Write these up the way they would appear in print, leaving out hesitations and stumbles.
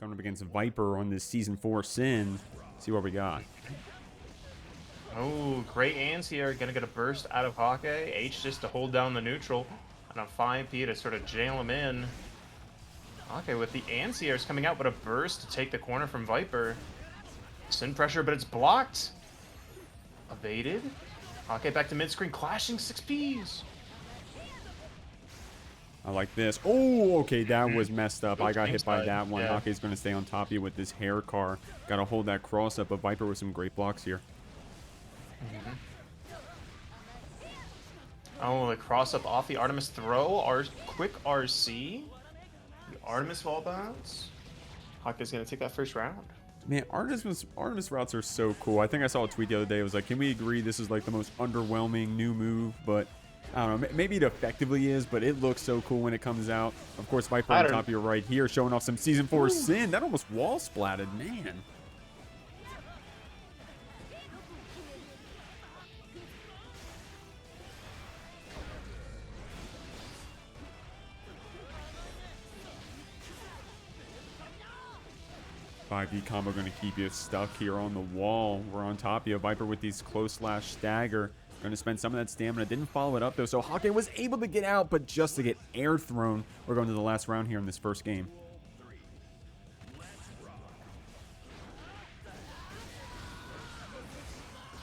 Going up against Viper on this Season 4 Sin. See what we got. Oh, great ants here. Gonna get a burst out of Hakke. H just to hold down the neutral. And a 5P to sort of jail him in. Hakke with the Ansiers coming out, but a burst to take the corner from Viper. Sin pressure, but it's blocked. Evaded. Hakke back to mid-screen, clashing 6Ps. I like this. Oh, okay, that was messed up. I got hit by side. that one. Yeah. Hakke's going to stay on top of you with this hair car. Got to hold that cross up, but Viper with some great blocks here. Oh, the cross up off the Artemis throw. Quick RC. The Artemis wall bounce. Hakke's gonna take that first round. Man, Artemis routes are so cool. I think I saw a tweet the other day. It was like, can we agree this is like the most underwhelming new move? But I don't know. Maybe it effectively is, but it looks so cool when it comes out. Of course, Viper on top of you right here, showing off some Season 4 Sin. That almost wall splatted, man. combo going to keep you stuck here on the wall. We're on top of you. Viper with these close slash stagger. Going to spend some of that stamina. Didn't follow it up though. So Hakke was able to get out, but just to get air thrown. We're going to the last round here in this first game.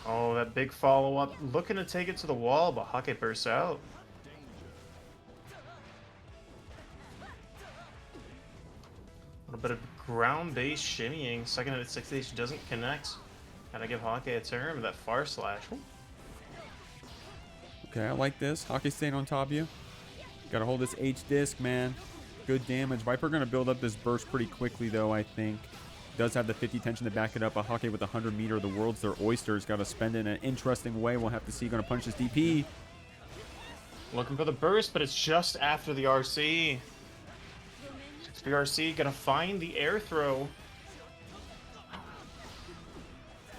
Oh, that big follow-up. Looking to take it to the wall, but Hakke bursts out. A little bit of ground-based shimmying. Second at 6H doesn't connect. Gotta give Hakke a turn with that far slash. Ooh. Okay, I like this. Hakke staying on top of you. Gotta hold this H disc, man. Good damage. Viper gonna build up this burst pretty quickly, though, I think. Does have the 50 tension to back it up. A Hakke with 100 meter. The world's their oysters. Got to spend it in an interesting way. We'll have to see. Gonna punch this DP. Looking for the burst, but it's just after the RC. The RC gonna find the air throw.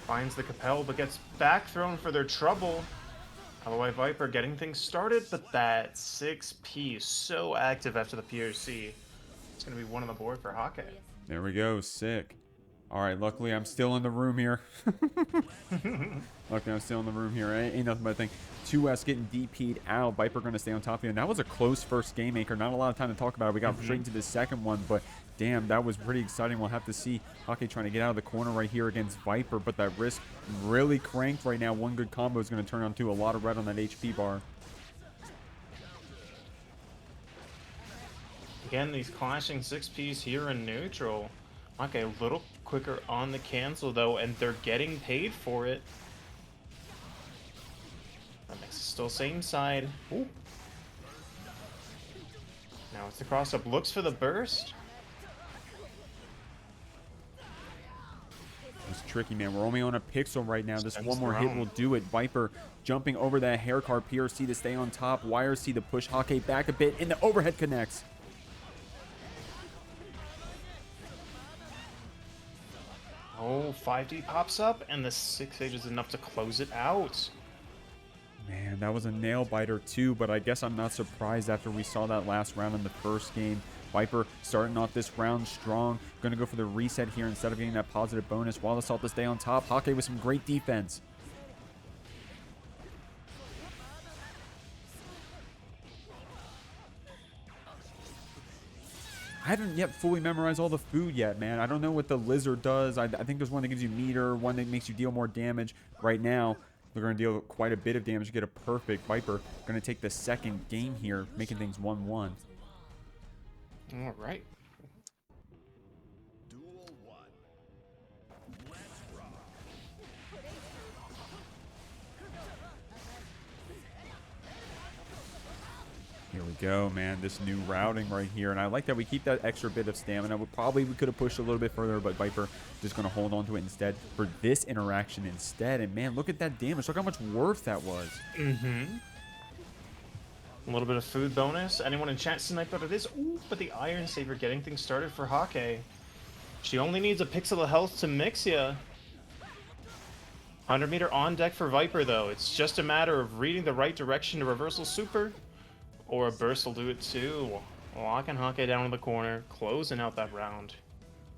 Finds the Capel, but gets back thrown for their trouble. Otherwise, Viper getting things started, but that 6P is so active after the PRC. It's gonna be one on the board for Hakke. There we go. Sick. All right, luckily I'm still in the room here. Luckily I'm still in the room here. Ain't nothing but a thing. 2S getting DP'd out. Viper going to stay on top of you. And that was a close first game maker. Not a lot of time to talk about it. We got straight into the second one, but damn, that was pretty exciting. We'll have to see Hakke trying to get out of the corner right here against Viper, but that wrist really cranked right now. One good combo is going to turn onto a lot of red on that HP bar. Again, these clashing 6Ps here in neutral. Hakke a little quicker on the cancel though, and they're getting paid for it. Avex is still same side. Ooh. Now it's the cross up. Looks for the burst. It's tricky, man. We're only on a pixel right now. This Spends one more the hit round. will do it. Viper jumping over that hair car PRC to stay on top. YRC to push Hakke back a bit, and the overhead connects. Oh, 5D pops up, and the 6H is enough to close it out. Man, that was a nail biter too, but I guess I'm not surprised after we saw that last round in the first game. Viper starting off this round strong. Gonna go for the reset here instead of getting that positive bonus. Wild Assault to stay on top. Hakke with some great defense. I haven't yet fully memorized all the food yet, man. I don't know what the lizard does. I think there's one that gives you meter, one that makes you deal more damage. Right now, they're going to deal quite a bit of damage to get a perfect. Viper going to take the second game here, making things 1-1. All right. Here we go, man. This new routing right here. And I like that we keep that extra bit of stamina. We could have pushed a little bit further, but Viper just going to hold on to it instead for this interaction instead. And, man, look at that damage. Look how much worth that was. A little bit of food bonus. Anyone in chat sniped out of this? Ooh, but the Iron Saber getting things started for Hakke. She only needs a pixel of health to mix ya. 100 meter on deck for Viper, though. It's just a matter of reading the right direction to reversal super. Or a burst will do it too. Locking Hakke down in the corner, closing out that round.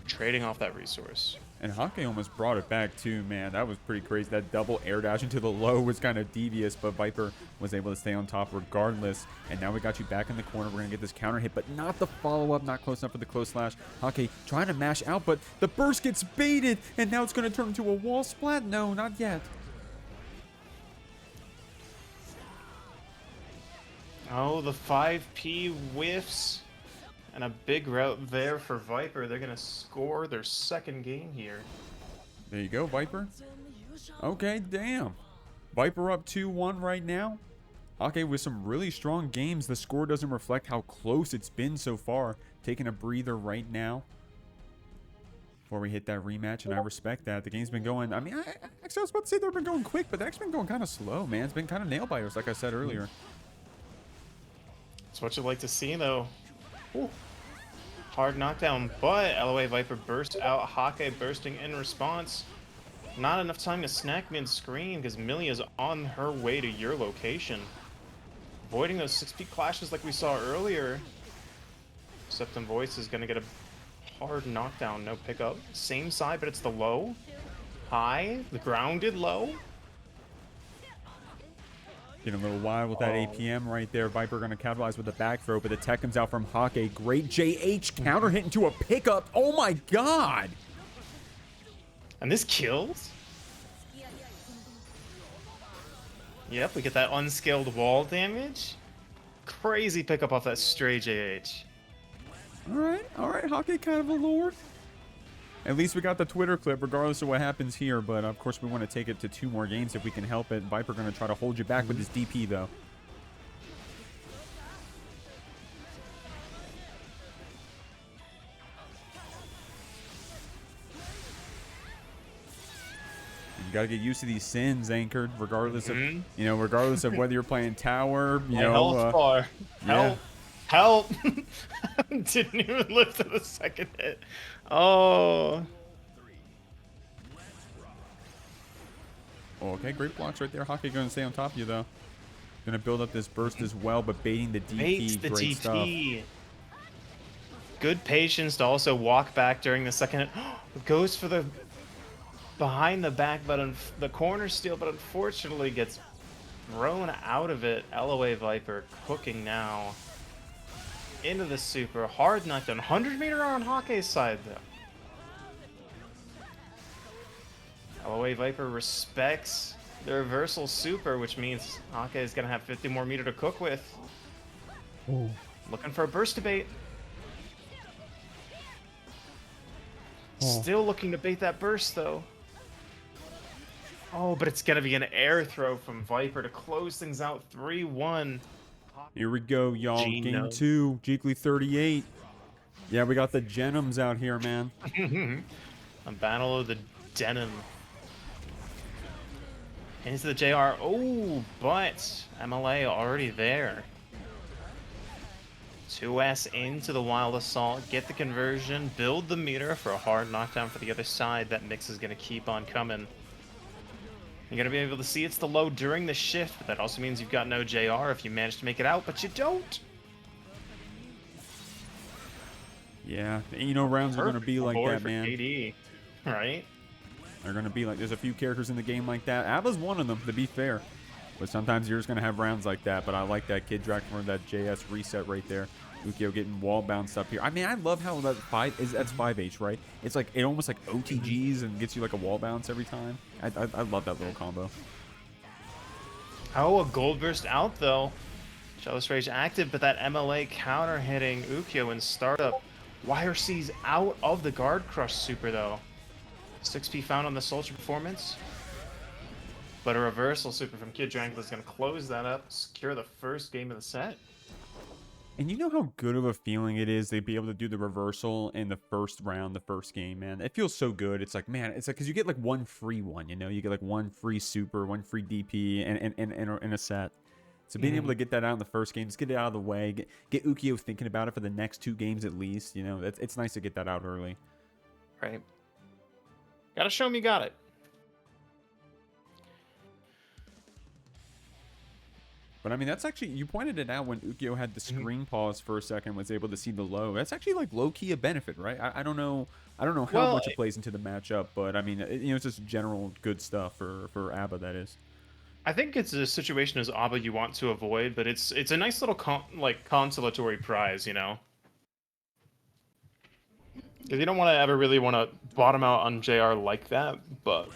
trading off that resource. And Hakke almost brought it back too, man. That was pretty crazy. That double air dash into the low was kind of devious, but Viper was able to stay on top regardless. And now we got you back in the corner. We're going to get this counter hit, but not the follow-up. Not close enough for the close slash. Hakke trying to mash out, but the burst gets baited, and now it's going to turn into a wall splat. No, not yet. Oh, the 5P whiffs. And a big route there for Viper. They're going to score their second game here. There you go, Viper. Okay, damn. Viper up 2-1 right now. Hakke with some really strong games. The score doesn't reflect how close it's been so far. Taking a breather right now before we hit that rematch, and I respect that. The game's been going, I mean, I was about to say they've been going quick, but that's been going kind of slow, man. It's been kind of nail biters, like I said earlier. That's what you'd like to see, though. Ooh. Hard knockdown, but LOA Viper bursts out. Hakke bursting in response. Not enough time to snack mid-screen because Millia is on her way to your location. Avoiding those 6P clashes like we saw earlier. Septum Voice is going to get a hard knockdown, no pickup. Same side, but it's the low. High, the grounded low. Getting a little wild with that APM right there. Viper going to capitalize with the back throw, but the tech comes out from Hakke. Great JH counter hit into a pickup. Oh my god! And this kills? Yep, we get that unskilled wall damage. Crazy pickup off that stray JH. Alright, Hakke kind of a lord. At least we got the Twitter clip, regardless of what happens here. But, of course, we want to take it to 2 more games if we can help it. Viper going to try to hold you back with his DP, though. You got to get used to these sins, Anchored, regardless of, regardless of whether you're playing tower, health bar. Yeah. Help! Didn't even live to the second hit. Oh, okay, great blocks right there. Hakke going to stay on top of you, though. Going to build up this burst as well, but baiting the DP. baits the great DP. stuff. Good patience to also walk back during the second hit. Goes for the behind the back, but the corner steal, but unfortunately gets thrown out of it. LOA Viper cooking now. Into the super. Hard knockdown. 100-meter on Hakke's side, though. LOA Viper respects the reversal super, which means Hakke is going to have 50 more meter to cook with. Ooh. Looking for a burst to bait. Still looking to bait that burst, though. Oh, but it's going to be an air throw from Viper to close things out 3-1. Here we go, y'all. Game 2, Jeekly 38. Yeah, we got the Genims out here, man. A battle of the denim. Into the JR. Oh, but MLA already there. 2S into the Wild Assault. Get the conversion. Build the meter for a hard knockdown for the other side. That mix is going to keep on coming. You're going to be able to see it's the low during the shift, but that also means you've got no JR if you manage to make it out, but you don't. Yeah, rounds are going to be like that, man. KD, right? They're going to be like, there's a few characters in the game like that. Ava's one of them, to be fair. But sometimes you're just going to have rounds like that, but I like that KidDracula, that JS reset right there. Ukiyo getting wall bounced up here. I mean, I love how that that's 5H, right? It's like, it almost like OTGs and gets you like a wall bounce every time. I love that little combo. Oh, a gold burst out though. Jealous Rage active, but that MLA counter hitting Ukiyo in startup. YRC's out of the guard crush super though. 6P found on the Soldier performance. But a reversal super from KidDracula is going to close that up, secure the first game of the set. And you know how good of a feeling it is to be able to do the reversal in the first round, the first game, man. It feels so good. It's like, man, it's like, because you get like one free one, you get like one free super, one free DP in a set. So being able to get that out in the first game, just get it out of the way, get Ukiyo thinking about it for the next 2 games at least, it's nice to get that out early. Right. Gotta show him you got it. But I mean, that's actually, you pointed it out when Ukiyo had the screen pause for a second, was able to see the low. That's actually like low-key a benefit, right? I don't know I don't know how Well, much it plays into the matchup, but I mean, you know, it's just general good stuff for ABBA, that is. I think it's a situation as ABBA you want to avoid, but it's a nice little consolatory prize, you know. Because you don't want to ever really want to bottom out on JR like that, but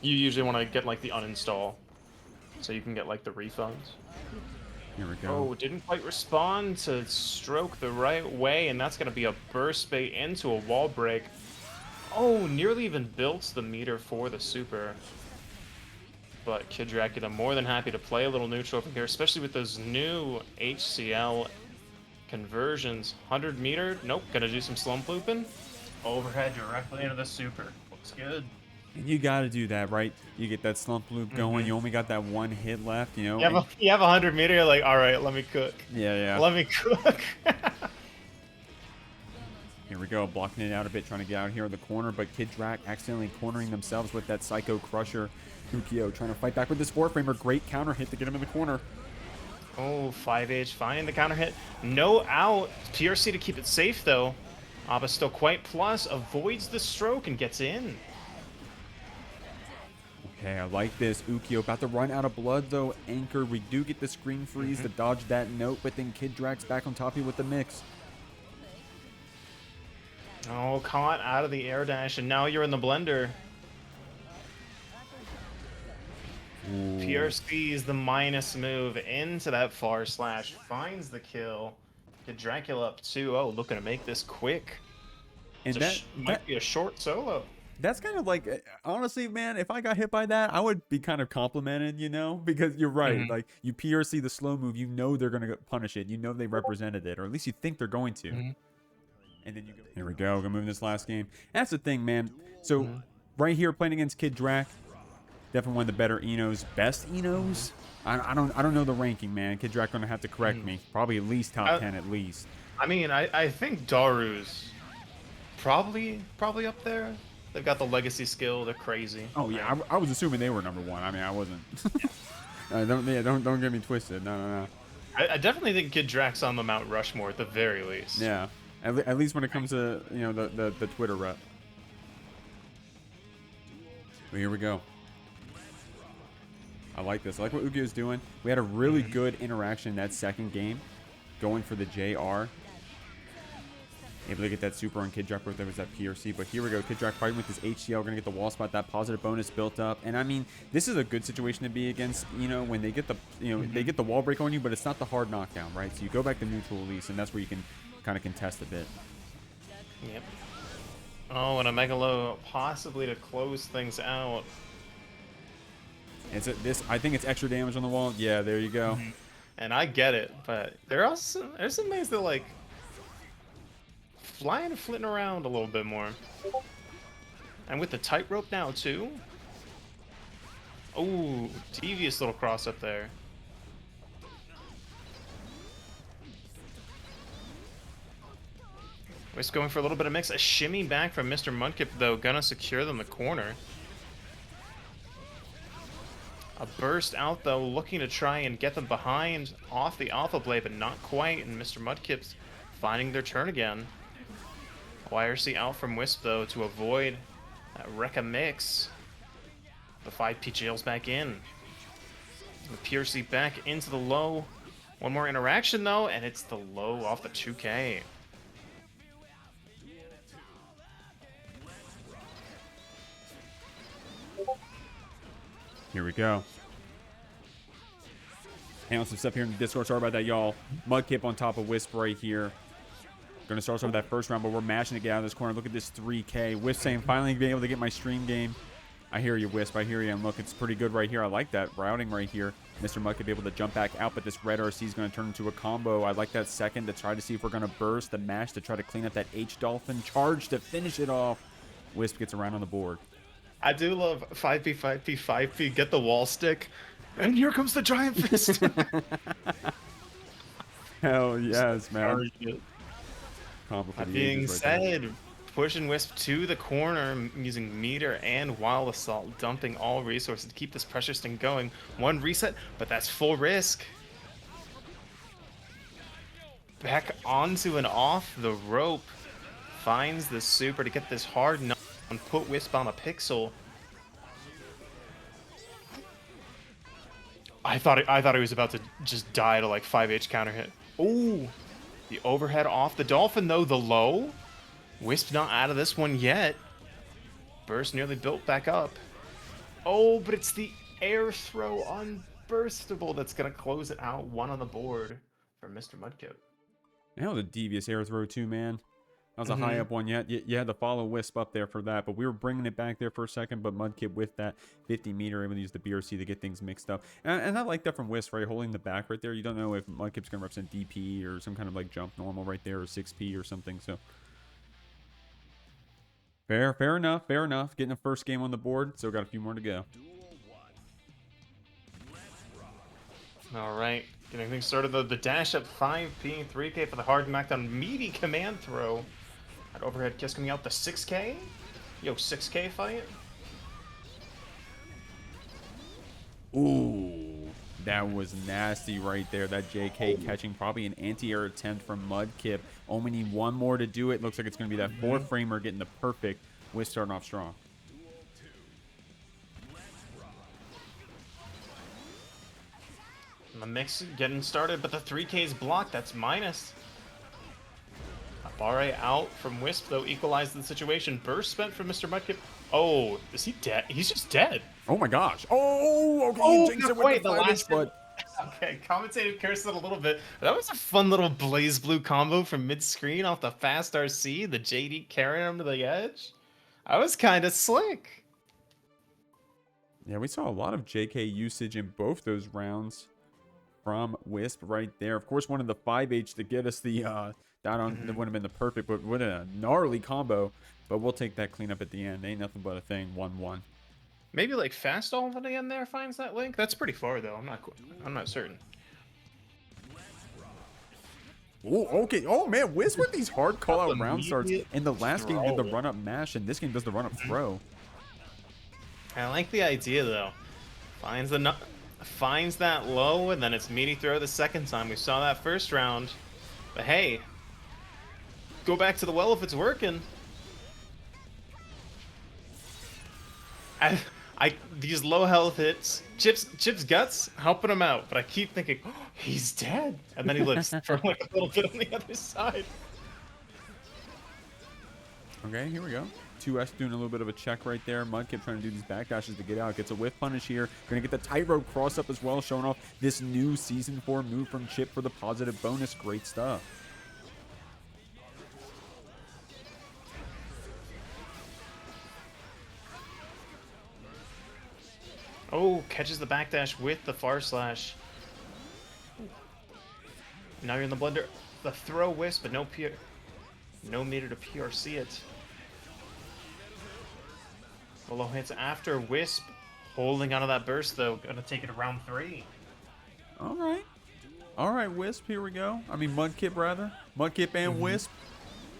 you usually want to get like the uninstall, so you can get like the refunds. Here we go. Oh, didn't quite respond to stroke the right way, and that's gonna be a burst bait into a wall break. Oh, nearly even built the meter for the super. But KidDracula more than happy to play a little neutral from here, especially with those new HCL conversions. 100 meter, nope, gonna do some slump looping. Overhead directly into the super. Looks good. And you got to do that, right? You get that slump loop going. You only got that one hit left, you know? You have 100 meter, you're like, all right, let me cook. Yeah. Let me cook. Here we go, blocking it out a bit, trying to get out here in the corner, but KidDrac accidentally cornering themselves with that Psycho Crusher. Ukiyo trying to fight back with this 4-framer. Great counter hit to get him in the corner. Oh, 5H, finding the counter hit. No out. PRC to keep it safe, though. ABBA still quite plus, avoids the stroke and gets in. Okay, I like this. Ukiyo about to run out of blood, though. Anchor, we do get the screen freeze to dodge that note, but then KidDrac's back on top of you with the mix. Oh, caught out of the air dash, and now you're in the blender. Ooh. PRC's the minus move into that far slash, finds the kill. KidDracula up 2-0, looking to make this quick. And that might be a short solo. That's kind of like, honestly, man, if I got hit by that, I would be kind of complimented, you know? Because you're right. Like, you PRC the slow move, you know they're going to punish it. You know they represented it, or at least you think they're going to. And then you go, here we go. We're going to move this last game. That's the thing, man. So, right here, playing against KidDrac, definitely one of the better Enos. Best Enos? I don't know the ranking, man. KidDrac going to have to correct me. Probably at least top 10 at least. I mean, I think Daru's probably up there. They've got the legacy skill. They're crazy. Oh yeah, I was assuming they were number 1. I mean, I wasn't. Don't get me twisted. No. I definitely think KidDrac's on the Mount Rushmore at the very least. Yeah, at least when it comes to, you know, the Twitter rep. Well, here we go. I like this. I like what Ukiyo's doing. We had a really good interaction in that second game, going for the JR. Able to get that super on KidDracula, but there was that PRC. But here we go, KidDrac fighting with his HCL, gonna get the wall spot, that positive bonus built up. And I mean, this is a good situation to be against, you know, when they get the, you know, they get the wall break on you, but it's not the hard knockdown, right? So you go back to neutral release, and that's where you can kind of contest a bit. Yep. Oh, and a Mega Low possibly to close things out. Is it this? I think it's extra damage on the wall. Yeah, there you go. And I get it, but there's some things that like flying and flitting around a little bit more. And with the tightrope now too. Oh, devious little cross up there. Wisp going for a little bit of mix. A shimmy back from Mr. Mudkip though, gonna secure them the corner. A burst out though, looking to try and get them behind off the Alpha Blade, but not quite, and Mr. Mudkip's finding their turn again. YRC out from Wisp though to avoid that Rekka mix. The 5P jails back in. The PRC back into the low. One more interaction though, and it's the low off the 2K. Here we go. Handling some stuff here in the Discord. Sorry about that, y'all. Mudkip on top of Wisp right here. Gonna start off with that first round, but we're mashing to get out of this corner. Look at this 3K. Wisp saying, finally being able to get my stream game. I hear you, Wisp. I hear you. And look, it's pretty good right here. I like that routing right here. Mr. Mudkip able to jump back out, but this red RC is going to turn into a combo. I like that second to try to see if we're going to burst. The mash to try to clean up that H-Dolphin. Charge to finish it off. Wisp gets around on the board. I do love 5P, 5P, 5P, get the wall stick, and here comes the giant fist. Hell yes, man. That being said, pushing Wisp to the corner using meter and wild assault, dumping all resources to keep this pressure sting going. One reset, but that's full risk. Back onto and off the rope. Finds the super to get this hard knock and put Wisp on a pixel. I thought he was about to just die to like 5H counter hit. Ooh, the overhead off the Dolphin though, the low. Wisp not out of this one yet. Burst nearly built back up. Oh, but it's the air throw unburstable that's gonna close it out. 1 on the board for Mr. Mudkip. That was a devious air throw too, man. That was a high up one. You had to follow Wisp up there for that, but we were bringing it back there for a second. But Mudkip with that 50 meter able to use the BRC to get things mixed up, and I like that from Wisp, right? Holding the back right there. You don't know if Mudkip's gonna represent DP or some kind of like jump normal right there, or 6P or something. So fair enough. Getting a first game on the board. Still got a few more to go. All right, getting things started though. The dash up 5P, 3K for the hard knockdown, meaty command throw. That overhead kiss coming out the 6K. Yo, 6K fight. Ooh, that was nasty right there. That JK catching probably an anti-air attempt from Mudkip. Only need one more to do it. Looks like it's going to be that 4-framer getting the perfect. Wisp starting off strong. The mix getting started, but the 3K is blocked. That's minus. Barre out from Wisp, though, equalized the situation. Burst spent from Mr. Mudkip. Oh, is he dead? He's just dead. Oh my gosh. Oh, okay. Oh, Jinx no, it with wait, the the last but okay, commentator cursed it a little bit. That was a fun little Blaze Blue combo from mid-screen off the fast RC. The JD carrying him to the edge. I was kind of slick. Yeah, we saw a lot of JK usage in both those rounds from Wisp right there. Of course, wanted the 5H to get us the that would have been the perfect, but what a gnarly combo. But we'll take that cleanup at the end. Ain't nothing but a thing. 1-1. Maybe like fast all at the end there finds that link. That's pretty far though. I'm not certain. Oh, okay. Oh man, Wisp with these hard call out round starts. In the last game did the run up mash, and this game does the run up throw. I like the idea though. Finds that low, and then it's meaty throw the second time. We saw that first round, but hey, go back to the well if it's working. These low health hits, Chipp's guts helping him out, but I keep thinking, oh, he's dead, and then he lives for like a little bit on the other side. Okay, here we go. 2S doing a little bit of a check right there. Mudkip trying to do these backdashes to get out. Gets a whiff punish here. Gonna get the tightrope cross up as well, showing off this new Season 4 move from Chipp for the positive bonus. Great stuff. Oh, catches the backdash with the far slash. Now you're in the blender. The throw Wisp, but no meter to PRC it. The low hits after Wisp, holding onto that burst though. Gonna take it to round 3. All right, Wisp. Here we go. I mean, Mudkip rather. Mudkip and Wisp.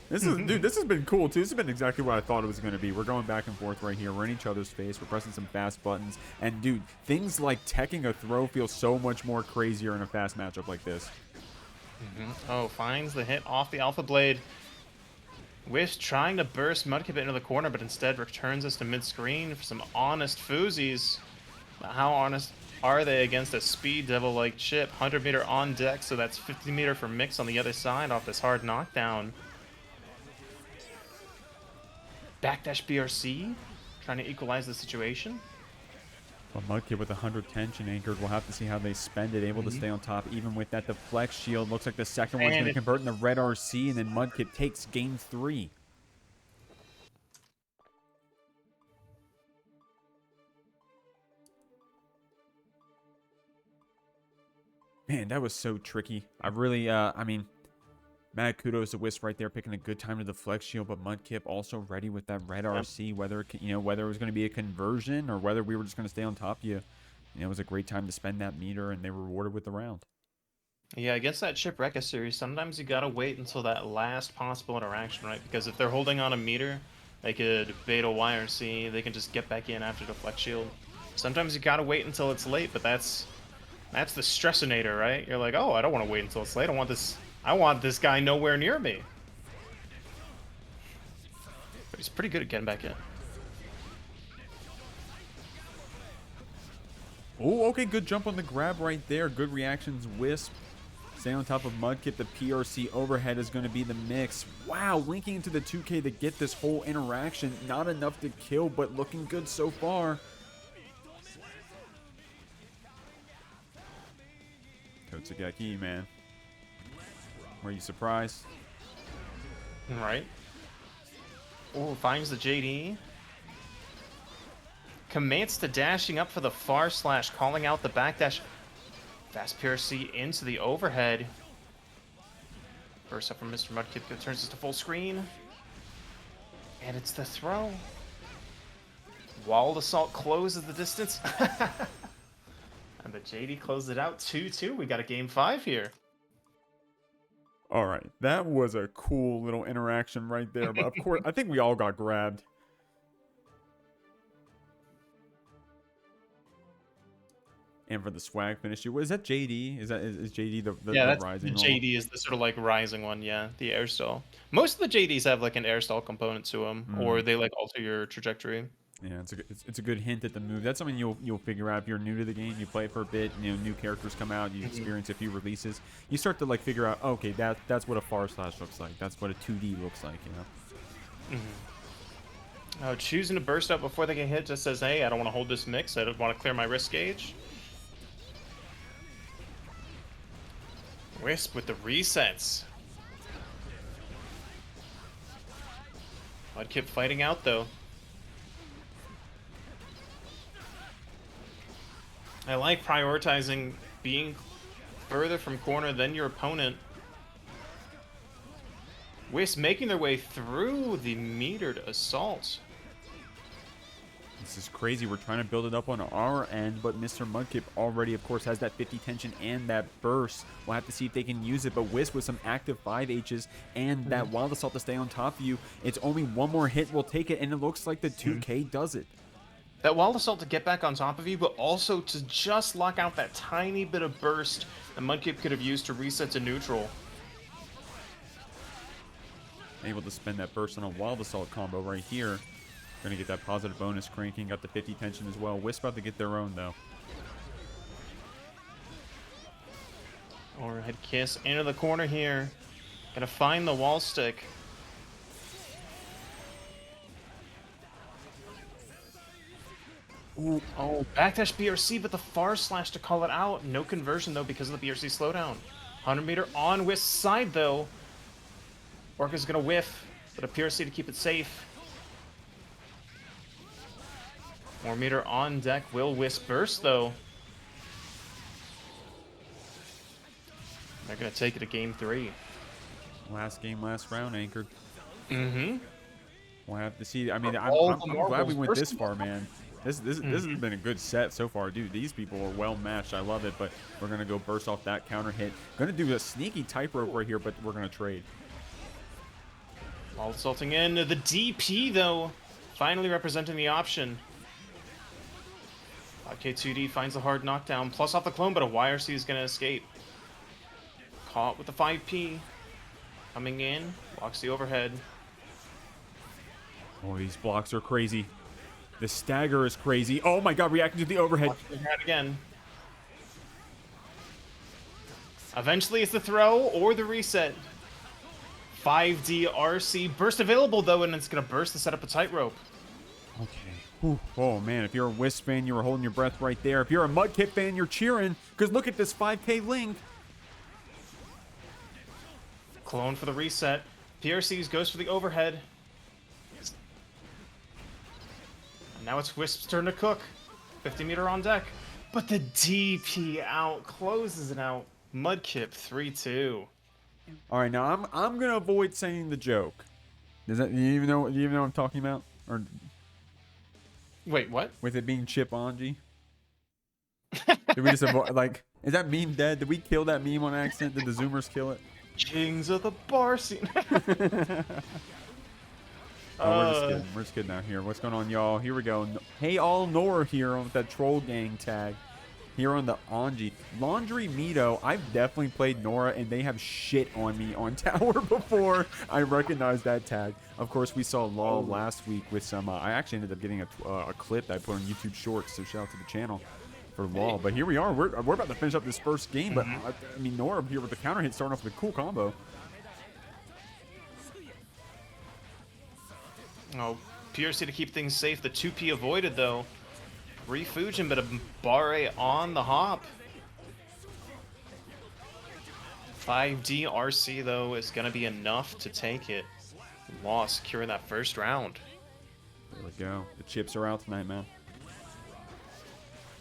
This is, dude, this has been cool, too. This has been exactly what I thought it was going to be. We're going back and forth right here. We're in each other's face. We're pressing some fast buttons. And, dude, things like teching a throw feel so much more crazier in a fast matchup like this. Oh, finds the hit off the Alpha Blade. Wisp trying to burst Mudkip into the corner, but instead returns us to mid-screen for some honest foozies. But how honest are they against a speed devil like Chipp? 100 meter on deck, so that's 50 meter for Mix on the other side off this hard knockdown. Backdash BRC, trying to equalize the situation. Well, Mudkip with 100 tension anchored. We'll have to see how they spend it. Able to stay on top even with that deflect shield. Looks like the second one's going to convert in the red RC, and then Mudkip takes game 3. Man, that was so tricky. I really, I mean, mad kudos to Wisp right there, picking a good time to deflect shield, but Mudkip also ready with that red RC, whether whether it was going to be a conversion or whether we were just going to stay on top of you. It was a great time to spend that meter, and they were rewarded with the round. Yeah, against that Chipp Rekka series, sometimes you gotta wait until that last possible interaction, right? Because if they're holding on a meter, they could bait a YRC, they can just get back in after deflect shield. Sometimes you gotta wait until it's late, but that's the stressinator, right? You're like, oh, I don't want to wait until it's late. I want this guy nowhere near me. he's pretty good at getting back in. Oh, okay, good jump on the grab right there. Good reactions, Wisp. Stay on top of Mudkip. The PRC overhead is going to be the mix. Wow, linking into the 2K to get this whole interaction. Not enough to kill, but looking good so far. Kotsugeki, man. Were you surprised? Right. Oh, finds the JD. Commits to dashing up for the far slash, calling out the backdash. Fast PRC into the overhead. Burst up from Mr. Mudkip, turns this to full screen. And it's the throw. Walled Assault closes the distance. And the JD closed it out 2-2. We got a game 5 here. All right, that was a cool little interaction right there. But of course, I think we all got grabbed. And for the swag finish, is that JD? Is JD the rising? The JD is the sort of like rising one, yeah. The air stall. Most of the JDs have like an air stall component to them, or they like alter your trajectory. Yeah, it's a good hint at the move. That's something you'll figure out if you're new to the game. You play it for a bit, new characters come out, you experience a few releases. You start to like figure out, okay, that's what a far slash looks like. That's what a 2D looks like, you know. Oh, choosing to burst up before they get hit just says, hey, I don't want to hold this mix. I don't want to clear my risk gauge. Wisp with the resets. Mudkip fighting out though. I like prioritizing being further from corner than your opponent. Wisp making their way through the metered assault. This is crazy. We're trying to build it up on our end, but Mr. Mudkip already, of course, has that 50 tension and that burst. We'll have to see if they can use it, but Wisp with some active 5Hs and that Wild Assault to stay on top of you. It's only one more hit will take it, and it looks like the 2K does it. That Wild Assault to get back on top of you, but also to just lock out that tiny bit of burst that Mudkip could have used to reset to neutral. Able to spend that burst on a Wild Assault combo right here. Gonna get that positive bonus cranking. Got the 50 tension as well. Wisp about to get their own though. Overhead kiss into the corner here. Gonna find the wall stick. Ooh, oh, backdash BRC, but the far slash to call it out. No conversion though because of the BRC slowdown. 100 meter on Wisp's side though. Orca's gonna whiff, but a PRC to keep it safe. More meter on deck. Will Wisp burst though? They're gonna take it to game 3. Last game, last round, anchored. Mm-hmm. We'll have to see. I mean, I'm glad we went this far, man. This has been a good set so far, dude. These people are well matched. I love it, but we're gonna go burst off that counter hit. Gonna do a sneaky tightrope right here, but we're gonna trade. All assaulting in. The DP though, finally representing the option. K2D finds a hard knockdown, plus off the clone, but a YRC is gonna escape. Caught with the 5P. Coming in, blocks the overhead. Oh, these blocks are crazy. The stagger is crazy. Oh my god, reacting to the overhead. Again. Eventually it's the throw or the reset. 5D RC. Burst available though, and it's gonna burst to set up a tightrope. Okay. Whew. Oh man, if you're a Wisp fan, you were holding your breath right there. If you're a Mudkip fan, you're cheering, because look at this 5K link. Clone for the reset. PRCs goes for the overhead. And now it's Wisp's turn to cook. 50 meter on deck. But the DP out closes it out. Mudkip 3-2. All right, now I'm gonna avoid saying the joke. Does that you even know what I'm talking about? Or wait, what? With it being Chipp Anji? Did we just avoid, like, is that meme dead? Did we kill that meme on accident? Did the Zoomers kill it? Kings of the bar scene. We're just kidding. We're just kidding out here. What's going on, y'all? Here we go. Hey, all Nora here with that troll gang tag. here on the Anji. Laundry Mito, I've definitely played Nora, and they have shit on me on tower before. I recognize that tag. Of course, we saw Law last week with some... I actually ended up getting a clip that I put on YouTube Shorts, so shout out to the channel for Law. But here we are. We're about to finish up this first game, but I mean, Nora here with the counter hit starting off with a cool combo. Oh, PRC to keep things safe. The 2P avoided, though. Refugin, but a Barre on the hop. 5D RC, though, is going to be enough to take it. Law securing that first round. There we go. The chips are out tonight, man.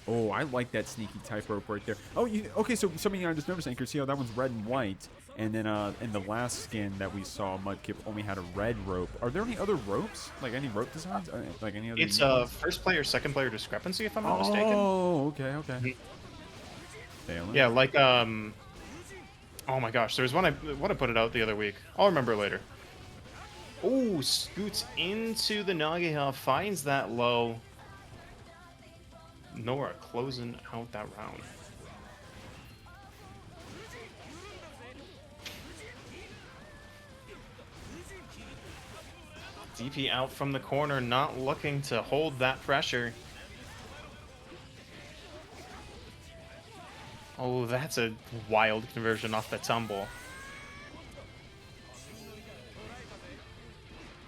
Oh, I like that sneaky tightrope right there. Oh, okay, so something I just noticed, Anchor. See how that one's red and white? And then in the last skin that we saw, Mudkip only had a red rope. Are there any other ropes? Like any rope designs? Like any other? It's a first player, second player discrepancy, if I'm not mistaken. Oh, okay, okay. Yeah, like oh my gosh, there was one I put it out the other week. I'll remember later. Oh, scoots into the Nagaha, finds that low. Nora closing out that round. DP out from the corner, not looking to hold that pressure. Oh, that's a wild conversion off the tumble.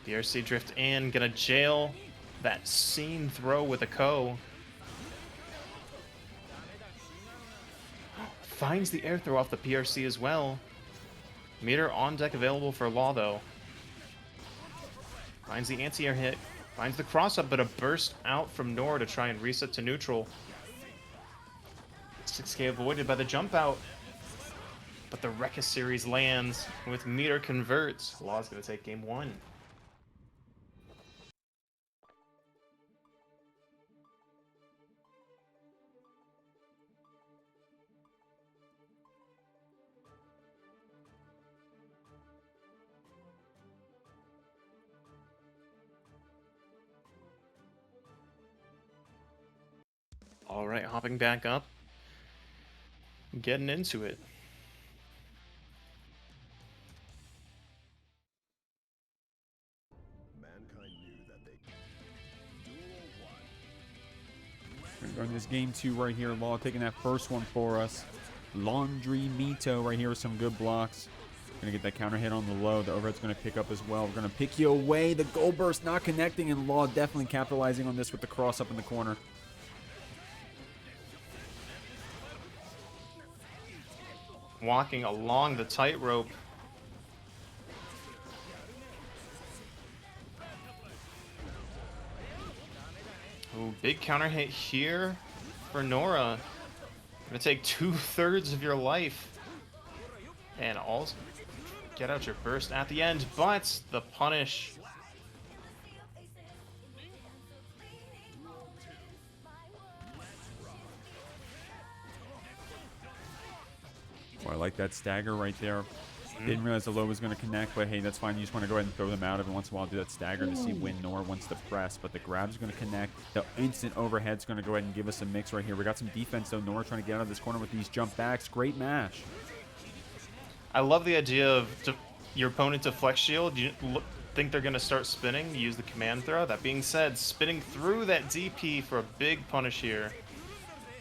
The RC drift in, gonna jail that scene throw with a Ko. Finds the air throw off the PRC as well. Meter on deck available for Law, though. Finds the anti-air hit. Finds the cross-up, but a burst out from Nora to try and reset to neutral. 6K avoided by the jump out. But the Rekka series lands with Meter converts. Law's going to take game one. All right, hopping back up, getting into it. We're going to this game two right here. Law taking that first one for us. Laundry Mito right here with some good blocks. Gonna get that counter hit on the low. The overhead's gonna pick up as well. We're gonna pick you away. The goal burst not connecting, and Law definitely capitalizing on this with the cross up in the corner. Walking along the tightrope. Ooh, big counter hit here for Nora. Gonna take 2/3 of your life. And also get out your burst at the end, but the punish. Oh, I like that stagger right there. Didn't realize the low was going to connect, but hey, that's fine. You just want to go ahead and throw them out every once in a while. Do that stagger to see when Nora wants to press, but the grab's going to connect. The instant overhead's going to go ahead and give us a mix right here. We got some defense, though. Nora trying to get out of this corner with these jump backs. Great mash. I love the idea of your opponent to flex shield. You think they're going to start spinning? Use the command throw. That being said, spinning through that DP for a big punish here.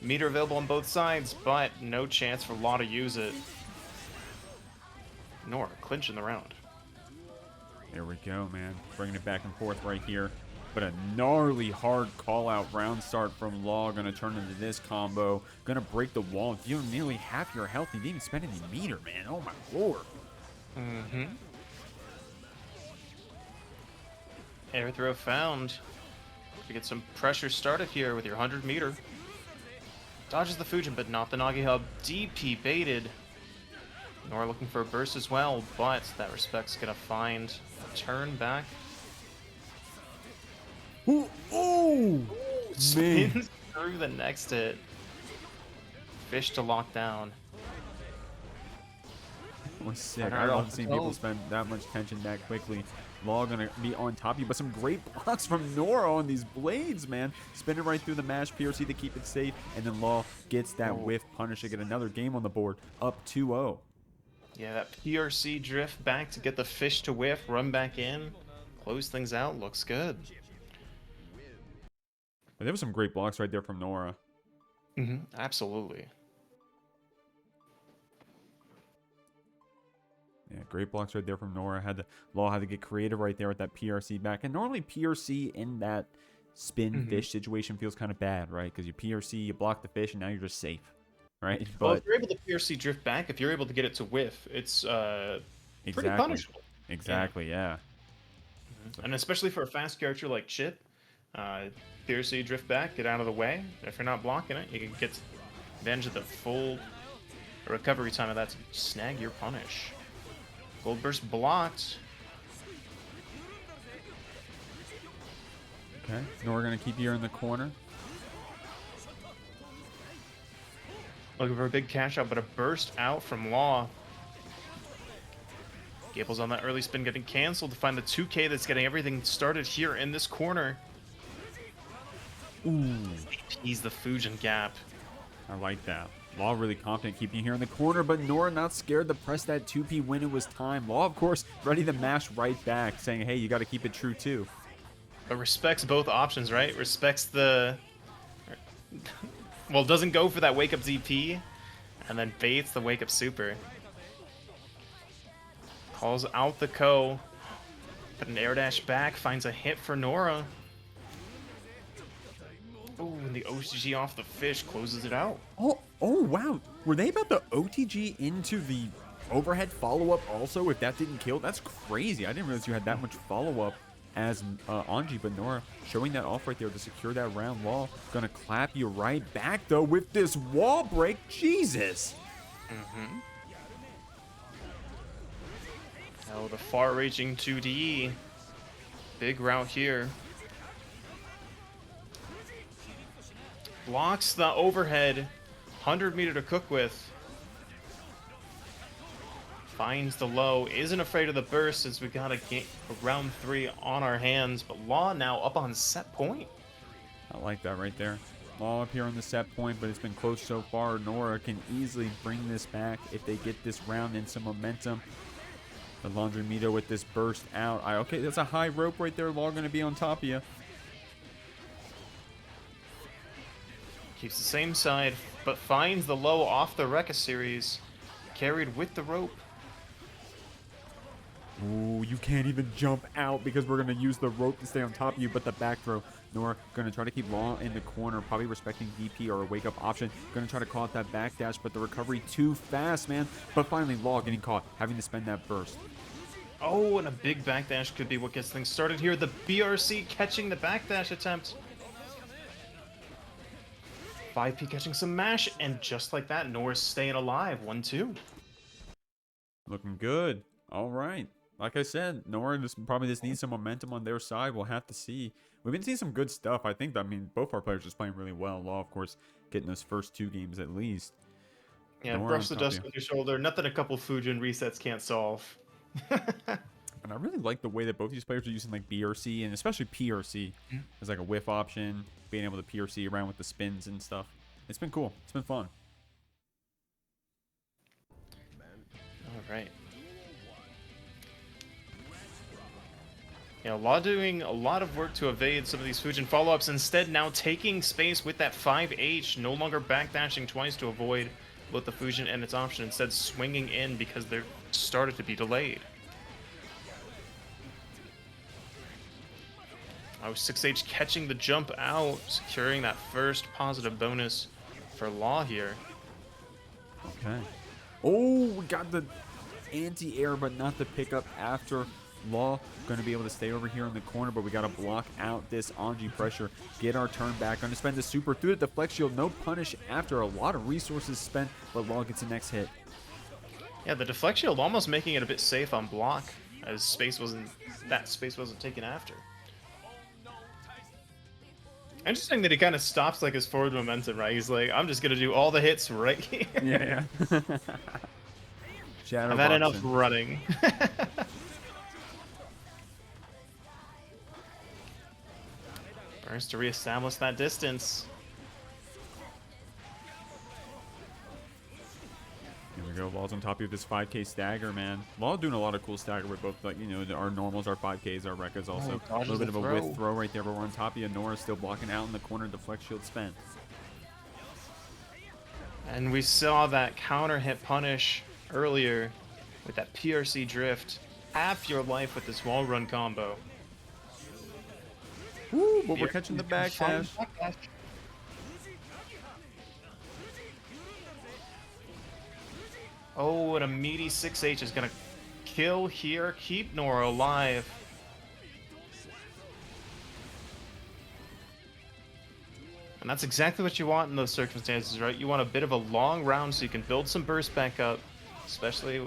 Meter available on both sides, but no chance for Law to use it. Nora clinching the round. There we go, man. Bringing it back and forth right here. But a gnarly hard call-out round start from Law. Going to turn into this combo. Going to break the wall. Dealing nearly half your health. You didn't even spend any meter, man. Oh, my lord. Air throw found. You get some pressure started here with your 100 meter. Dodges the Fujin, but not the Nagi Hub. DP baited. Nora looking for a burst as well, but that respect's gonna find a turn back. Ooh, ooh, Spins through the next hit. Fish to lock down. That was sick. I love seeing people spend that much tension that quickly. Law gonna be on top of you, but some great blocks from Nora on these blades, man. Spinning right through the mash, PRC to keep it safe, and then Law gets that whiff punish to get another game on the board, up 2-0. Yeah, that PRC drift back to get the fish to whiff, run back in, close things out, looks good. There were some great blocks right there from Nora. Absolutely. Yeah, great blocks right there from Nora. Law had to get creative right there with that PRC back. And normally PRC in that spin fish situation feels kind of bad, right? Because you PRC, you block the fish, and now you're just safe, right? Well, if you're able to PRC drift back, if you're able to get it to whiff, it's pretty punishable. Exactly, yeah. And especially for a fast character like Chipp, PRC drift back, get out of the way. If you're not blocking it, you can get advantage of the full recovery time of that to snag your punish. Gold burst blocked. Okay, Nora gonna keep you in the corner. Looking for a big cash out, but a burst out from Law. Gable's on that early spin getting canceled to find the 2K that's getting everything started here in this corner. Ooh. He's the Fujin gap. I like that. Law really confident keeping you here in the corner, but Nora not scared to press that 2P when it was time. Law, of course, ready to mash right back, saying, hey, you got to keep it true, too. But respects both options, right? Respects the... well, doesn't go for that wake-up ZP, and then baits the wake-up super. Calls out the Ko, but an air dash back, finds a hit for Nora. Ooh, and the OTG off the fish closes it out. Oh, wow. Were they about to OTG into the overhead follow-up also if that didn't kill? That's crazy. I didn't realize you had that much follow-up as Anji, but Nora showing that off right there to secure that round. Law gonna clap you right back, though, with this wall break. Jesus. Oh, the far-reaching 2D. Big route here. Blocks the overhead. 100 meter to cook with. Finds the low. Isn't afraid of the burst since we got a round 3 on our hands. But Law now up on set point. I like that right there. Law up here on the set point, but it's been close so far. Nora can easily bring this back if they get this round in some momentum. The Laundry Meter with this burst out. Okay, that's a high rope right there. Law going to be on top of you. Keeps the same side, but finds the low off the Rekka series. Carried with the rope. Ooh, you can't even jump out because we're going to use the rope to stay on top of you, but the back throw. Nora going to try to keep Law in the corner, probably respecting DP or a wake-up option. Going to try to call out that backdash, but the recovery too fast, man. But finally, Law getting caught, having to spend that burst. Oh, and a big backdash could be what gets things started here. The BRC catching the backdash attempt. 5P catching some mash, and just like that, Nora's staying alive. 1-2. Looking good. All right. Like I said, Nora probably just needs some momentum on their side. We'll have to see. We've been seeing some good stuff. I think, both our players are just playing really well. Law, of course, getting those first 2 games at least. Yeah, brush the dust with your shoulder. Nothing a couple Fujin resets can't solve. And I really like the way that both these players are using like BRC and especially PRC as like a whiff option, being able to PRC around with the spins and stuff. It's been cool. It's been fun. All right. Yeah, Law doing a lot of work to evade some of these Fujin follow-ups. Instead, now taking space with that 5H, no longer backdashing twice to avoid both the Fujin and its option. Instead, swinging in because they're started to be delayed. Oh, 6H catching the jump out, securing that first positive bonus for Law here. Okay. Oh, we got the anti-air, but not the pickup after. Law going to be able to stay over here in the corner, but we got to block out this Anji pressure. Get our turn back. Going to spend the super through the deflect shield. No punish after a lot of resources spent, but Law gets the next hit. Yeah, the deflect shield almost making it a bit safe on block, as space wasn't taken after. Interesting that he kind of stops like his forward momentum, right? He's like, I'm just gonna do all the hits right here. Yeah. I've had enough running. Burns to reestablish that distance. Here we go. Law's on top of this 5K stagger, man. Law doing a lot of cool stagger with both, like, you know, our normals, our 5Ks, our Rekkas also. A little bit of a whiff throw right there, but we're on top of you. Nora's still blocking out in the corner. The flex shield spent. And we saw that counter hit punish earlier with that PRC drift. Half your life with this wall run combo. Woo, but we're catching the backdash. Oh, and a meaty 6H is going to kill here, keep Nora alive. And that's exactly what you want in those circumstances, right? You want a bit of a long round so you can build some burst back up, especially...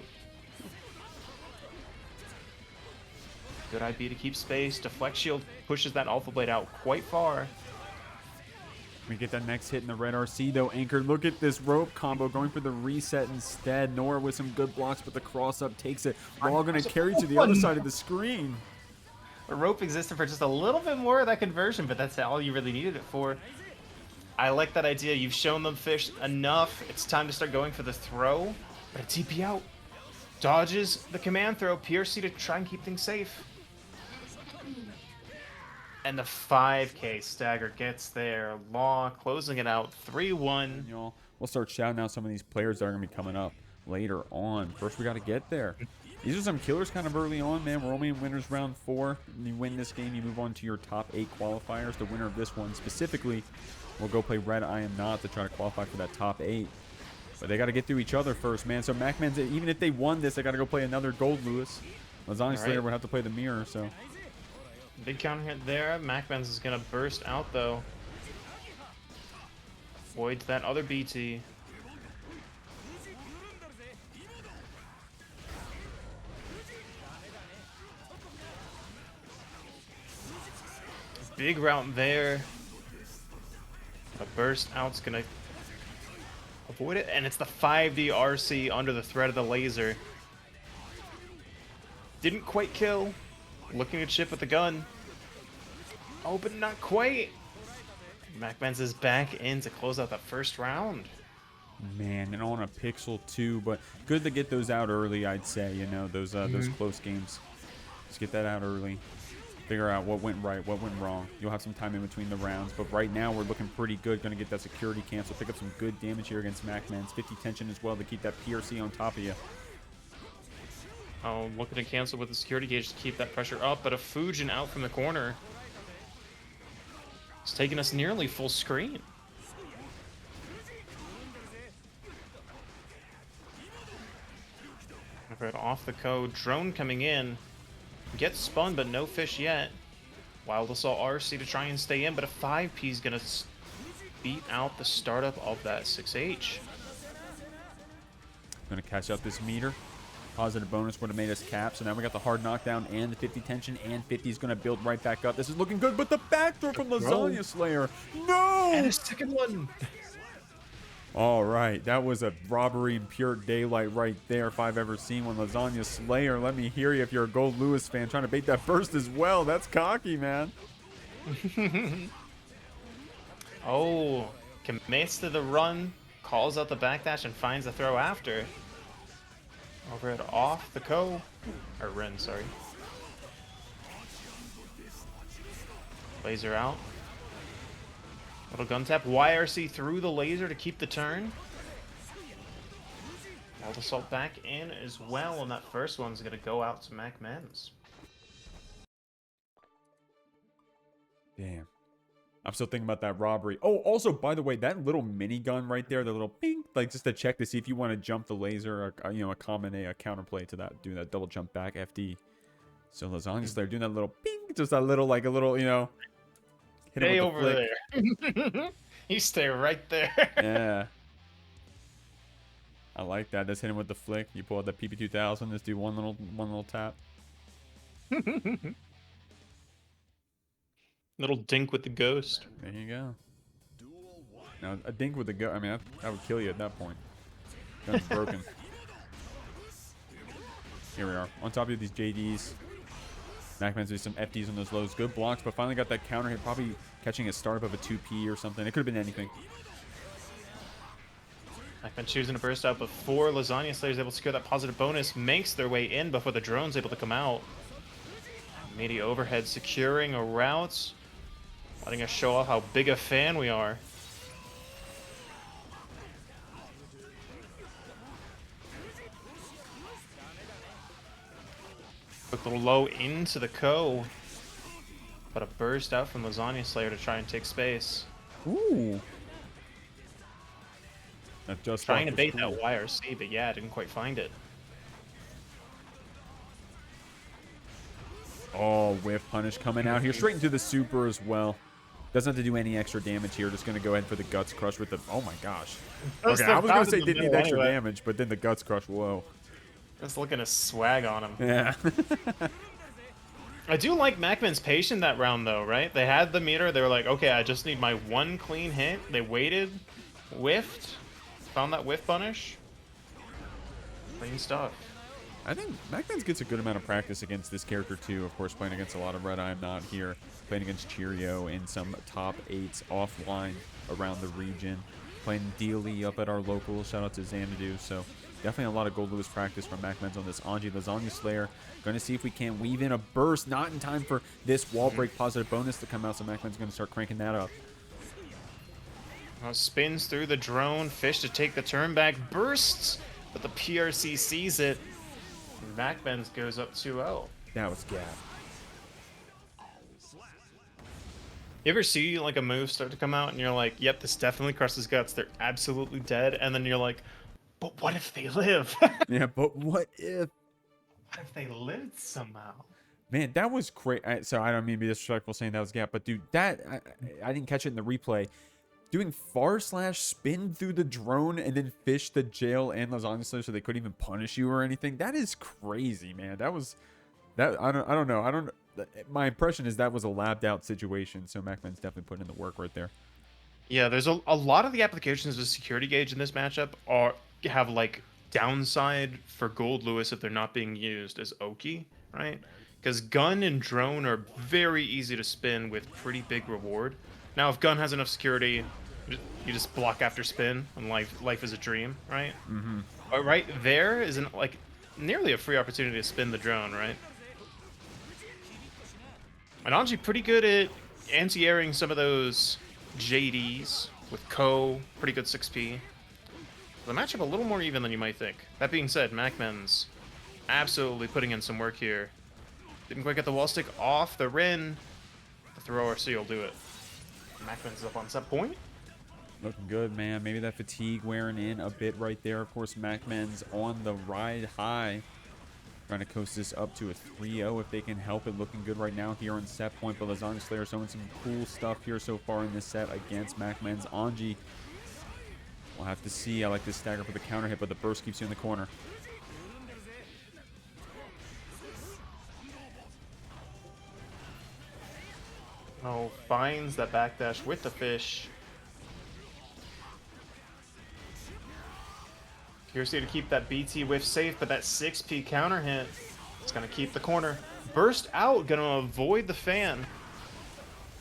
Good IB to keep space. Deflect shield pushes that Alpha Blade out quite far. We get that next hit in the red RC though. Anchor, look at this rope combo going for the reset instead. Nora with some good blocks, but the cross up takes it. We're all going to carry to the other side of the screen. The rope existed for just a little bit more of that conversion, but that's all you really needed it for. I like that idea. You've shown them fish enough. It's time to start going for the throw. But a TP out. Dodges the command throw. PRC to try and keep things safe. And the 5K stagger gets there. Law closing it out 3-1. Y'all, we'll start shouting out some of these players that are going to be coming up later on. First, we got to get there. These are some killers kind of early on, man. We're only in winners round 4. You win this game, you move on to your top 8 qualifiers. The winner of this one specifically will go play RedIAmNot to try to qualify for that top 8. But they got to get through each other first, man. So MacMens, even if they won this, they got to go play another Goldlewis. Lasagna Slayer would have to play the mirror, so... Big counter hit there. MacMens is going to burst out, though. Voids that other BT. Big route there. A burst out's going to avoid it. And it's the 5D RC under the threat of the laser. Didn't quite kill. Looking at Chipp with the gun. Oh, but not quite. MacMens is back in to close out that first round. Man, and on a pixel too, but good to get those out early, I'd say. You know, those close games. Just get that out early. Figure out what went right, what went wrong. You'll have some time in between the rounds, but right now we're looking pretty good. Going to get that security cancel, pick up some good damage here against MacMens. 50 tension as well to keep that PRC on top of you. Oh, looking to cancel with the security gauge to keep that pressure up, but a Fujin out from the corner. It's taking us nearly full screen. Right off the code, drone coming in. Gets spun, but no fish yet. Wild Assault RC to try and stay in, but a 5P is going to beat out the startup of that 6H. Going to catch up this meter. Positive bonus would have made us cap. So now we got the hard knockdown and the 50 tension, and 50 is going to build right back up. This is looking good, but the backdoor from Lasagna Slayer. No! And a second one. All right, that was a robbery in pure daylight right there if I've ever seen one. Lasagna Slayer, let me hear you if you're a Goldlewis fan trying to bait that first as well. That's cocky, man. Oh, commits to the run, calls out the backdash, and finds the throw after. Over it off the Ko. Or Ren, sorry. Laser out. Little gun tap. YRC through the laser to keep the turn. Wild Assault back in as well, and that first one's going to go out to MacMens. Damn. I'm still thinking about that robbery. Oh, also, by the way, that little minigun right there, the little ping, like just to check to see if you want to jump the laser, or, you know, a counterplay to that, doing that double jump back FD. So Lasagna Slayer doing that little ping, just that little, like a little, you know, hit Stay him with the over there. You stay right there. Yeah. I like that. Just hit him with the flick. You pull out the PP2000, just do one little tap. Little dink with the ghost. There you go. Now, a dink with the ghost, I mean, that would kill you at that point. Gun's broken. Here we are. On top of these JDs. MacMens do some FDs on those lows. Good blocks, but finally got that counter hit. Probably catching a startup of a 2P or something. It could have been anything. MacMens choosing to burst out before Lasagna Slayer is able to secure that positive bonus. Makes their way in before the drone's able to come out. Meaty overhead securing a route. Letting us show off how big a fan we are. Quick little low into the Ko. But a burst out from Lasagna Slayer to try and take space. Ooh. That just trying to bait that YRC, but yeah, didn't quite find it. Oh, whiff punish coming out here. Straight into the super as well. Doesn't have to do any extra damage here. Just going to go ahead for the Guts Crush with the... Oh my gosh. Okay, I was going to say didn't need extra damage, but then the Guts Crush, whoa. Just looking to swag on him. Yeah. I do like MacMens' patient that round, though, right? They had the meter. They were like, okay, I just need my one clean hit. They waited, whiffed, found that whiff punish. Clean stuff. I think MacMens gets a good amount of practice against this character, too. Of course, playing against a lot of RedIAmNot here. Playing against Cheerio in some top 8s offline around the region. Playing Dealy up at our local. Shout out to Xanadu. So definitely a lot of Goldlewis practice from MacMens on this Anji. Lasagna Slayer. Going to see if we can weave in a burst. Not in time for this wall break positive bonus to come out. So MacMens going to start cranking that up. Spins through the drone. Fish to take the turn back. Bursts. But the PRC sees it. MacMens goes up 2-0. That was gap. You ever see like a move start to come out and you're like, yep, this definitely crushes guts. They're absolutely dead. And then you're like, but what if they live? Yeah, but what if? What if they lived somehow? Man, that was great. So I don't mean to be disrespectful saying that was gap, but dude, that I didn't catch it in the replay. Doing far slash spin through the drone and then fish the jail and Lasagna Slayer so they couldn't even punish you or anything. That is crazy, man. That was that. I don't know. My impression is that was a labbed out situation. So MacMens definitely put in the work right there. Yeah, there's a lot of the applications of security gauge in this matchup have like downside for Goldlewis if they're not being used as Oki, right? Because gun and drone are very easy to spin with pretty big reward. Now, if gun has enough security, you just block after spin, and life is a dream, right? Mm-hmm. But right there is like nearly a free opportunity to spin the drone, right? And Anji pretty good at anti-airing some of those JDs with Ko, pretty good 6P. The matchup a little more even than you might think. That being said, MacMens absolutely putting in some work here. Didn't quite get the wall stick off the Rin. The thrower C will do it. MacMens is up on set point. Looking good, man. Maybe that fatigue wearing in a bit right there. Of course, MacMens on the ride high. Trying to coast this up to a 3-0 if they can help it. Looking good right now here on set point. But Lasagna Slayer showing some cool stuff here so far in this set against MacMens. Anji, we'll have to see. I like this stagger for the counter hit, but the burst keeps you in the corner. Oh, finds that backdash with the fish. Curiosity to keep that BT whiff safe, but that 6P counter hit is going to keep the corner. Burst out, going to avoid the fan.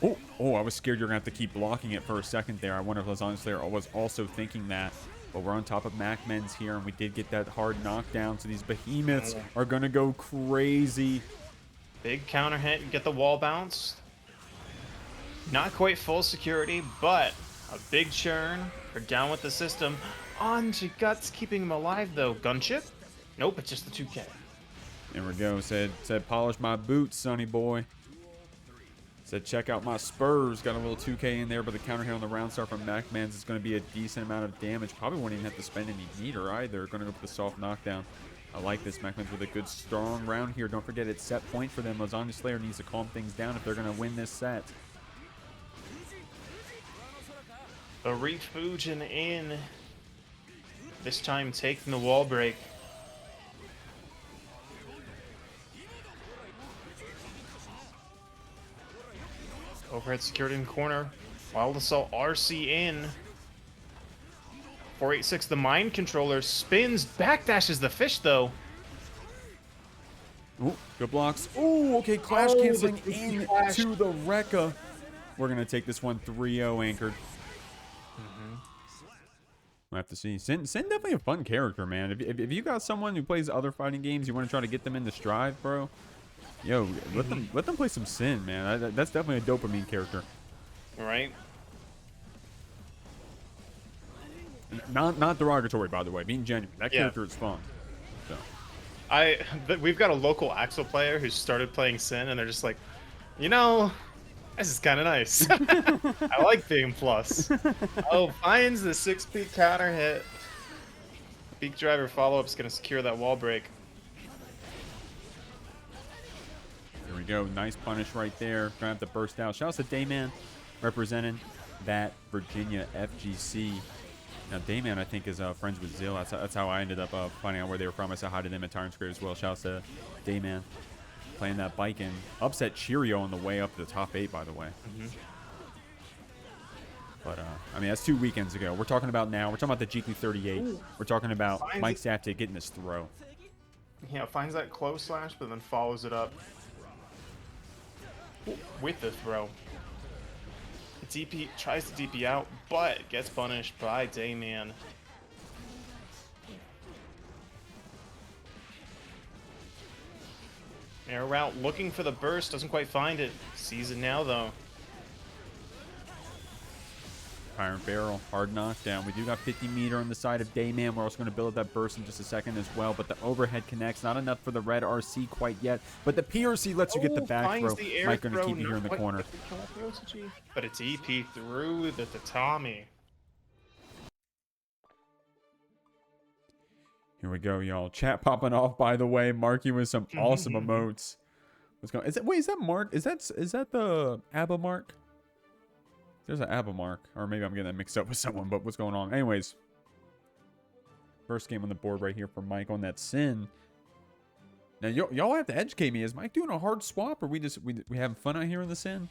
Oh, I was scared you're going to have to keep blocking it for a second there. I wonder if Lasagna Slayer was also thinking that. But we're on top of MacMens here, and we did get that hard knockdown, so these behemoths are going to go crazy. Big counter hit, get the wall bounce. Not quite full security, but a big churn. We're down with the system. Anji Guts keeping him alive, though. Gunship? Nope, it's just the 2K. There we go. Said polish my boots, sonny boy. Said check out my spurs. Got a little 2K in there, but the counter hit on the round start from MacMens is going to be a decent amount of damage. Probably won't even have to spend any meter either. Going to go for the soft knockdown. I like this. MacMens with a good, strong round here. Don't forget, it's set point for them. Lasagna Slayer needs to calm things down if they're going to win this set. The Refugin in. This time taking the wall break. Overhead security in the corner. Wild Assault RC in. 486, the mind controller spins, backdashes the fish though. Ooh, good blocks. Ooh, okay, clash canceling into the Rekka. We're going to take this one 3-0 anchored. We'll have to see. Sin definitely a fun character, man. If you got someone who plays other fighting games, you want to try to get them into Strive, bro, yo, let them play some Sin, man. That's definitely a dopamine character. Right. Not derogatory, by the way. Being genuine, that character is fun. So. We've got a local Axel player who started playing Sin, and they're just like, you know, this is kind of nice. I like being plus. Oh, finds the 6-peak counter hit. Beak driver follow-up's gonna secure that wall break. Here we go. Nice punish right there. Gonna have to burst out. Shout out to Dayman representing that Virginia FGC. Now, Dayman, I think, is friends with Zill. That's how I ended up finding out where they were from. I said hi to them at Tyrant Square as well. Shout out to Dayman playing that bike and upset Cheerio on the way up to the top 8, by the way. But, I mean, that's 2 weekends ago. We're talking about now. We're talking about the Jeekly 38. Ooh. We're talking about Mikesaftig getting this throw. Yeah, finds that close slash, but then follows it up with the throw. DP tries to DP out, but gets punished by Dayman. Air route looking for the burst, doesn't quite find it. Sees it now though. Iron Barrel, hard knockdown. We do got 50 meter on the side of Dayman. We're also going to build that burst in just a second as well. But the overhead connects. Not enough for the red RC quite yet. But the PRC lets you get the back throw. Mike going to keep you here in the corner. But it's EP through the tatami. Here we go, y'all. Chat popping off, by the way. Marky with some awesome emotes. What's going on? Wait, is that Mark? Is that the ABBA Mark? There's an ABBA Mark. Or maybe I'm getting that mixed up with someone, but what's going on? Anyways. First game on the board right here for Mike on that Sin. Now, y'all have to educate me. Is Mike doing a hard swap, or we having fun out here in the Sin?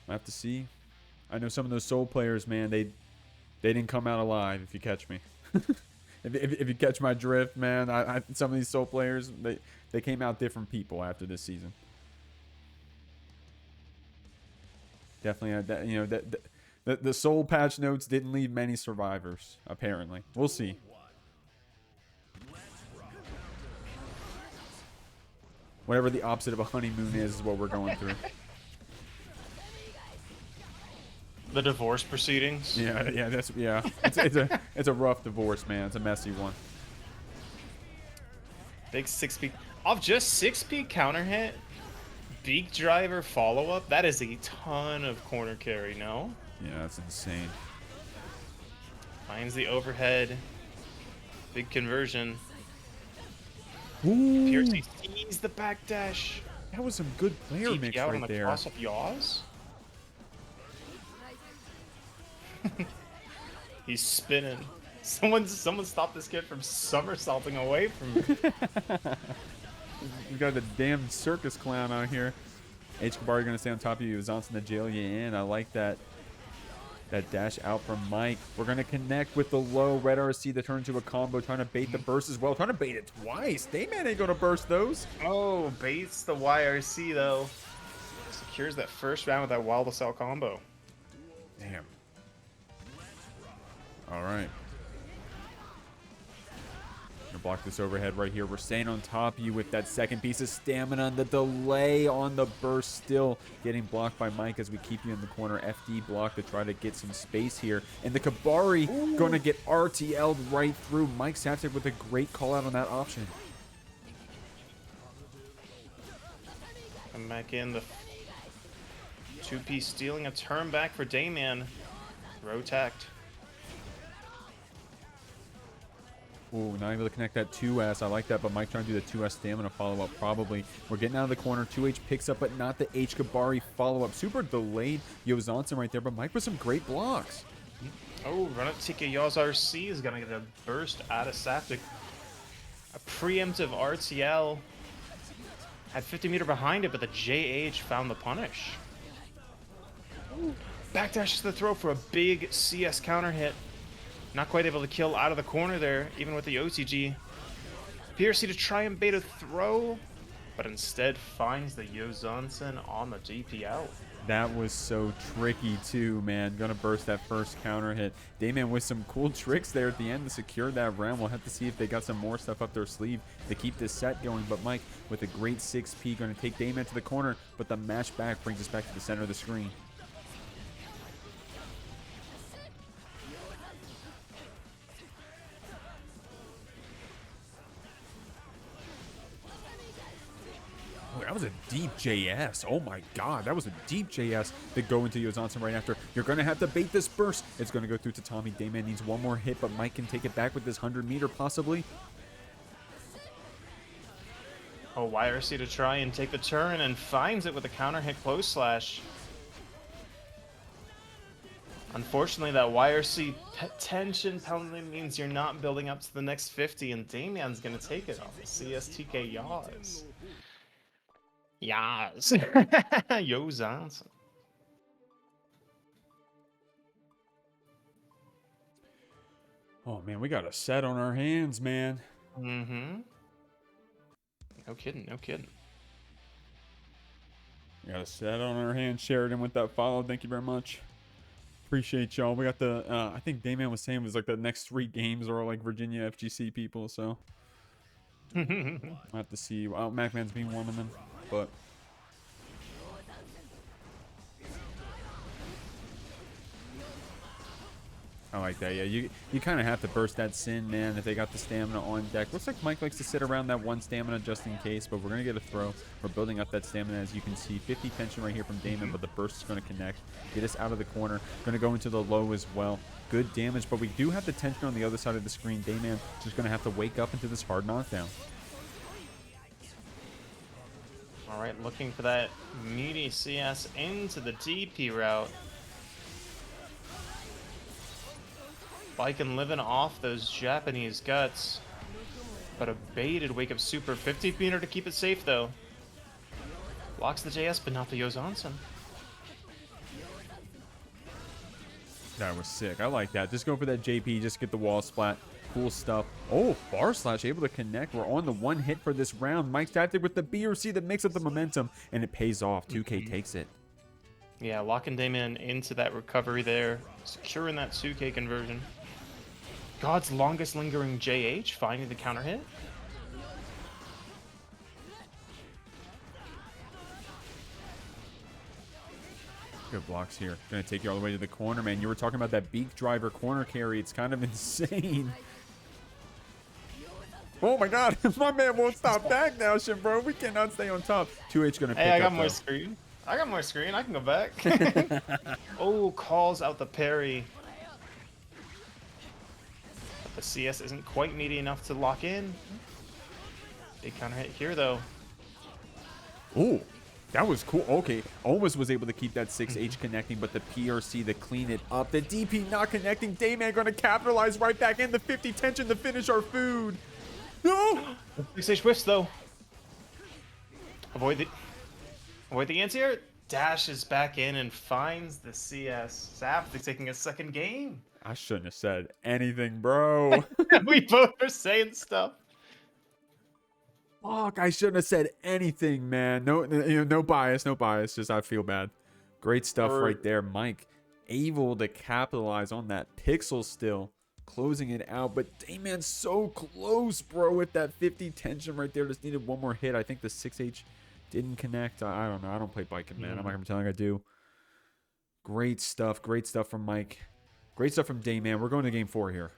I have to see. I know some of those Soul players, man, they didn't come out alive, if you catch me. if you catch my drift, man, some of these Soul players, they came out different people after this season. Definitely, you know, the Soul patch notes didn't leave many survivors, apparently. We'll see. Whatever the opposite of a honeymoon is what we're going through. The divorce proceedings. Yeah. It's a rough divorce, man. It's a messy one. Big 6-peak off just 6-peak counter hit. Beak driver follow up. That is a ton of corner carry. No. Yeah, that's insane. Finds the overhead. Big conversion. Ooh. PRC sees the backdash. That was some good player DP mix out right on the there. Cross up yaws. He's spinning. Someone stop this kid from somersaulting away from me. We got the damn circus clown out here. H. Kabari going to stay on top of you. Zonson to jail you in. I like that dash out from Mike. We're going to connect with the low red RC that turns into a combo, trying to bait the burst as well. Trying to bait it twice. Dayman ain't going to burst those. Oh, baits the YRC though. Secures that first round with that wild cell combo. Damn. All right. Gonna block this overhead right here. We're staying on top of you with that second piece of stamina, and the delay on the burst still getting blocked by Mike as we keep you in the corner. FD block to try to get some space here, and the Kabari going to get RTL'd right through. Mikesaftig with a great call out on that option. Come back in, the 2-piece stealing a turn back for Dayman. Throw tacked. Ooh, not able to connect that 2S. I like that, but Mike trying to do the 2S stamina follow-up probably. We're getting out of the corner. 2H picks up, but not the H. Kabari follow-up. Super delayed Yozanson right there, but Mike with some great blocks. Oh, run up TK Yaws RC is going to get a burst out of Saftig. A preemptive RTL. Had 50 meter behind it, but the JH found the punish. Backdashes the throw for a big CS counter hit. Not quite able to kill out of the corner there, even with the OTG. PRC to try and bait a throw, but instead finds the Yozansen on the DP out. That was so tricky too, man. Gonna burst that first counter hit. Dayman with some cool tricks there at the end to secure that round. We'll have to see if they got some more stuff up their sleeve to keep this set going. But Mike with a great 6P gonna take Dayman to the corner, but the mash back brings us back to the center of the screen. That was a deep JS. Oh my god, that was a deep JS to go into Yozansen right after. You're going to have to bait this burst. It's going to go through to Tommy. Dayman needs one more hit, but Mike can take it back with this 100-meter possibly. Oh, YRC to try and take the turn and finds it with a counter hit close slash. Unfortunately, that YRC tension penalty means you're not building up to the next 50, and Damian's going to take it off the CSTK Yaz. Yas. Yozansen. Oh man, we got a set on our hands, man. Mm-hmm. No kidding, no kidding. We got a set on our hands. Sheridan with that follow. Thank you very much. Appreciate y'all. We got the, I think Dayman was saying it was like the next 3 games are like Virginia FGC people, so. I'll have to see. Well, MacMens being one of them, but. I like that. Yeah, you kind of have to burst that sin, man, if they got the stamina on deck. Looks like Mike likes to sit around that 1 stamina just in case, but we're going to get a throw. We're building up that stamina, as you can see. 50 tension right here from Damon, but the burst is going to connect. Get us out of the corner. Going to go into the low as well. Good damage, but we do have the tension on the other side of the screen. Dayman just going to have to wake up into this hard knockdown. All right, looking for that meaty CS into the DP route. Viking living off those Japanese guts, but a baited wake up super 50 meter to keep it safe though. Blocks the JS, but not the Yozansen. That was sick. I like that. Just go for that JP. Just get the wall splat. Cool stuff. Oh, bar slash able to connect. We're on the 1 hit for this round. Mikesaftig with the B or C that makes up the momentum, and it pays off. 2K takes it. Yeah, locking Damon into that recovery there, securing that 2K conversion. God's longest lingering JH finding the counter hit. Good blocks here. Gonna take you all the way to the corner, man. You were talking about that beak driver corner carry. It's kind of insane. Oh my god, my man won't stop back now, shit, bro. We cannot stay on top. 2H gonna pick up. Hey, I got more screen. I got more screen. I can go back. Oh, calls out the parry. But the CS isn't quite meaty enough to lock in. Big counter hit here, though. Ooh, that was cool. Okay, almost was able to keep that 6H connecting, but the PRC to clean it up. The DP not connecting. Dayman going to capitalize right back in the 50 tension to finish our food. No! 6H whiffs, though. Avoid the anti-air. Dashes back in and finds the CS. Saftig taking a second game. I shouldn't have said anything, bro. We both are saying stuff. Fuck, I shouldn't have said anything, man. No, no bias, no bias. Just I feel bad. Great stuff right there, Mike. Able to capitalize on that pixel still, closing it out. But Dayman's so close, bro, with that 50 tension right there. Just needed one more hit. I think the 6H didn't connect. I don't know. I don't play biking, man. I'm not gonna tell you I do. Great stuff. Great stuff from Mike. Great stuff from Dayman. We're going to game 4 here.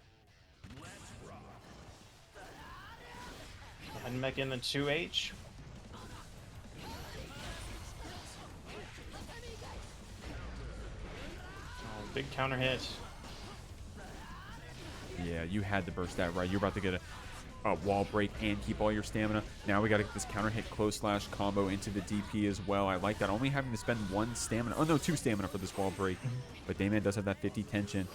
And back in the 2H. Oh, big counter hit. Yeah, you had to burst that right. You're about to get a wall break and keep all your stamina. Now we got to get this counter hit close slash combo into the DP as well. I like that. Only having to spend 1 stamina. Oh, no, 2 stamina for this wall break. But Dayman does have that 50 tension.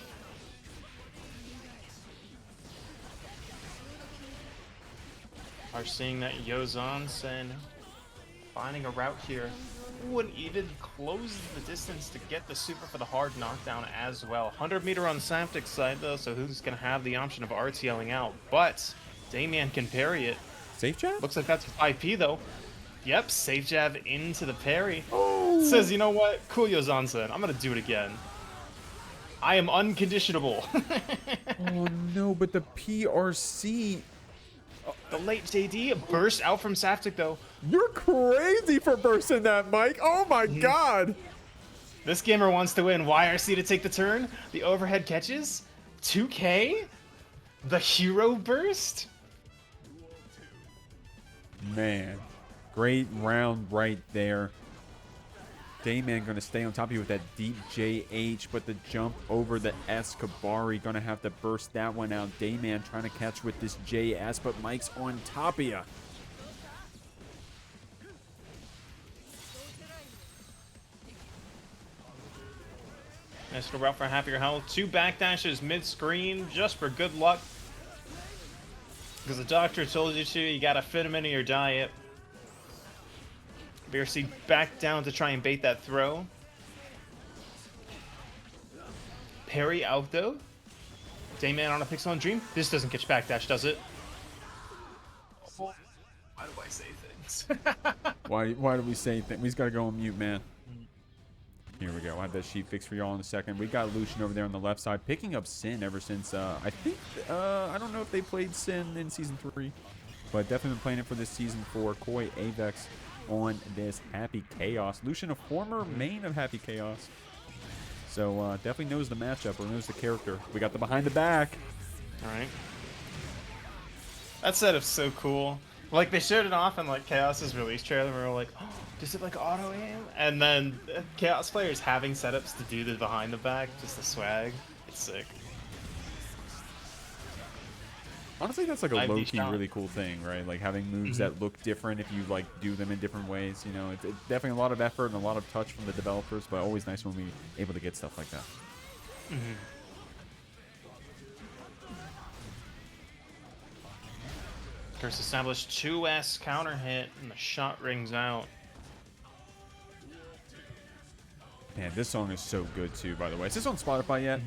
Are seeing that Yozansen finding a route here. Wouldn't even close the distance to get the super for the hard knockdown as well. 100 meter on Saftig's side though, so who's going to have the option of RTLing out? But Dayman can parry it. Safe jab? Looks like that's 5P though. Yep, safe jab into the parry. Oh! Says, you know what? Coolio Zansen, I'm gonna do it again. I am unconditionable. Oh no, but the PRC. The late JD burst out from Saftig though. You're crazy for bursting that, Mike. Oh my god. This gamer wants to win. YRC to take the turn. The overhead catches. 2K. The hero burst. Man, great round right there. Dayman going to stay on top of you with that deep JH, but the jump over the S. Kabari going to have to burst that one out. Dayman trying to catch with this JS, but Mike's on top of you. Nice little route for happier health. 2 backdashes mid-screen just for good luck. Because the doctor told you to, you gotta fit him into your diet. BRC back down to try and bait that throw. Parry out though. Dayman on a Pixel and Dream. This doesn't catch backdash, does it? Why do I say things? Why do we say things? We just got to go on mute, man. Here we go. I'll have that sheet fixed for y'all in a second. We got Lucien over there on the left side, picking up Sin ever since, I think, I don't know if they played Sin in Season 3, but definitely been playing it for this Season 4. Koi, Avex on this Happy Chaos. Lucien, a former main of Happy Chaos. So, definitely knows the matchup or knows the character. We got the behind the back. Alright. That setup's so cool. Like, they showed it off in, like, Chaos's release trailer, and we were like, oh, does it, like, auto-aim? And then Chaos players having setups to do the behind the back, just the swag. It's sick. Honestly, that's like a low-key really cool thing, right? Like, having moves that look different if you, like, do them in different ways. You know, it's definitely a lot of effort and a lot of touch from the developers, but always nice when we're able to get stuff like that. Curse established 2S counter hit, and the shot rings out. Man, this song is so good too, by the way. Is this on Spotify yet?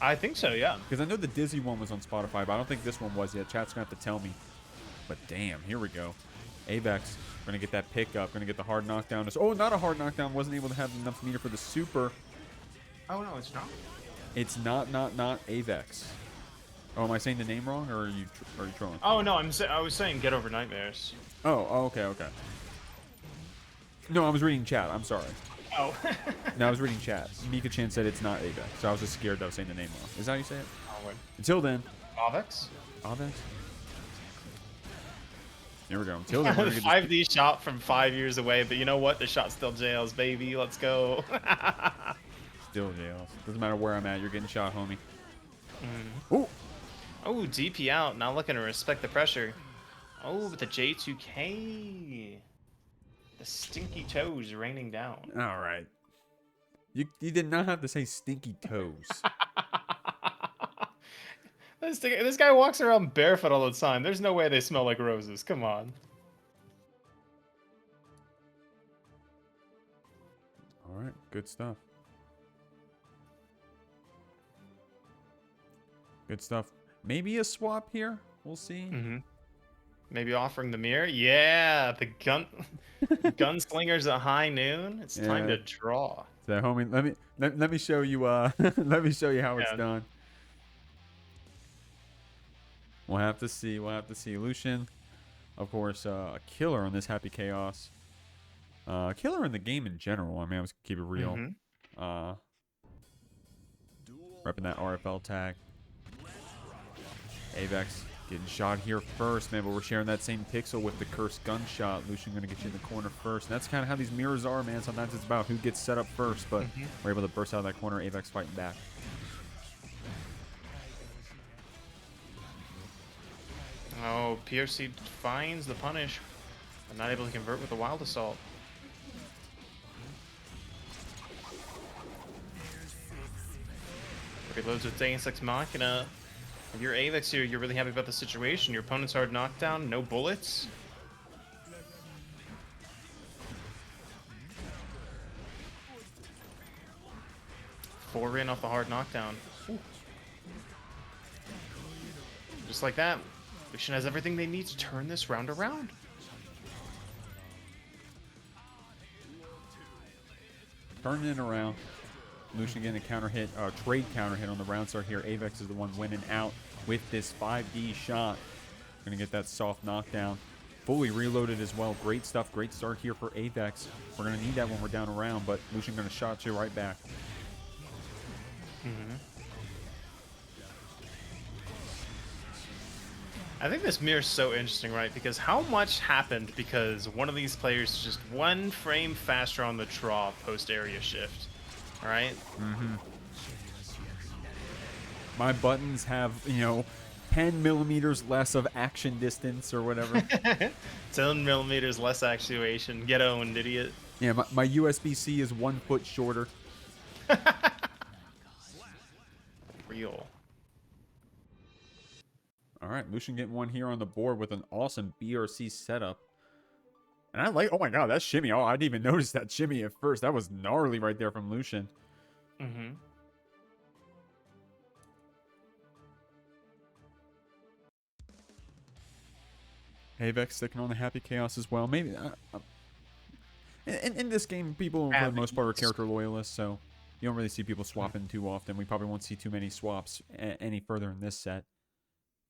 I think so, yeah. Because I know the Dizzy one was on Spotify, but I don't think this one was yet. Chat's going to have to tell me. But damn, here we go. Avex, going to get that pickup, going to get the hard knockdown. Oh, not a hard knockdown. Wasn't able to have enough meter for the super. Oh, no, it's not. It's not Avex. Oh, am I saying the name wrong, or are you trolling? Oh, no, I was saying Get Over Nightmares. Oh, okay. No, I was reading chat. I'm sorry. Oh. No, I was reading chat. Mika-chan said it's not Avex, so I was just scared that I was saying the name wrong. Is that how you say it? Until then. Avex? Avex? Here we go. Until then. 5D shot from 5 years away, but you know what? The shot still jails, baby. Let's go. Still jails. Doesn't matter where I'm at. You're getting shot, homie. Ooh. Oh, DP out. Not looking to respect the pressure. Oh, but the J2K. The stinky toes raining down. All right. You did not have to say stinky toes. This guy walks around barefoot all the time. There's no way they smell like roses. Come on. All right. Good stuff. Good stuff. Maybe a swap here. We'll see. Maybe offering the mirror. Yeah, the gunslingers at high noon. It's time to draw. So, homie, let me show you. Let me show you how it's done. We'll have to see. Lucien, of course, a killer on this Happy Chaos. Killer in the game in general. I mean, I was keep it real. Repping that RFL tag. Avex getting shot here first, man, but we're sharing that same pixel with the cursed gunshot. Lucien going to get you in the corner first. And that's kind of how these mirrors are, man. Sometimes it's about who gets set up first, but we're able to burst out of that corner. Avex fighting back. Oh, PRC finds the punish, but not able to convert with the Wild Assault. Reloads with Deus Ex Machina. If you're Avex here, you're really happy about the situation. Your opponent's hard knockdown, no bullets. Four in off the hard knockdown. Ooh. Just like that. Lucien has everything they need to turn this round around. Turning it around. Lucien getting a counter hit, trade counter hit on the round start here. Avex is the one winning out with this 5D shot. Gonna get that soft knockdown. Fully reloaded as well. Great stuff. Great start here for Avex. We're gonna need that when we're down around, but Lucien gonna shot you right back. I think this mirror is so interesting, right? Because how much happened because one of these players is just 1 frame faster on the draw post area shift, right? My buttons have, you know, 10 millimeters less of action distance or whatever. 10 millimeters less actuation. Get owned, idiot. Yeah, my USB-C is 1 foot shorter. Real. All right, Lucien getting one here on the board with an awesome BRC setup. And I like, oh my god, that shimmy. Oh, I didn't even notice that shimmy at first. That was gnarly right there from Lucien. Avex sticking on the Happy Chaos as well. Maybe in this game, people for the most part are character loyalists, so you don't really see people swapping too often. We probably won't see too many swaps any further in this set.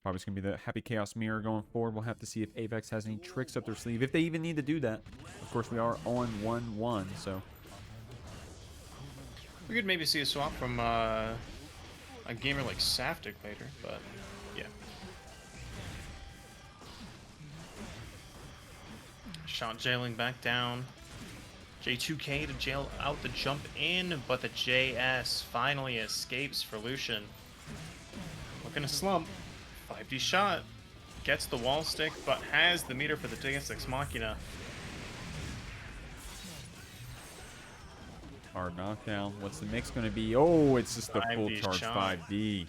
Probably just going to be the Happy Chaos mirror going forward. We'll have to see if Avex has any tricks up their sleeve, if they even need to do that. Of course, we are on 1-1, so. We could maybe see a swap from a gamer like Saftig later, but yeah. Shot jailing back down. J2K to jail out the jump in, but the JS finally escapes for Lucien. Looking to slump. 5D shot. Gets the wall stick, but has the meter for the Deus Ex Machina. Hard knockdown. What's the mix going to be? Oh, it's just the full charge shot. 5D.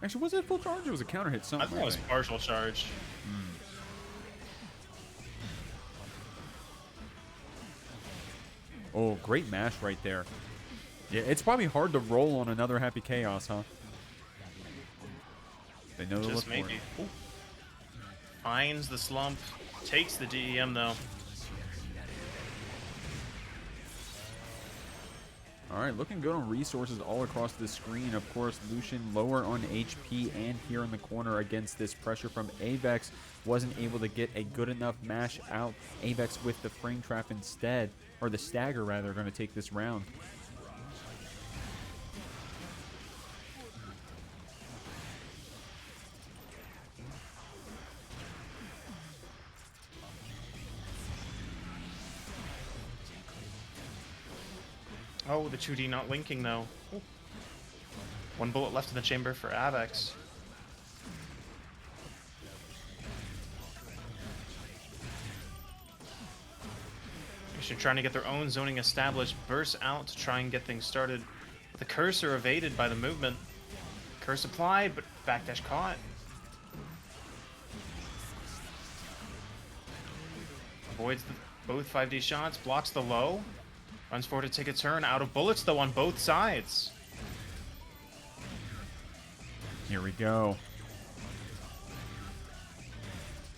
Actually, was it full charge or was it counter hit something? I think it was partial charge. Oh, great mash right there. Yeah, it's probably hard to roll on another Happy Chaos, huh? They know to look for it. Finds the slump. Takes the DEM, though. All right, looking good on resources all across the screen. Of course, Lucien lower on HP and here in the corner against this pressure from Avex. Wasn't able to get a good enough mash out. Avex with the frame trap instead, or the stagger rather, going to take this round. Oh, the 2D not linking, though. Ooh. 1 bullet left in the chamber for Avex. They're trying to get their own zoning established. Bursts out to try and get things started. The cursor evaded by the movement. Curse applied, but backdash caught. Avoids both 5D shots. Blocks the low. Runs forward to take a turn. Out of bullets, though, on both sides. Here we go.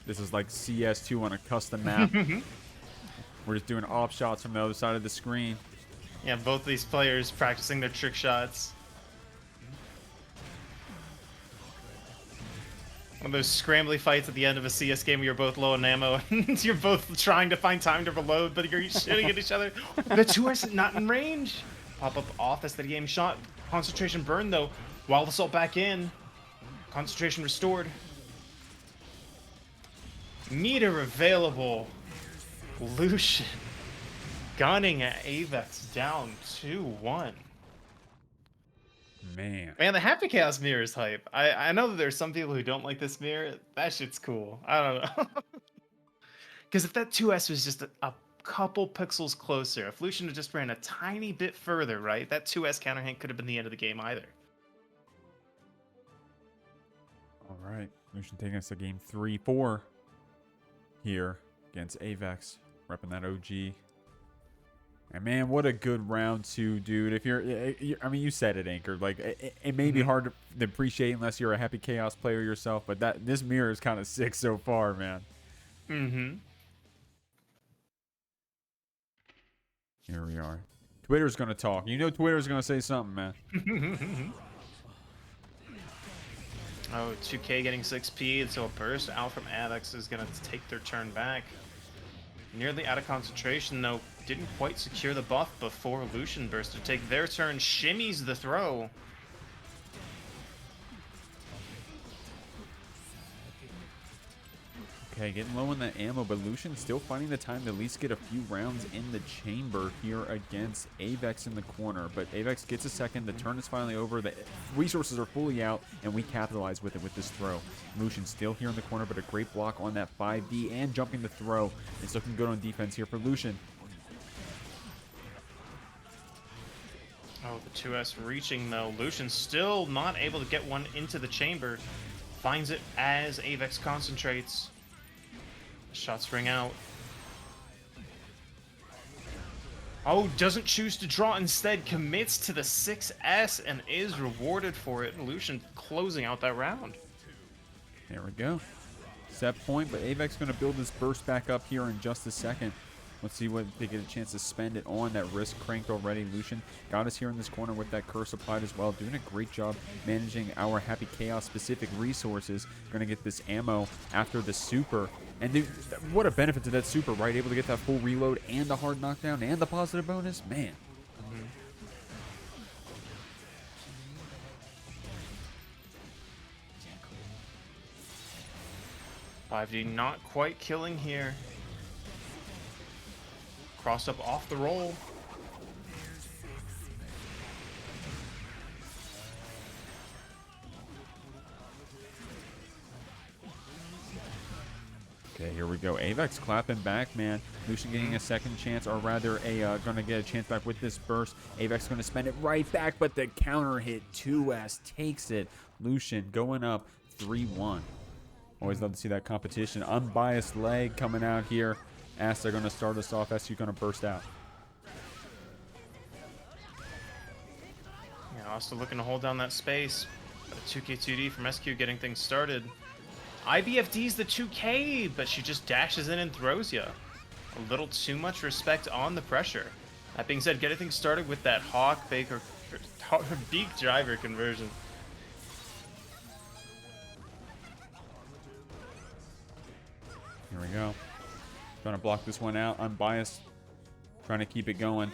This is like CS2 on a custom map. We're just doing op shots from the other side of the screen. Yeah, both these players practicing their trick shots. One of those scrambly fights at the end of a CS game where you're both low on ammo and you're both trying to find time to reload, but you're shooting at each other. The two are not in range. Pop up off as the game shot. Concentration burn, though. Wild assault back in. Concentration restored. Meter available. Lucien gunning at Avex down 2-1. Man, the Happy Chaos mirror is hype. I know that there's some people who don't like this mirror. That shit's cool. I don't know. Because if that 2S was just a couple pixels closer, if Lucien had just ran a tiny bit further, right, that 2S counter hit could have been the end of the game either. all right. Lucien taking us to game 3-4 here against Avex. Repping that OG. And man, what a good round 2, dude. If I mean, you said it, Anchor. Like, it may be hard to appreciate unless you're a Happy Chaos player yourself, but this mirror is kind of sick so far, man. Here we are. Twitter's gonna talk. You know Twitter's gonna say something, man. Oh, 2K getting 6P, so a burst out from Avex is gonna take their turn back. Nearly out of concentration, though. Didn't quite secure the buff before Lucien burst to take their turn. Shimmies the throw. Okay, getting low on the ammo, but Lucien still finding the time to at least get a few rounds in the chamber here against Avex in the corner. But Avex gets a second. The turn is finally over. The resources are fully out, and we capitalize with it with this throw. Lucien still here in the corner, but a great block on that 5D and jumping the throw. It's looking good on defense here for Lucien. Oh, the 2S reaching, though. Lucien still not able to get one into the chamber. Finds it as Avex concentrates. Shots ring out. Oh, doesn't choose to draw, instead commits to the 6S and is rewarded for it. Lucien closing out that round. There we go. Set point, but Avex going to build this burst back up here in just a second. Let's see what they get a chance to spend it on. That wrist cranked already. Lucien got us here in this corner with that curse applied as well. Doing a great job managing our Happy Chaos specific resources. Going to get this ammo after the super. And dude, what a benefit to that super, right? Able to get that full reload and the hard knockdown and the positive bonus. Man. 5D not quite killing here. Crossed up off the roll. Okay, here we go. Avex clapping back, man. Lucien getting a second chance, or rather, gonna get a chance back with this burst. Avex gonna spend it right back, but the counter hit 2S takes it. Lucien going up 3-1. Always love to see that competition. Unbiased Leg coming out here. They're going to start us off. SQ going to burst out. Yeah, also looking to hold down that space. But a 2K2D from SQ getting things started. IBFD's the 2K, but she just dashes in and throws you. A little too much respect on the pressure. That being said, getting things started with that Hawk Baker Beak driver conversion. Here we go. Trying to block this one out. Unbiased. Trying to keep it going.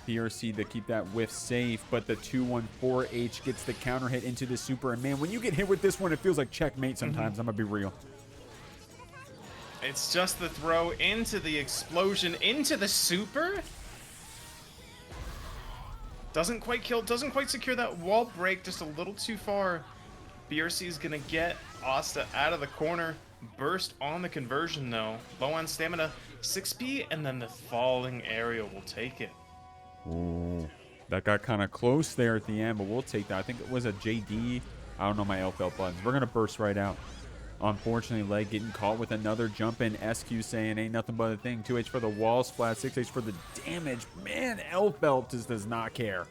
PRC to keep that whiff safe. But the 214H gets the counter hit into the super. And man, when you get hit with this one, it feels like checkmate sometimes. I'm going to be real. It's just the throw into the explosion, into the super. Doesn't quite kill, doesn't quite secure that wall break, just a little too far. BRC is going to get Asta out of the corner. Burst on the conversion, though. Low on stamina, 6P, and then the falling area will take it. Ooh, that got kind of close there at the end, but we'll take that. I think it was a JD. I don't know my Elphelt buttons. We're going to burst right out. Unfortunately, Leg getting caught with another jump in. SQ saying ain't nothing but a thing. 2H for the wall splat, 6H for the damage. Man, Elphelt just does not care.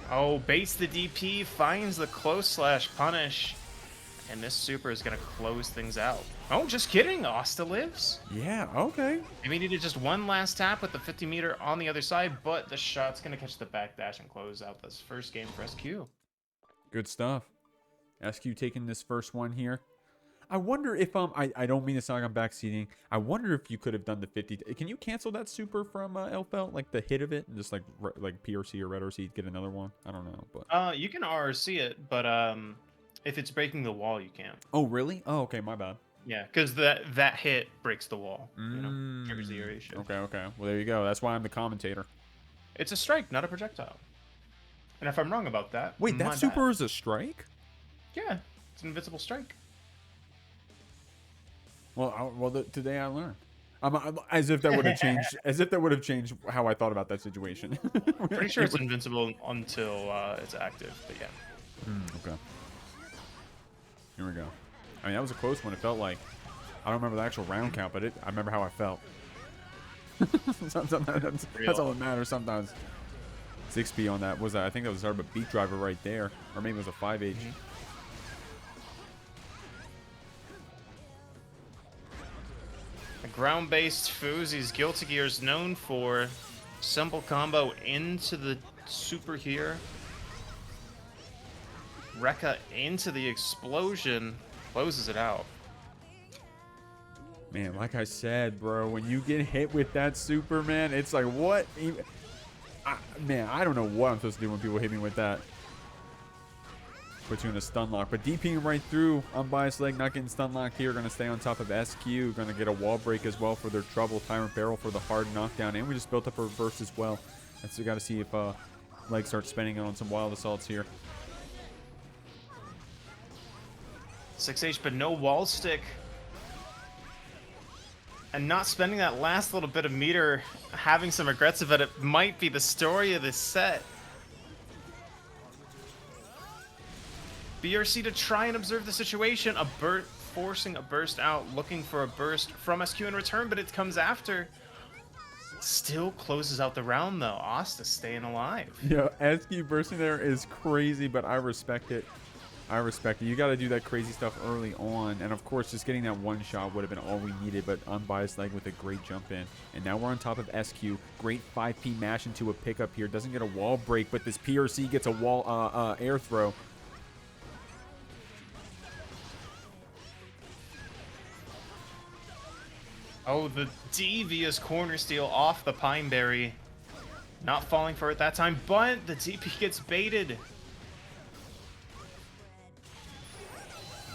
Oh, baits the DP, finds the close slash punish. And this super is going to close things out. Oh, just kidding. Asta lives. Yeah, okay. We needed just one last tap with the 50 meter on the other side, but the shot's going to catch the backdash and close out this first game for SQ. Good stuff. SQ taking this first one here. I wonder if I don't mean to sound like I'm backseating. I wonder if you could have done the 50. Can you cancel that super from Elphelt, like the hit of it, and just like PRC or Red RC get another one? I don't know, but you can RC it, but if it's breaking the wall, you can't. Oh really? Oh okay, my bad. Yeah, because that hit breaks the wall. You know, triggers the area shift. Okay. Well, there you go. That's why I'm the commentator. It's a strike, not a projectile. And if I'm wrong about that, wait, that super is a strike? Yeah, it's an invincible strike. Well, today I learned. As if that would have changed. As if that would have changed how I thought about that situation. Pretty sure it's invincible until it's active. But yeah. Okay. Here we go. I mean, that was a close one. It felt like I don't remember the actual round count, but I remember how I felt. That's all that matters sometimes. 6P on that. I think that was sort of a beat driver right there. Or maybe it was a 5H. A ground-based Fuzi's Guilty Gear is known for simple combo into the super here. Rekka into the explosion. Closes it out. Man, like I said, bro, when you get hit with that Superman, it's like, what? Man, I don't know what I'm supposed to do when people hit me with that. Puts you in a stun lock. But DPing right through. Unbiased Leg not getting stun locked here. Going to stay on top of SQ. Going to get a wall break as well for their trouble. Tyrant Barrel for the hard knockdown. And we just built up a reverse as well. And so we got to see if Leg starts spending on some wild assaults here. 6H, but no wall stick. And not spending that last little bit of meter, having some regrets of it, it might be the story of this set. BRC to try and observe the situation, forcing a burst out, looking for a burst from SQ in return, but it comes after. Still closes out the round though. Asta staying alive. Yeah, SQ bursting there is crazy, but I respect it. I respect it. You got to do that crazy stuff early on. And, of course, just getting that one shot would have been all we needed. But Unbiased Leg with a great jump in. And now we're on top of SQ. Great 5P mash into a pickup here. Doesn't get a wall break, but this PRC gets a wall air throw. Oh, the devious corner steal off the Pineberry. Not falling for it that time, but the TP gets baited.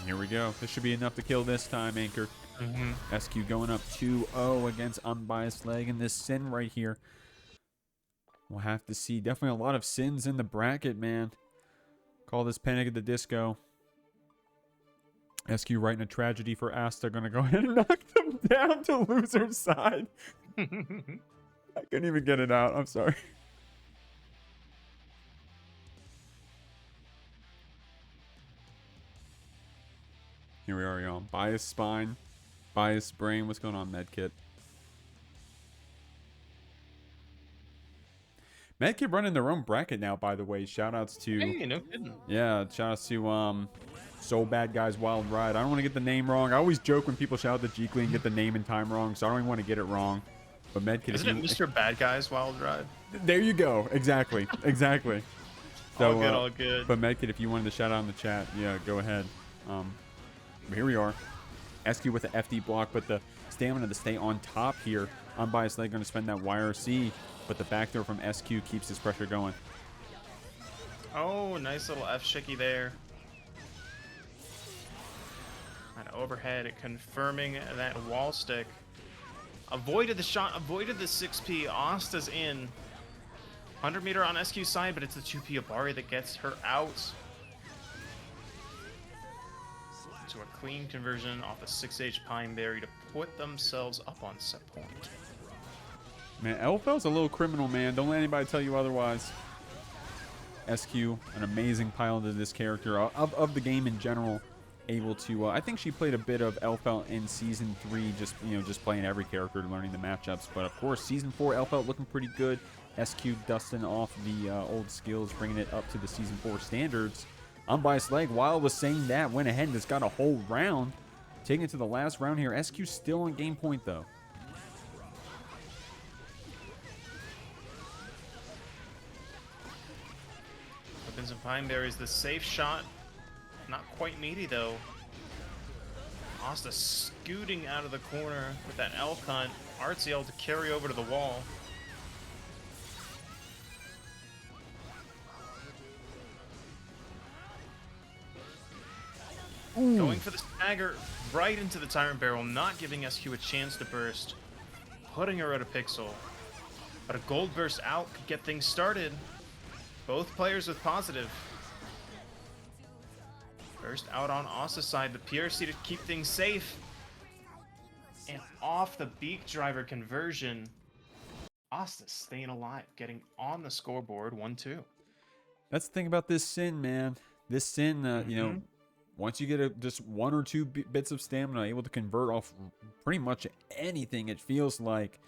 Here we go. This should be enough to kill this time, Anchor. SQ going up 2-0 against Unbiased Leg in this sin right here. We'll have to see. Definitely a lot of sins in the bracket, man. Call this Panic at the Disco. SQ writing a tragedy for Asta. Gonna go ahead and knock them down to loser's side. I couldn't even get it out. I'm sorry. Here we are, y'all. Biased Spine. Biased Brain. What's going on, Medkit? Medkit running their own bracket now, by the way. Shoutouts to... Hey, no kidding. Yeah, shoutouts to So Bad Guys Wild Ride. I don't want to get the name wrong. I always joke when people shout out the Jeekly and get the name and time wrong, so I don't even want to get it wrong. But Medkit... Isn't it Mr. Bad Guys Wild Ride? There you go. Exactly. Exactly. So, all good, all good. But Medkit, if you wanted to shout out in the chat, yeah, go ahead. But here we are. SQ with the FD block, but the stamina to stay on top here. Unbiased Leg going to spend that YRC, but the back throw from SQ keeps his pressure going. Oh, nice little F-shicky there. And overhead, confirming that wall stick. Avoided the shot, avoided the 6P. Asta's in. 100 meter on SQ side, but it's the 2P Abari that gets her out. To a clean conversion off the 6H Pineberry to put themselves up on set point. Man, Elphelt's a little criminal, man. Don't let anybody tell you otherwise. SQ, an amazing pilot of this character, of the game in general. Able to, I think she played a bit of Elphelt in Season 3, just playing every character, learning the matchups. But of course, Season 4, Elphelt looking pretty good. SQ dusting off the old skills, bringing it up to the Season 4 standards. Unbiased Leg, while was saying that, went ahead and just got a whole round. Taking it to the last round here. SQ still on game point, though. Weapons and Pineberries, the safe shot. Not quite meaty, though. Asta scooting out of the corner with that elk hunt. RTL to carry over to the wall. Ooh. Going for the stagger right into the Tyrant Barrel, not giving SQ a chance to burst. Putting her at a pixel. But a gold burst out could get things started. Both players with positive. Burst out on Asta's side, the PRC to keep things safe. And off the beak driver conversion. Asta staying alive, getting on the scoreboard 1-2. That's the thing about this sin, man. This sin, you know, once you get just 1 or 2 bits of stamina, able to convert off pretty much anything, it feels like.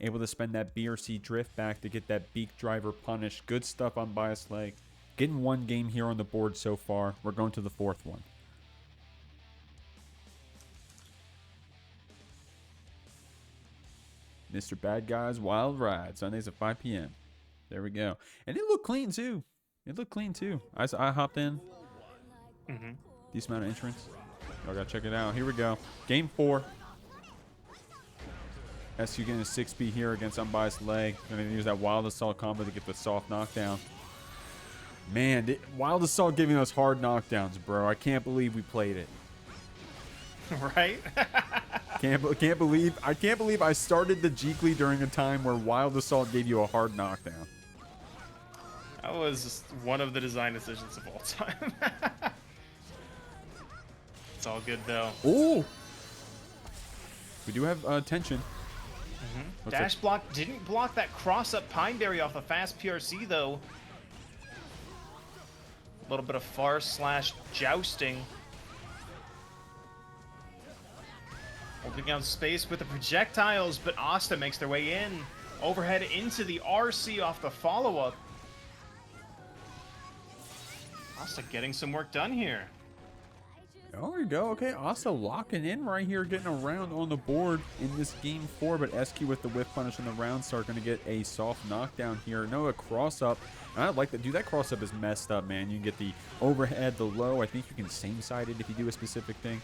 Able to spend that B or C drift back to get that beak driver punish. Good stuff on Unbiased Leg. Getting 1 game here on the board so far. We're going to the 4th one. Mr. Bad Guy's Wild Ride. Sundays at 5 p.m. There we go. And it looked clean too. It looked clean too. I hopped in. Decent amount of entrance. Y'all gotta check it out. Here we go. Game 4. SQ getting a 6B here against Unbiased Leg. Gonna use that Wild Assault combo to get the soft knockdown. Man, Wild Assault giving us hard knockdowns, bro. I can't believe we played it. Right? Can't believe I started the Jeekly during a time where Wild Assault gave you a hard knockdown. That was just one of the design decisions of all time. It's all good though. Ooh! We do have tension. Dash block didn't block that cross-up Pineberry off the fast PRC, though. A little bit of farce/jousting. Holding out space with the projectiles, but Asta makes their way in. Overhead into the RC off the follow-up. Asta getting some work done here. There we go. Okay, Asta locking in right here, getting around on the board in this game 4. But SQ with the whiff punish in the round start going to get a soft knockdown here. No, a cross up. And I like that. Dude, that cross up is messed up, man. You can get the overhead, the low. I think you can same side it if you do a specific thing.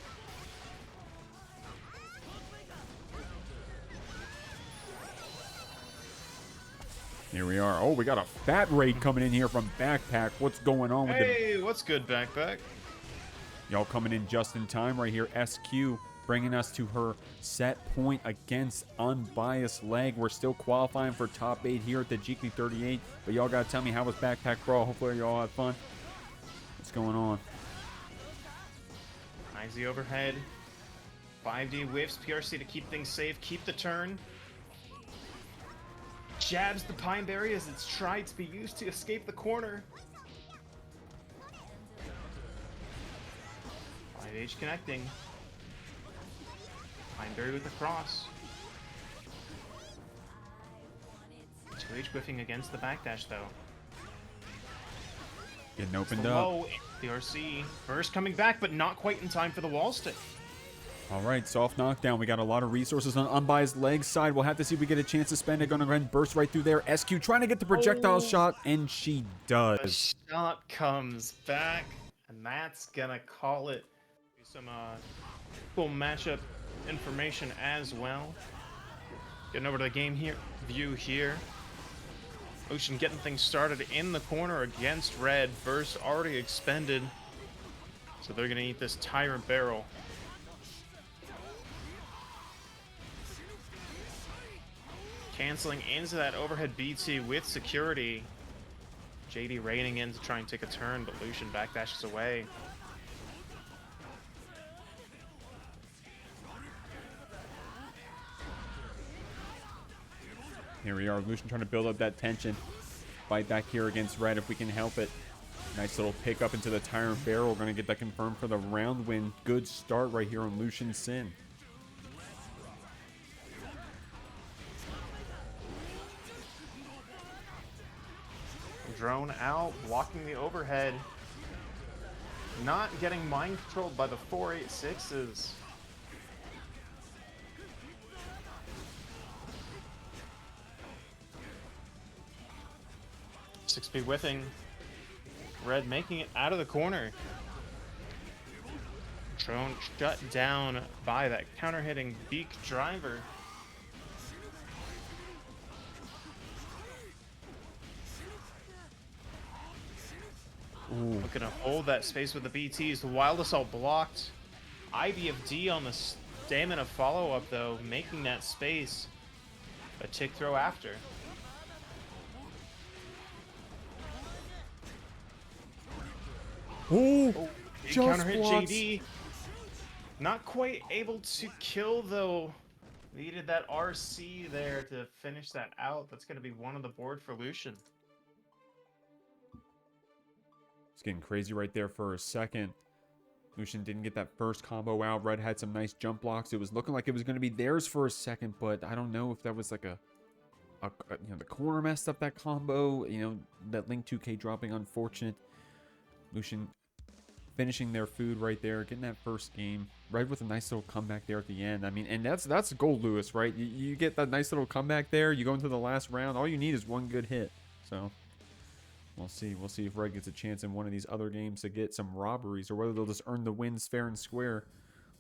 Here we are. Oh, we got a fat raid coming in here from Backpack. What's going on with Hey, what's good, Backpack? Y'all coming in just in time right here. SQ bringing us to her set point against Unbiased Leg. We're still qualifying for top 8 here at the Jeekly 38. But y'all got to tell me, how was Backpack Brawl? Hopefully y'all had fun. What's going on? Easy overhead. 5D whiffs, PRC to keep things safe. Keep the turn. Jabs the Pineberry as it's tried to be used to escape the corner. 5H connecting. Pineberry with the cross. 2H whiffing against the backdash though. Getting opened the up. Low PRC. Burst coming back, but not quite in time for the wall stick. All right, soft knockdown. We got a lot of resources on Unbiased Leg side. We'll have to see if we get a chance to spend it. Gonna go ahead and burst right through there. SQ trying to get the projectile shot, and she does. The shot comes back, and that's gonna call it. Some cool matchup information as well. Getting over to the game here, view here. Lucien getting things started in the corner against Red. Burst already expended, so they're gonna eat this Tyrant Barrel. Canceling into that overhead BT with security. JD raining in to try and take a turn, but Lucien backdashes away. Here we are, Lucien trying to build up that tension. Fight back here against Red if we can help it. Nice little pick up into the Tyrant Barrel. We're going to get that confirmed for the round win. Good start right here on Lucien's Sin. Drone out, blocking the overhead. Not getting mind controlled by the 486s. Six-speed whiffing. Red making it out of the corner. Drone shut down by that counter-hitting beak driver. Ooh. Looking to hold that space with the BTs. The Wild Assault blocked. IBFD on the stamina follow-up, though, making that space a tick throw after. Oh, Counter hit JD. Not quite able to kill, though. Needed that RC there to finish that out. That's going to be one on the board for Lucien. It's getting crazy right there for a second. Lucien didn't get that first combo out. Red had some nice jump blocks. It was looking like it was going to be theirs for a second, but I don't know if that was like a you know, the corner messed up that combo. You know, that Link 2K dropping, unfortunate. Lucien finishing their food right there, getting that first game. Red with a nice little comeback there at the end. I mean, and that's Goldlewis, right? You get that nice little comeback there. You go into the last round. All you need is one good hit. So we'll see. We'll see if Red gets a chance in one of these other games to get some robberies, or whether they'll just earn the wins fair and square.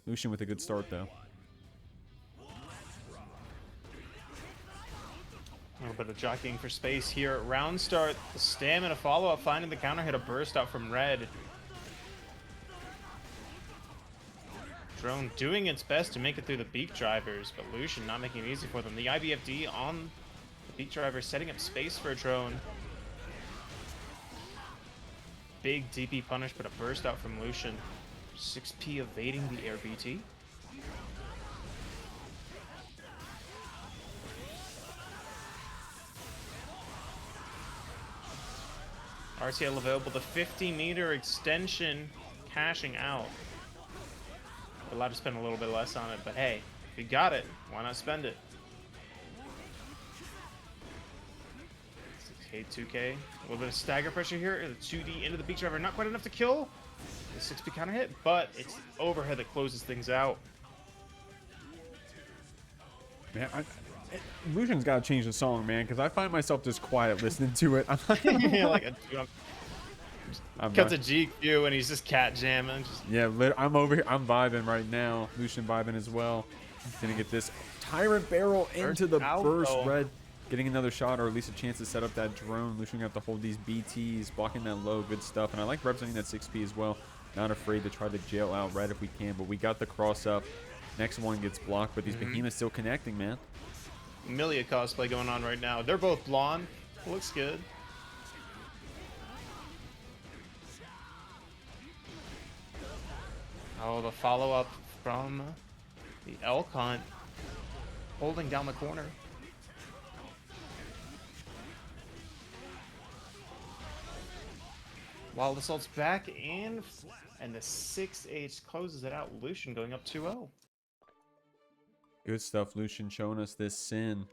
Lucien with a good start, though. A little bit of jockeying for space here at round start. The stamina follow-up, finding the counter hit, a burst out from Red. Drone doing its best to make it through the beak drivers, but Lucien not making it easy for them. The IBFD on the beak driver, setting up space for a drone. Big DP punish, but a burst out from Lucien. 6P evading the air BT. RTL available, the 50-meter extension cashing out. We're allowed to spend a little bit less on it, but hey, if you got it, why not spend it? 6K, 2K. A little bit of stagger pressure here. The 2D into the beak driver, not quite enough to kill. The 6P counter hit, but it's the overhead that closes things out. Man, Lucien's got to change the song, man, because I find myself just quiet listening to it. I'm not gonna Yeah, like cuts a GQ and he's just cat jamming. Yeah, I'm over here. I'm vibing right now. Lucien vibing as well. Gonna get this Tyrant Barrel into the burst. Red getting another shot, or at least a chance to set up that drone. Lucien gonna have to hold these BTs, blocking that low. Good stuff. And I like representing that 6P as well. Not afraid to try to jail out Red if we can, but we got the cross up. Next one gets blocked, but these behemoths still connecting, man. Millia cosplay going on right now. They're both blonde. Looks good. Oh, the follow-up from the elk hunt. Holding down the corner. Wild Assault's back in, and the 6H closes it out. Lucien going up 2-0. Good stuff, Lucien showing us this sin.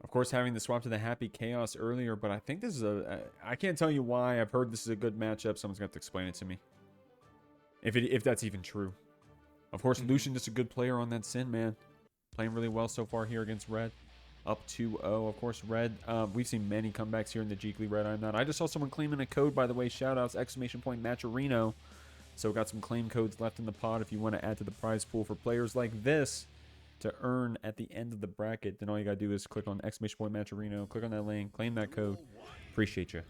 Of course, having the swap to the Happy Chaos earlier, but I think this is I can't tell you why. I've heard this is a good matchup. Someone's going to have to explain it to me. If that's even true. Of course, Lucien just a good player on that sin, man. Playing really well so far here against Red. Up 2-0. Of course, Red, we've seen many comebacks here in the Jeekly RedIAmNot. I just saw someone claiming a code, by the way. Shoutouts, !Matcherino. So got some claim codes left in the pod if you want to add to the prize pool for players like this to earn at the end of the bracket. Then all you got to do is click on !Matcherino, click on that link, claim that code. Appreciate you.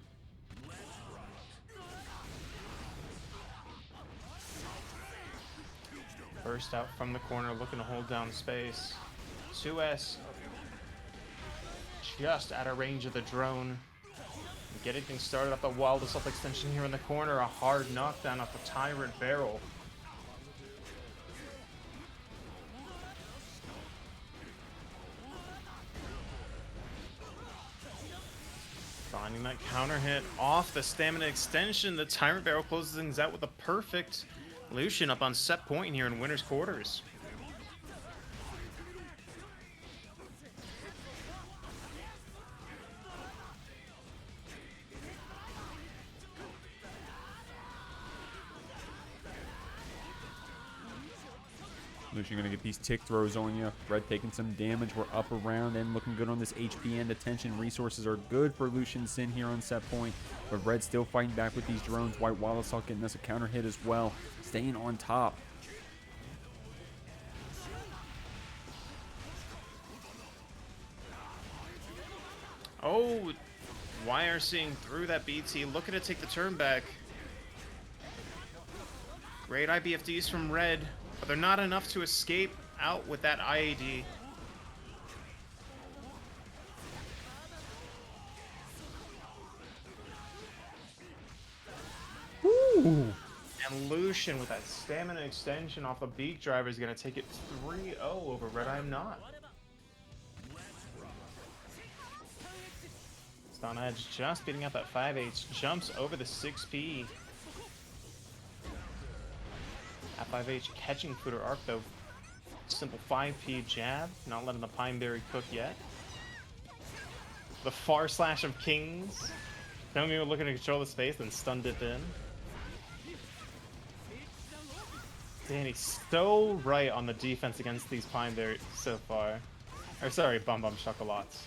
Burst out from the corner, looking to hold down space. 2S just out of range of the drone. Getting things started up the Wild Assault extension here in the corner. A hard knockdown off the Tyrant Barrel. Finding that counter hit off the stamina extension. The Tyrant Barrel closes things out with a perfect Lucien up on set point here in winner's quarters. Lucien gonna get these tick throws on you. Red taking some damage. We're up around and looking good on this HP end. Attention resources are good for Lucien's sin here on set point. But Red still fighting back with these drones. White Wild Assault getting us a counter hit as well. Staying on top. Oh, Wire seeing through that BT. Looking to take the turn back. Great IBFDs from Red. But they're not enough to escape out with that IAD. Ooh. And Lucien with that stamina extension off the beak driver is going to take it 3-0 over RedIAmNot. Stun Edge just beating out that 5H. Jumps over the 6P. F5H catching Footer Arc though. Simple 5p jab, not letting the Pineberry cook yet. The far slash of Kings. Don't even looking to control the space, then stun dip in. Dany so right on the defense against these Pineberry so far. Or sorry, Bum Bum Chocolates.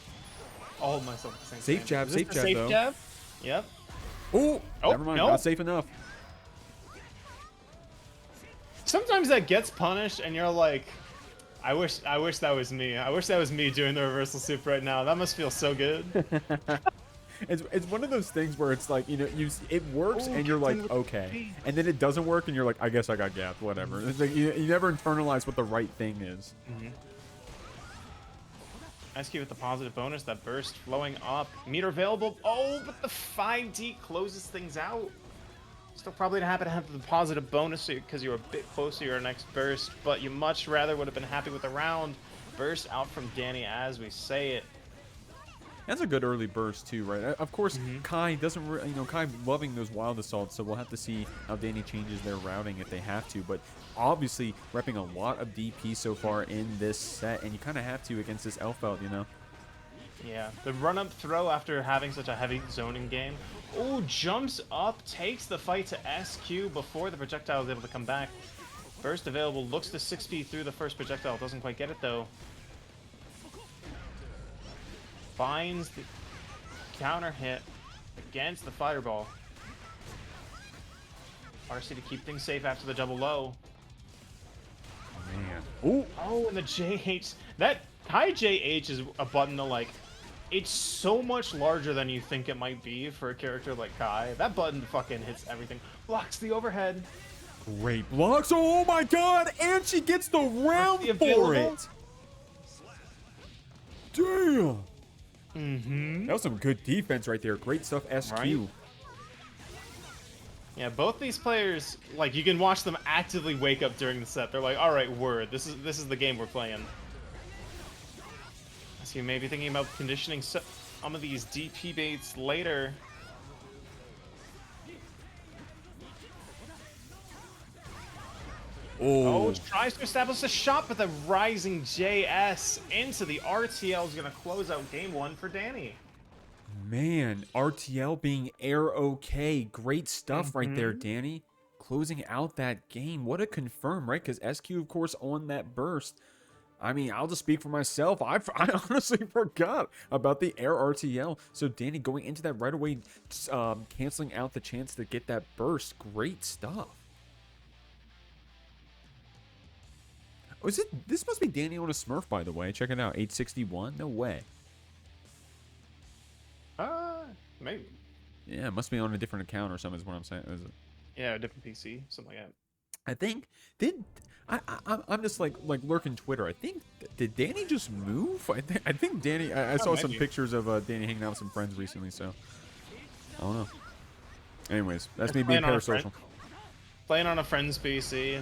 I'll hold myself at the same Safe time. jab, Is safe this jab, safe though. Jab? Yep. Ooh, Oh, never mind. no. Not safe enough. Sometimes that gets punished, and you're like, I wish that was me. I wish that was me doing the reversal soup right now. That must feel so good. It's one of those things where it's like, you know, it works and you're like, okay, and then it doesn't work and you're like, I guess I got gapped, whatever. It's like you never internalize what the right thing is. SQ with the positive bonus, that burst flowing up. Meter available. Oh, but the 5D closes things out. Still probably happy to have the positive bonus because you're a bit closer to your next burst, but you much rather would have been happy with the round. Burst out from Dany as we say it. That's a good early burst too, right? Of course, Kai doesn't, you know, Kai loving those wild assaults, so we'll have to see how Dany changes their routing if they have to. But obviously, repping a lot of DP so far in this set, and you kind of have to against this Elphelt, you know. Yeah, the run-up throw after having such a heavy zoning game. Oh, jumps up, takes the fight to SQ before the projectile is able to come back. Burst available, looks to 6p through the first projectile, doesn't quite get it though. Finds the counter hit against the fireball. RC to keep things safe after the double low. Man. Ooh. Oh, and the JH. That high JH is a button to like. It's so much larger than you think it might be for a character like Kai. That button fucking hits everything. Blocks the overhead. Great blocks. Oh my god. And she gets the round for it. Damn. That was some good defense right there. Great stuff, SQ. Right? Yeah, both these players, like, you can watch them actively wake up during the set. They're like, all right, word, this is the game we're playing. So you may be thinking about conditioning some of these DP baits later. Oh, tries to establish a shot, but the rising JS into the RTL is going to close out game one for Dany. Man, RTL being air okay. Great stuff right there, Dany. Closing out that game. What a confirm, right? Because SQ, of course, on that burst. I mean, I'll just speak for myself. I honestly forgot about the air RTL. So Dany going into that right away, canceling out the chance to get that burst. Great stuff. Oh, is it? This must be Dany on a Smurf, by the way. Check it out. 861. No way. Maybe. Yeah, it must be on a different account or something is what I'm saying. Is it? Yeah, a different PC, something like that. I think I'm just like lurking Twitter. I think did Dany just move? I think Dany. I saw some pictures of Dany hanging out with some friends recently. So I don't know. Anyways, that's me being parasocial. Playing on a friend's PC,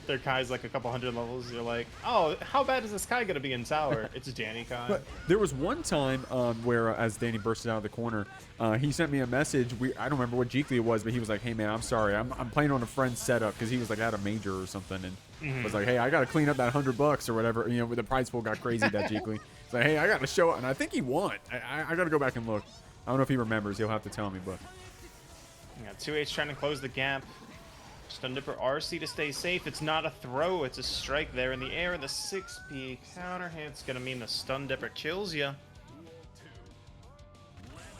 their Kai's like a couple hundred levels. You're like, oh, how bad is this Kai gonna be in tower? It's a Dany Kai. But there was one time where, as Dany bursted out of the corner, he sent me a message. I don't remember what Jeekly it was, but he was like, "Hey man, I'm sorry, I'm playing on a friend's setup," because he was like at a major or something, and was like, "Hey, I gotta clean up that $100 or whatever." You know, the prize pool got crazy that Jeekly. It's like, "Hey, I gotta show it," and I think he won. I gotta go back and look. I don't know if he remembers. He'll have to tell me, but yeah, 2H trying to close the gap. Stun Dipper RC to stay safe. It's not a throw, it's a strike there in the air. The 6p counter hit's gonna mean the Stun Dipper kills you.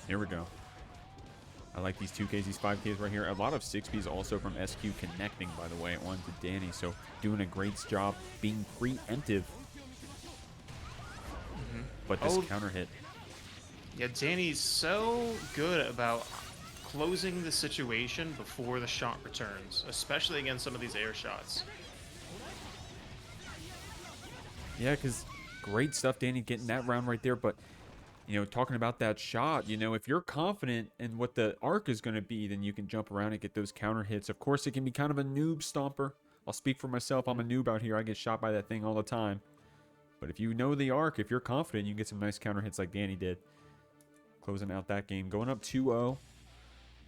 Here we go. I like these 2Ks, these 5Ks right here. A lot of 6Ps also from SQ connecting, by the way, onto Dany. So doing a great job being preemptive. But this counter hit. Yeah, Dany's so good about closing the situation before the shot returns, especially against some of these air shots. Yeah, because great stuff, Dany, getting that round right there. But, you know, talking about that shot, you know, if you're confident in what the arc is going to be, then you can jump around and get those counter hits. Of course, it can be kind of a noob stomper. I'll speak for myself. I'm a noob out here. I get shot by that thing all the time. But if you know the arc, if you're confident, you can get some nice counter hits like Dany did. Closing out that game. Going up 2-0.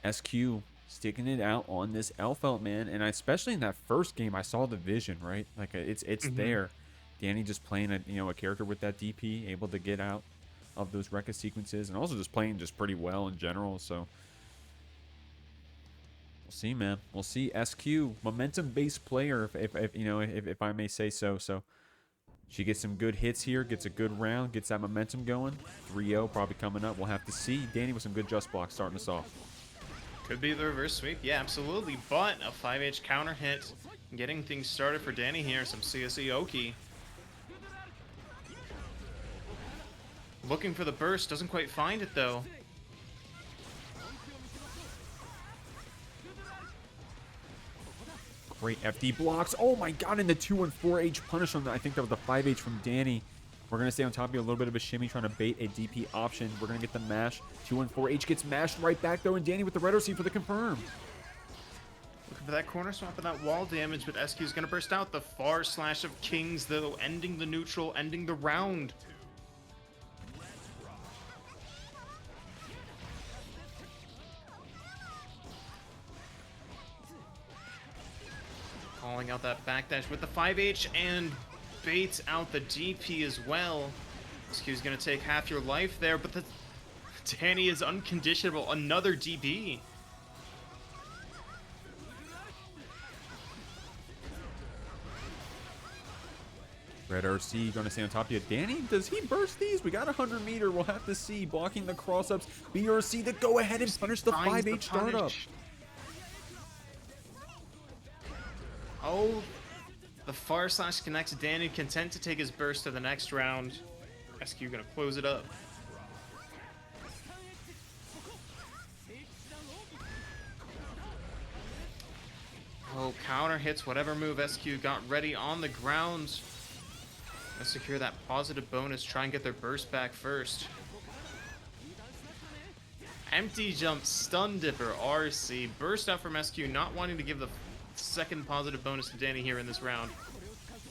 SQ sticking it out on this Elphelt, man. And especially in that first game, I saw the vision, right? Like it's there. Dany just playing a character with that DP, able to get out of those Rekka sequences, and also just playing just pretty well in general. So we'll see, man. We'll see. SQ, momentum-based player, if I may say so. So she gets some good hits here, gets a good round, gets that momentum going. 3-0 probably coming up. We'll have to see. Dany with some good just blocks starting us off. Could be the reverse sweep. Yeah, absolutely. But a 5H counter hit. Getting things started for Dany here. Some CSE Oki. Looking for the burst. Doesn't quite find it, though. Great FD blocks. Oh my god, and the 2 and 4H punish on that. I think that was the 5H from Dany. We're going to stay on top of you. A little bit of a shimmy, trying to bait a DP option. We're going to get the mash. 2 and 4H gets mashed right back, though, and Dany with the red RC for the confirm. Looking for that corner swap and that wall damage, but SQ is going to burst out. The far slash of Kings, though, ending the neutral, ending the round. Calling out that backdash with the 5H and baits out the DP as well. SQ's gonna take half your life there, but the Dany is unconditional. Another DP. Red RC going to stay on top of you. Dany, does he burst these? We got 100 meter. We'll have to see. Blocking the cross-ups. BRC to go ahead and punish the 5H startup. Oh, the far slash connects Dany, content to take his burst to the next round. SQ gonna close it up. Oh, counter hits whatever move SQ got ready on the ground. Let's secure that positive bonus, try and get their burst back first. Empty jump, stun dipper, RC, burst out from SQ, not wanting to give the second positive bonus to Dany here in this round.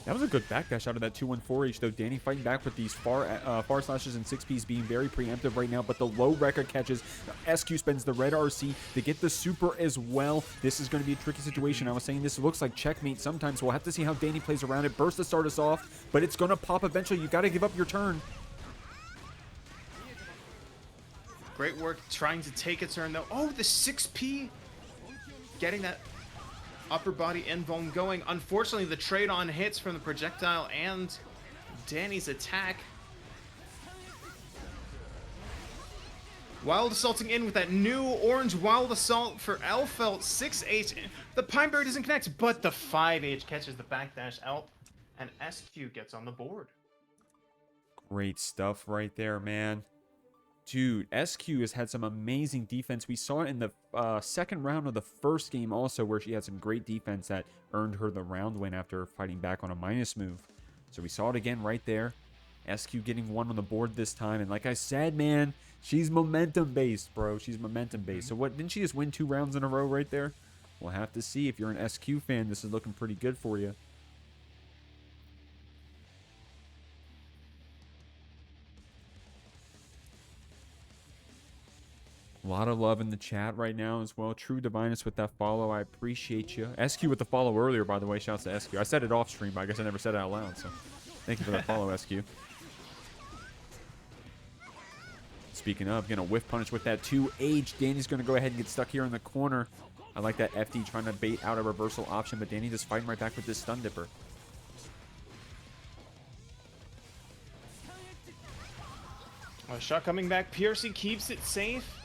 That was a good backdash out of that 2-1-4H, though. Dany fighting back with these far slashes and 6Ps being very preemptive right now, but the low Rekka catches. SQ spends the red RC to get the super as well. This is going to be a tricky situation. I was saying this looks like checkmate sometimes. We'll have to see how Dany plays around it. Burst to start us off, but it's going to pop eventually. You got to give up your turn. Great work trying to take a turn, though. Oh, the 6P! Getting that upper body invuln going. Unfortunately, the trade-on hits from the projectile and Dany's attack. Wild Assaulting in with that new orange Wild Assault for Elphelt. 6H. The Pineberry doesn't connect, but the 5H catches the backdash out, and SQ gets on the board. Great stuff right there, man. Dude, SQ has had some amazing defense. We saw it in the second round of the first game also, where she had some great defense that earned her the round win after fighting back on a minus move. So we saw it again right there. SQ getting one on the board this time. And like I said, man, she's momentum-based, bro. She's momentum-based. So what, didn't she just win 2 rounds in a row right there? We'll have to see. If you're an SQ fan, this is looking pretty good for you. A lot of love in the chat right now as well. True Divinus with that follow. I appreciate you. SQ with the follow earlier, by the way. Shouts to SQ. I said it off stream, but I guess I never said it out loud. So thank you for that follow, SQ. Speaking of, getting a whiff punish with that 2H. Dany's going to go ahead and get stuck here in the corner. I like that FD trying to bait out a reversal option, but Dany just fighting right back with this stun dipper. A shot coming back. PRC keeps it safe.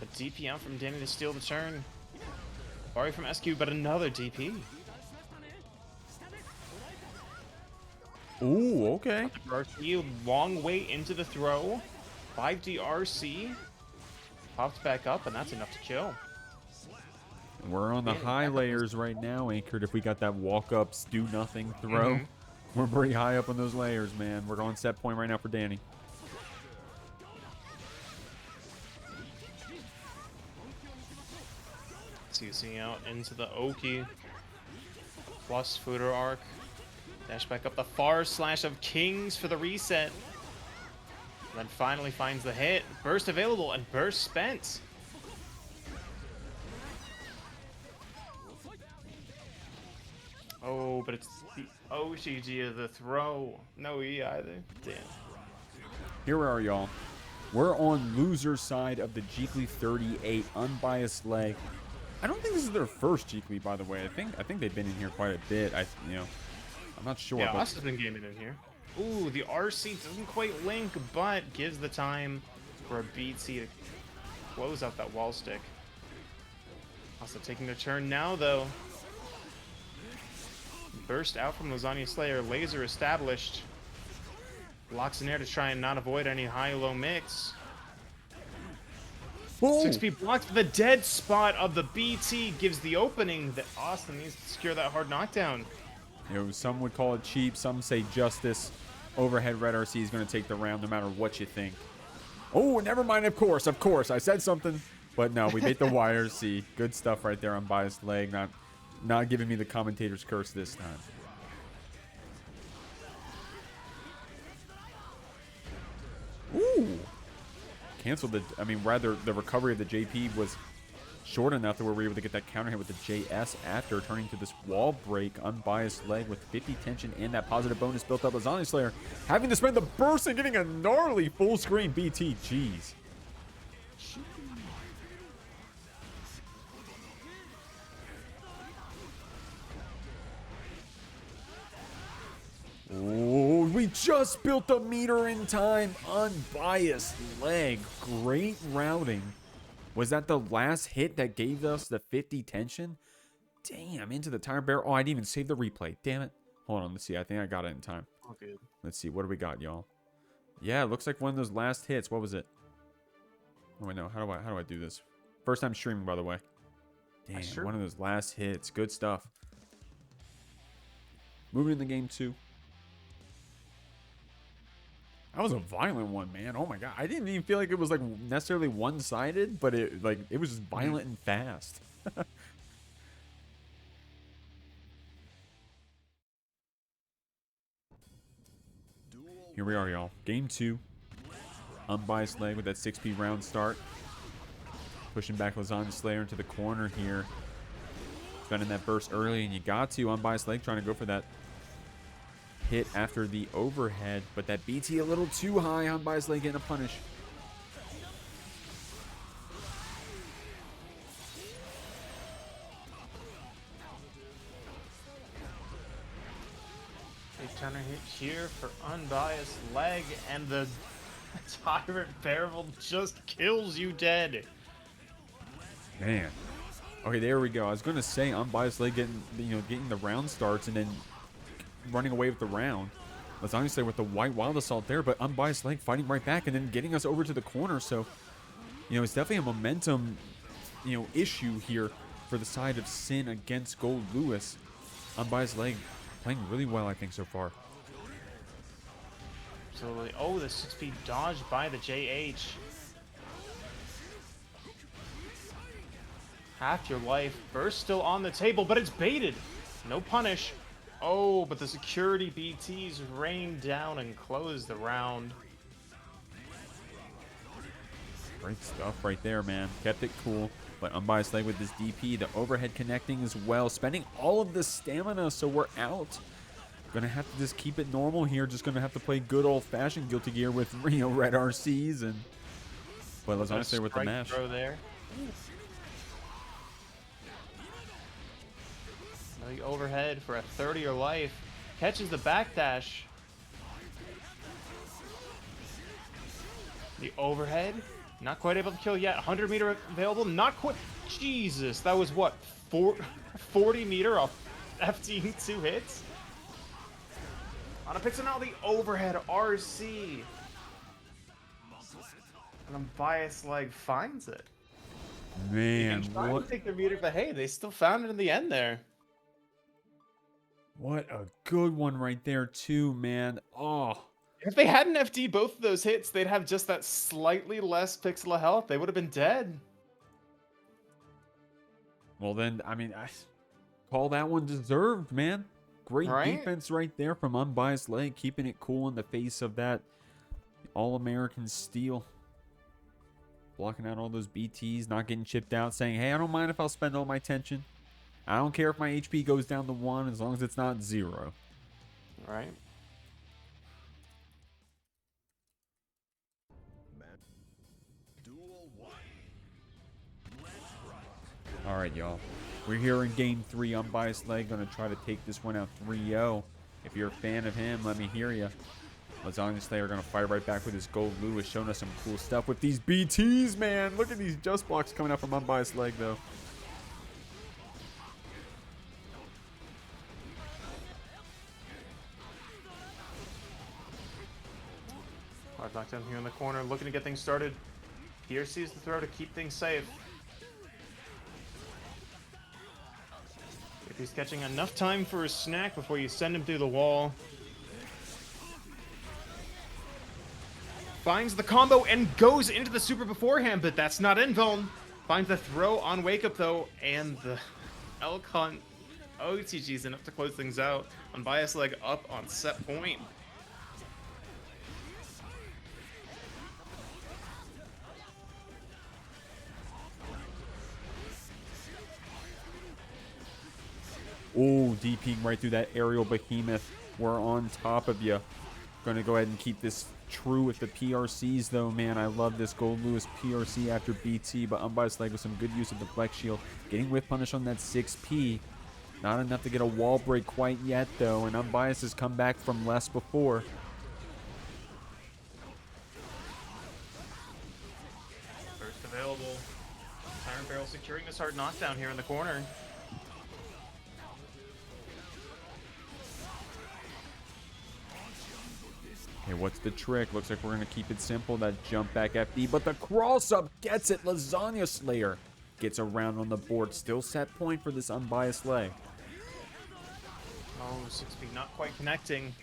A DP out from Dany to steal the turn. Sorry from SQ, but another DP. Ooh, okay. RC, long way into the throw. 5D RC. Pops back up, and that's enough to kill. We're on the high layers right now, Anchored. If we got that walk-ups, do-nothing throw, we're pretty high up on those layers, man. We're on set point right now for Dany. CC out into the Oki. Plus Fooder Arc. Dash back up the far slash of Kings for the reset. And then finally finds the hit. Burst available and burst spent. Oh, but it's the OCG of the throw. No E either. Damn. Here we are, y'all. We're on loser side of the Jeekly 38 Unbiased Leg. I don't think this is their first Jeekly, by the way. I think they've been in here quite a bit. I'm not sure. Yeah, but Us has been gaming in here. Ooh, the RC doesn't quite link, but gives the time for a BT to close out that wall stick. Also taking a turn now, though. Burst out from Lasagna Slayer. Laser established. Locks in air to try and not avoid any high-low mix. Whoa. 6P blocked. The dead spot of the BT gives the opening that Austin needs to secure that hard knockdown. Some would call it cheap. Some say justice. Overhead Red RC is going to take the round no matter what you think. Oh, never mind. Of course. I said something. But no, we beat the YRC. Good stuff right there on Unbiased Leg. Not giving me the commentator's curse this time. Ooh. Canceled the... rather, the recovery of the JP was short enough that we were able to get that counter hit with the JS after turning to this wall break. Unbiased Leg with 50 tension and that positive bonus built up. Lasagna Slayer having to spend the burst and getting a gnarly full screen BT. Jeez. Oh, we just built the meter in time. Unbiased Leg. Great routing. Was that the last hit that gave us the 50 tension? Damn, into the tire barrel. Oh, I didn't even save the replay. Damn it. Hold on, let's see. I think I got it in time. Okay. Let's see. What do we got, y'all? Yeah, it looks like one of those last hits. What was it? Oh, wait, no. How do I do this? First time streaming, by the way. Damn, one of those last hits. Good stuff. Moving into game 2. That was a violent one, man. Oh my god. I didn't even feel like it was like necessarily one-sided, but it was just violent and fast. Here we are, y'all. Game 2. Unbiased Leg with that 6P round start. Pushing back Lasagna Slayer into the corner here. Spending that burst early, and you got to. Unbiased Leg trying to go for that hit after the overhead, but that BT a little too high. Unbiased Leg getting a punish. A counter hit here for Unbiased Leg, and the Tyrant Bearable just kills you dead. Man. Okay, there we go. I was gonna say Unbiased Leg getting the round starts and then running away with the round. Let's honestly with the white wild assault there, but Unbiased Leg fighting right back and then getting us over to the corner. So, it's definitely a momentum, issue here for the side of Sin against Goldlewis. Unbiased Leg playing really well, I think, so far. Absolutely. Oh, the 6P dodged by the JH. Half your life. Burst still on the table, but it's baited. No punish. Oh, but the security BTs rained down and closed the round. Great stuff right there, man. Kept it cool. But Unbiased Leg with this DP, the overhead connecting as well. Spending all of the stamina, so we're out. Gonna have to just keep it normal here. Just gonna have to play good old-fashioned Guilty Gear with, red RCs. But let's honestly with the mash. Throw there. The overhead for a 30-er life. Catches the backdash. The overhead. Not quite able to kill yet. 100-meter available. Not quite. Jesus, that was what? 40-meter off FT 2 hits? On a pixel now, the overhead RC. And Unbiased Leg finds it. Man, what? Take their meter, but hey, they still found it in the end there. What a good one right there, too, man. Oh. If they hadn't FD both of those hits, they'd have just that slightly less pixel of health. They would have been dead. Well, then, I call that one deserved, man. Great defense right there from Unbiased Leg, keeping it cool in the face of that All-American steal. Blocking out all those BTs, not getting chipped out, saying, hey, I don't mind if I'll spend all my tension. I don't care if my HP goes down to 1 as long as it's not 0. All right. All right, y'all. We're here in Game 3. Unbiased Leg going to try to take this one out 3-0. If you're a fan of him, let me hear you. Lasagna Slayer going to fire right back with his Goldlewis, showing us some cool stuff with these BTs, man. Look at these just blocks coming out from Unbiased Leg, though. Hard knockdown here in the corner, looking to get things started. Here sees the throw to keep things safe. If he's catching enough time for a snack before you send him through the wall. Finds the combo and goes into the super beforehand, but that's not invuln. Finds the throw on Wake Up though, and the Elk Hunt OTG's enough to close things out. Unbiased Leg up on set point. Oh, DPing right through that aerial behemoth. We're on top of you. Going to go ahead and keep this true with the PRCs, though, man. I love this Goldlewis PRC after BT, but Unbiased Leg with some good use of the Flex Shield. Getting Whiff Punish on that 6P. Not enough to get a wall break quite yet, though, and Unbiased has come back from less before. First available. Iron Barrel securing this hard knockdown here in the corner. Okay, what's the trick? Looks like we're going to keep it simple. That jump back FD, but the cross up gets it. Lasagna Slayer gets around on the board. Still set point for this Unbiased Leg. Oh, 6P not quite connecting.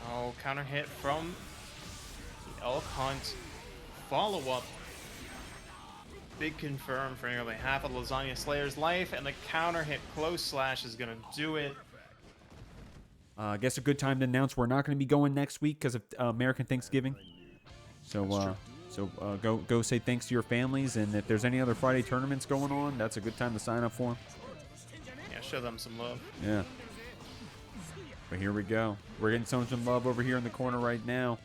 Oh, counter hit from the Elk Hunt. Follow-up. Big confirm for nearly half of Lasagna Slayer's life, and the counter hit close slash is going to do it. I guess a good time to announce we're not going to be going next week because of American Thanksgiving. So go say thanks to your families, and if there's any other Friday tournaments going on, that's a good time to sign up for them. Yeah, show them some love. Yeah. But here we go. We're getting so much love over here in the corner right now.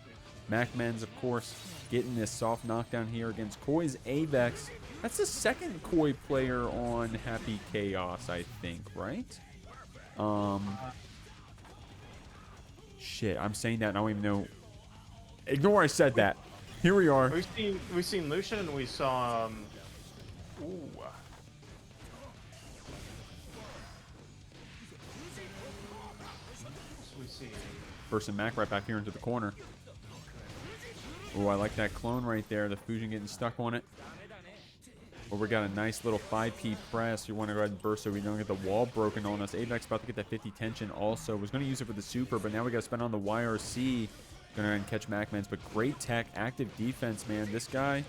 MacMens, of course, getting this soft knockdown here against Koi's Avex. That's the second Koi player on Happy Chaos, I think, right? Shit, I'm saying that and I don't even know. Ignore I said that. Here we are. We've seen Lucien and we saw ooh. So we see Burst and Mac right back here into the corner. Oh, I like that clone right there. The fusion getting stuck on it. But we got a nice little 5P press. You want to go ahead and burst so we don't get the wall broken on us. Avex about to get that 50 tension also. Was going to use it for the super, but now we got to spend on the YRC. Going to catch MacMens, but great tech, active defense, man. This guy,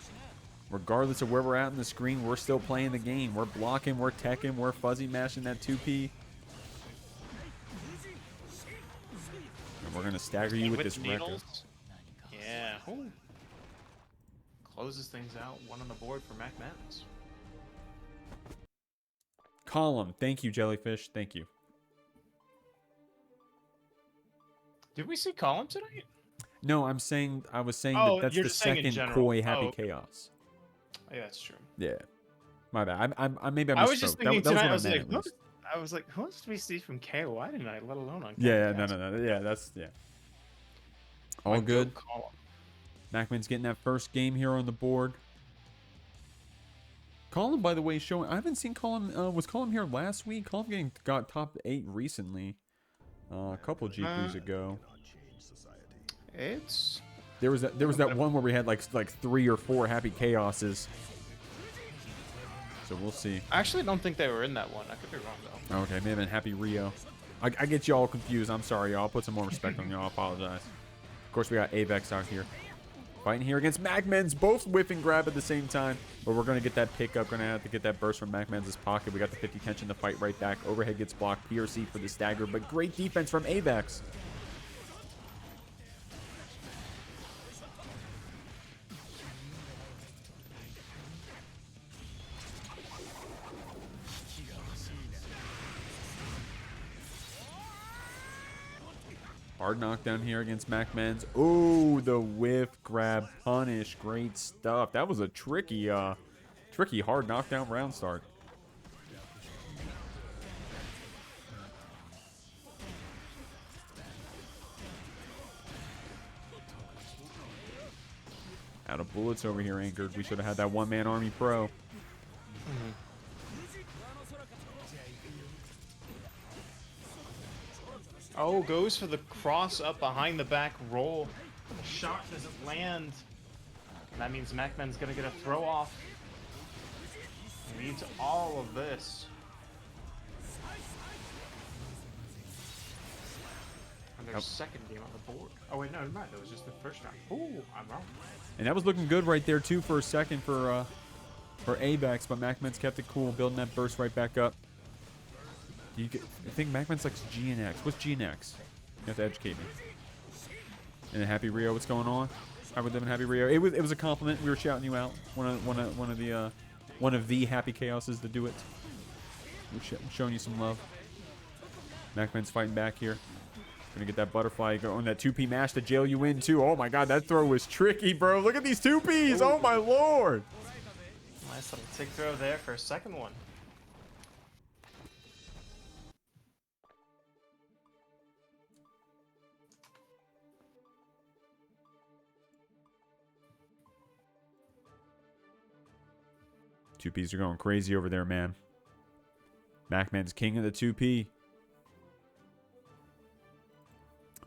regardless of where we're at on the screen, we're still playing the game. We're blocking, we're teching, we're fuzzy mashing that 2P. And we're going to stagger you with this record. Yeah. Ooh. Closes things out. One on the board for MacMens. Column. Thank you, Jellyfish. Thank you. Did we see Column tonight? No, I was saying Oh, that's you're the just saying in second general. Koi Happy Oh, okay. Chaos. Yeah, that's true. Yeah. My bad. I maybe I I misspoke. was just thinking that was tonight, what I was meant, like, at least. I was like, who else did we see from KOI tonight, let alone on Yeah, Cast? no. Yeah, that's, yeah. All good. Column. MacMen's getting that first game here on the board. Column, by the way, showing. I haven't seen Column. Was Column here last week? Column got top 8 recently. A couple GPs ago. It's There was that one where we had like 3 or 4 Happy Chaoses. So we'll see. I actually don't think they were in that one. I could be wrong though. Okay, may have been Happy Rio. I get you all confused. I'm sorry, y'all. I'll put some more respect on y'all. I apologize. Of course, we got Avex out here. Fighting here against MacMens, both whiff and grab at the same time. But we're going to get that pickup. Going to have to get that burst from MacMens' pocket. We got the 50 tension to fight right back. Overhead gets blocked. PRC for the stagger. But great defense from Avex. Hard knockdown here against MacMens. Oh, the whiff, grab, punish. Great stuff. That was a tricky hard knockdown round start. Out of bullets over here, Anchored. We should have had that one-man army pro. Oh, goes for the cross up behind the back roll. The shot doesn't land. And that means MacMen's gonna get a throw off. He needs all of this. And their second game on the board. Oh wait, no, never mind. That was just the first round. Ooh, I'm wrong. And that was looking good right there too for a second for Avex, but MacMens kept it cool, building that burst right back up. I think MacMens likes G and X. What's G and X? You have to educate me. And then Happy Rio, what's going on? I would live in Happy Rio. It was a compliment. We were shouting you out. One of the happy chaoses to do it. We're showing you some love. MacMens fighting back here. Gonna get that butterfly going. That 2P mash to jail you in too. Oh my god, that throw was tricky, bro. Look at these 2Ps. Oh my lord. Nice little tick throw there for a second one. Two Ps are going crazy over there, man. MacMen's king of the 2P.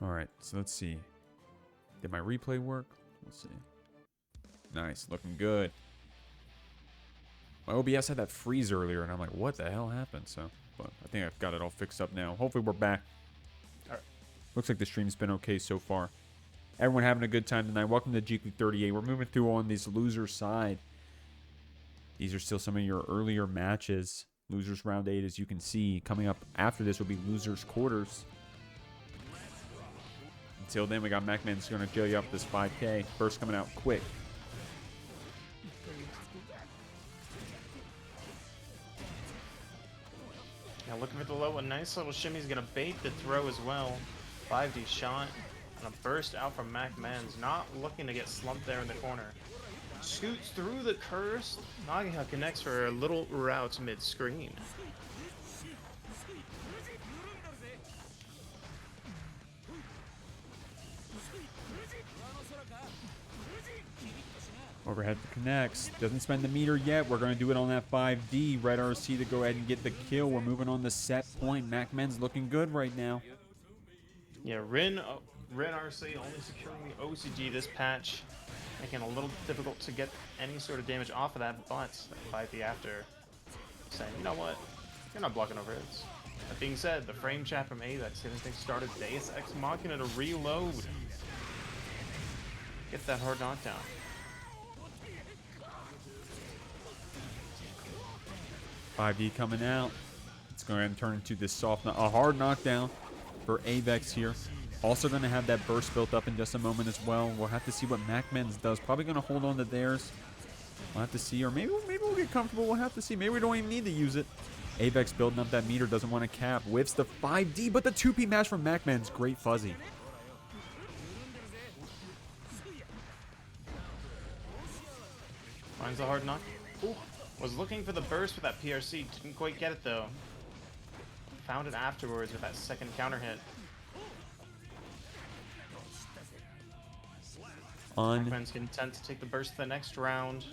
Alright, so let's see. Did my replay work? Let's see. Nice, looking good. My OBS had that freeze earlier, and I'm like, what the hell happened? So, but I think I've got it all fixed up now. Hopefully we're back. Alright. Looks like the stream's been okay so far. Everyone having a good time tonight. Welcome to Jeekly 38. We're moving through on this loser side. These are still some of your earlier matches. Losers round 8, as you can see. Coming up after this will be losers quarters. Until then, we got MacMen's going to jail you up this 5K. First coming out quick. Now looking for the low, a nice little shimmy's going to bait the throw as well. 5D shot and a burst out from MacMens. Not looking to get slumped there in the corner. Scoots through the curse. Nagiha connects for a little route mid-screen. Overhead connects. Doesn't spend the meter yet. We're going to do it on that 5D. RedRC to go ahead and get the kill. We're moving on the set point. MacMen's looking good right now. Yeah, RedRC only securing the OCG this patch. Making it a little difficult to get any sort of damage off of that, but 5D after saying, you know what, you're not blocking overheads. That being said, the frame chat from Avex getting things started. Deus Ex Machina to reload. Get that hard knockdown. .5D coming out. It's going to turn into this a hard knockdown for Avex here. Also going to have that burst built up in just a moment as well. We'll have to see what MacMens does. Probably going to hold on to theirs. We'll have to see. Or maybe we'll get comfortable. We'll have to see. Maybe we don't even need to use it. Avex building up that meter. Doesn't want to cap. Whiffs the 5D. But the 2P mash from MacMens. Great fuzzy. Finds the hard knock. Ooh. Was looking for the burst with that PRC. Didn't quite get it though. Found it afterwards with that second counter hit. MacMen's content to take the burst to the next round.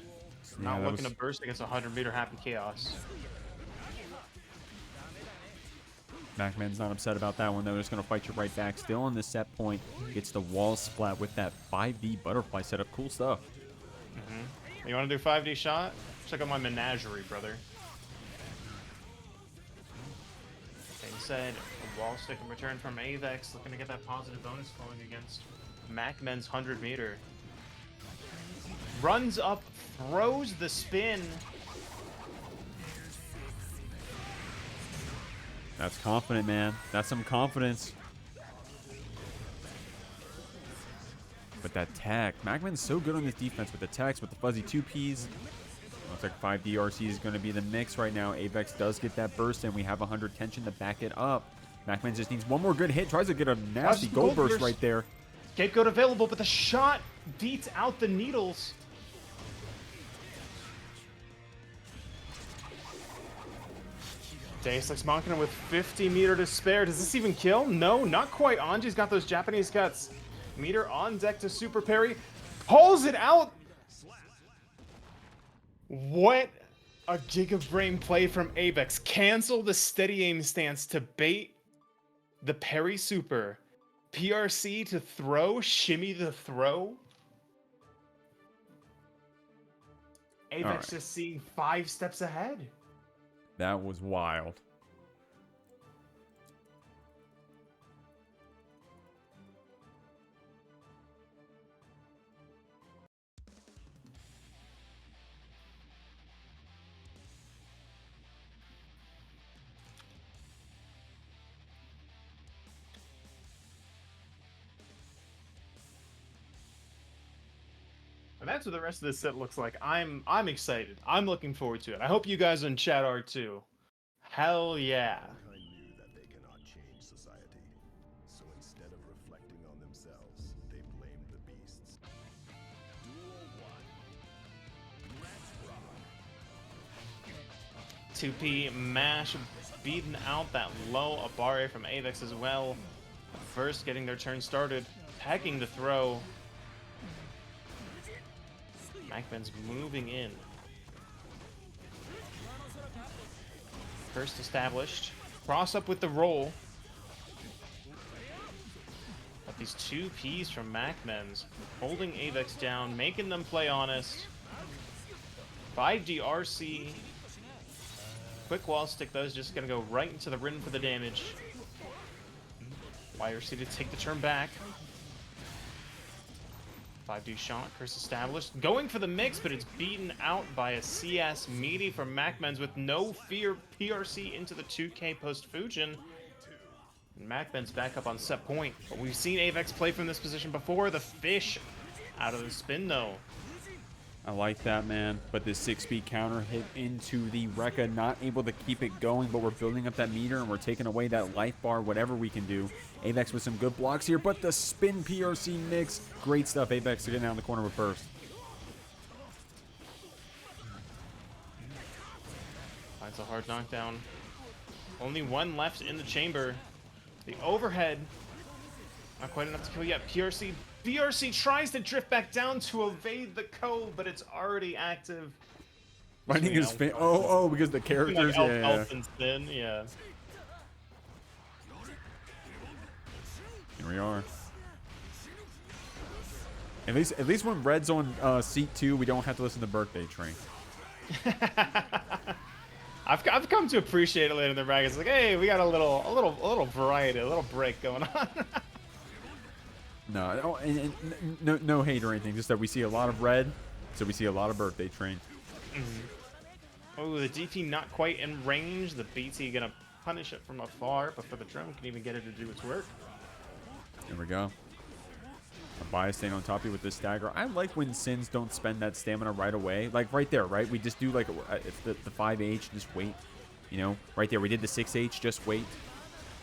Yeah, not looking to burst against 100-meter Happy Chaos. MacMen's not upset about that one, though. Just going to fight you right back. Still on the set point. Gets the wall splat with that 5D butterfly setup. Cool stuff. You want to do 5D shot? Check out my menagerie, brother. Being said, a wall stick in return from Avex. Looking to get that positive bonus flowing against MacMen's 100-meter. runs up, throws the spin. That's confident, man. That's some confidence. But that tech. MacMen's so good on this defense with the techs, with the fuzzy 2Ps. Looks like 5 DRC is going to be the mix right now. Avex does get that burst, and we have 100 tension to back it up. MacMen just needs one more good hit. Tries to get a nasty gold burst right there. Scapegoat available, but the shot beats out the needles. Deus Ex Machina with 50 meter to spare. Does this even kill? No, not quite. Anji's got those Japanese cuts. Meter on deck to super parry. Pulls it out. What a giga brain play from Avex. Cancel the steady aim stance to bait the parry super. PRC to throw, shimmy the throw. Avex just seeing 5 steps ahead. That was wild. And that's what the rest of this set looks like. I'm excited. I'm looking forward to it. I hope you guys in chat are too. Hell yeah. I knew that they cannot change society. So instead of reflecting on themselves, they blamed the beasts. Duel 1. Let's rock. 2P mash beating out that low Abare from Avex as well. First getting their turn started. Pegging the throw. MacMens moving in. First established. Cross up with the roll. But these 2Ps from MacMens holding Avex down, making them play honest. 5D RC. Quick wall stick, those just gonna go right into the rim for the damage. YRC to take the turn back. 5D shot, curse established. Going for the mix, but it's beaten out by a CS meaty from MacMens with no fear. PRC into the 2K post Fujin. And MacMens back up on set point. But we've seen Avex play from this position before. The fish out of the spin though. I like that, man. But this 6-speed counter hit into the Rekka, not able to keep it going, but we're building up that meter and we're taking away that life bar, whatever we can do. Avex with some good blocks here, but the spin PRC mix. Great stuff. Avex getting down the corner with burst. Finds a hard knockdown. Only one left in the chamber. The overhead. Not quite enough to kill yet. BRC tries to drift back down to evade the code, but it's already active. Finding his fin. Oh, because the characters. Like Yeah. Elphelt and spin, yeah. Here we are. At least when Red's on seat 2, we don't have to listen to Birthday Train. I've come to appreciate it later in the bracket. It's like, hey, we got a little variety, a little break going on. No, no hate or anything. Just that we see a lot of Red, so we see a lot of Birthday Train. Oh, the DT not quite in range. The BT gonna punish it from afar, but for the drum can even get it to do its work. There we go. A bias staying on top of you with this stagger. I like when Sins don't spend that stamina right away. Like right there, right? We just do like if the 5H, just wait. You know, right there. We did the 6H, just wait.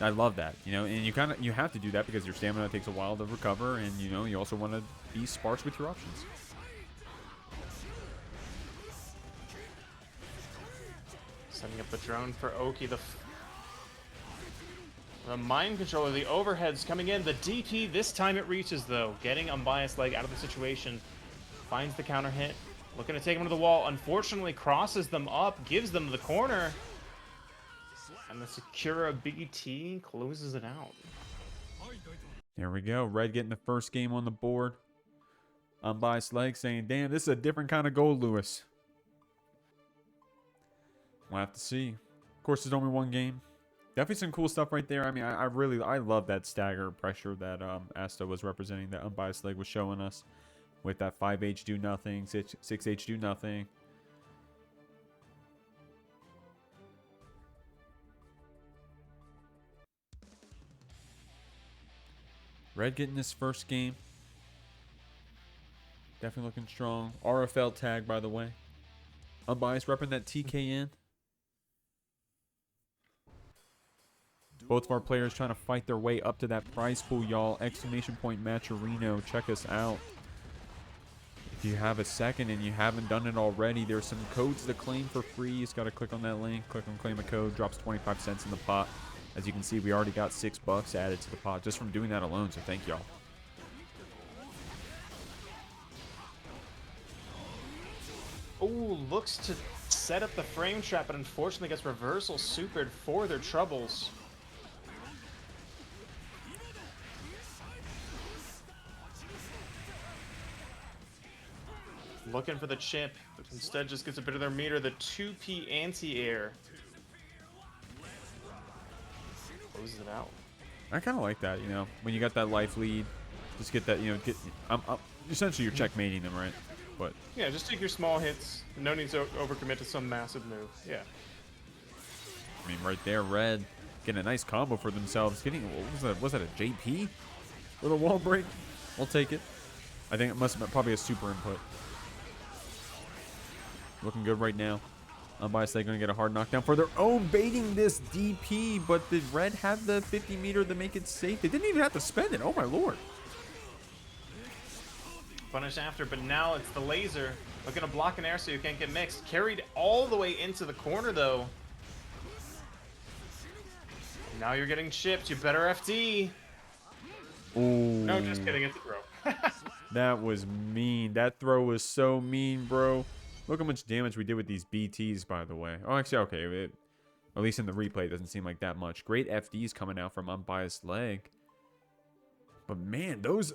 I love that, you know, and you have to do that because your stamina takes a while to recover, and you know you also want to be sparse with your options. Setting up the drone for Oki. The mind controller, the overhead's coming in. The DP, this time it reaches though. Getting Unbiased Leg out of the situation. Finds the counter hit. Looking to take him to the wall. Unfortunately crosses them up. Gives them the corner. And the Sakura BT closes it out. There we go. Red getting the first game on the board. Unbiased Leg saying, damn, this is a different kind of Goldlewis. We'll have to see. Of course, there's only one game. Definitely some cool stuff right there. I mean, I love that stagger pressure that Asta was representing, that Unbiased Leg was showing us. with that 5H do nothing, 6H do nothing. Red getting this first game. Definitely looking strong. RFL tag, by the way. Unbiased repping that TKN. Both of our players trying to fight their way up to that prize pool, y'all. Exclamation point Matcherino. Check us out. If you have a second and you haven't done it already, there's some codes to claim for free. You just got to click on that link. Click on claim a code. Drops 25 cents in the pot. As you can see, we already got $6 added to the pot just from doing that alone. So thank y'all. Oh, looks to set up the frame trap, but unfortunately gets reversal supered for their troubles. Looking for the chip, but instead just gets a bit of their meter. The 2P anti-air. Closes it out. I kind of like that, you know, when you got that life lead, just get that, you know, essentially you're checkmating them, right? But yeah, just take your small hits. No need to overcommit to some massive move. Yeah. I mean, right there, Red getting a nice combo for themselves. Getting, what was that? Was that a JP? With a wall break? I'll take it. I think it must have been probably a super input. Looking good right now. Unbiased Leg going to get a hard knockdown for their own, baiting this DP, but did Red have the 50 meter to make it safe? They didn't even have to spend it. Oh my lord. Punish after, but now it's the laser. Looking to block an air so you can't get mixed. Carried all the way into the corner though. Now you're getting chipped. You better FD. Ooh. No, just kidding. It's a throw. That was mean. That throw was so mean, bro. Look how much damage we did with these BTs, by the way. Oh, actually, okay. At least in the replay, it doesn't seem like that much. Great FDs coming out from Unbiased Leg. But, man, those...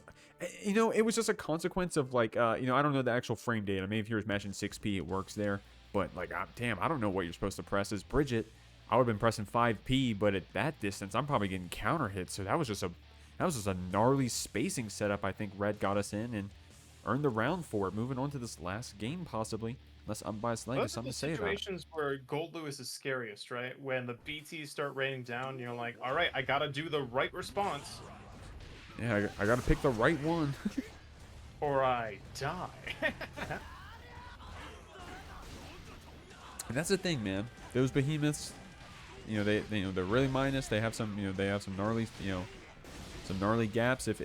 You know, it was just a consequence of, like, you know, I don't know the actual frame data. Maybe if you were matching 6P, it works there. But, like, damn, I don't know what you're supposed to press as Bridget. I would have been pressing 5P, but at that distance, I'm probably getting counter hits. So that was just a gnarly spacing setup. I think Red got us in and earned the round for it. Moving on to this last game, possibly. Unless Unbiased Leg has something to say about it. Situations where Goldlewis is scariest, right? When the BTs start raining down, you're like, all right, I gotta do the right response. Yeah, I gotta pick the right one. Or I die. And that's the thing, man. Those behemoths, you know, they're really minus. They have some, you know, they have some gnarly, you know, some gnarly gaps if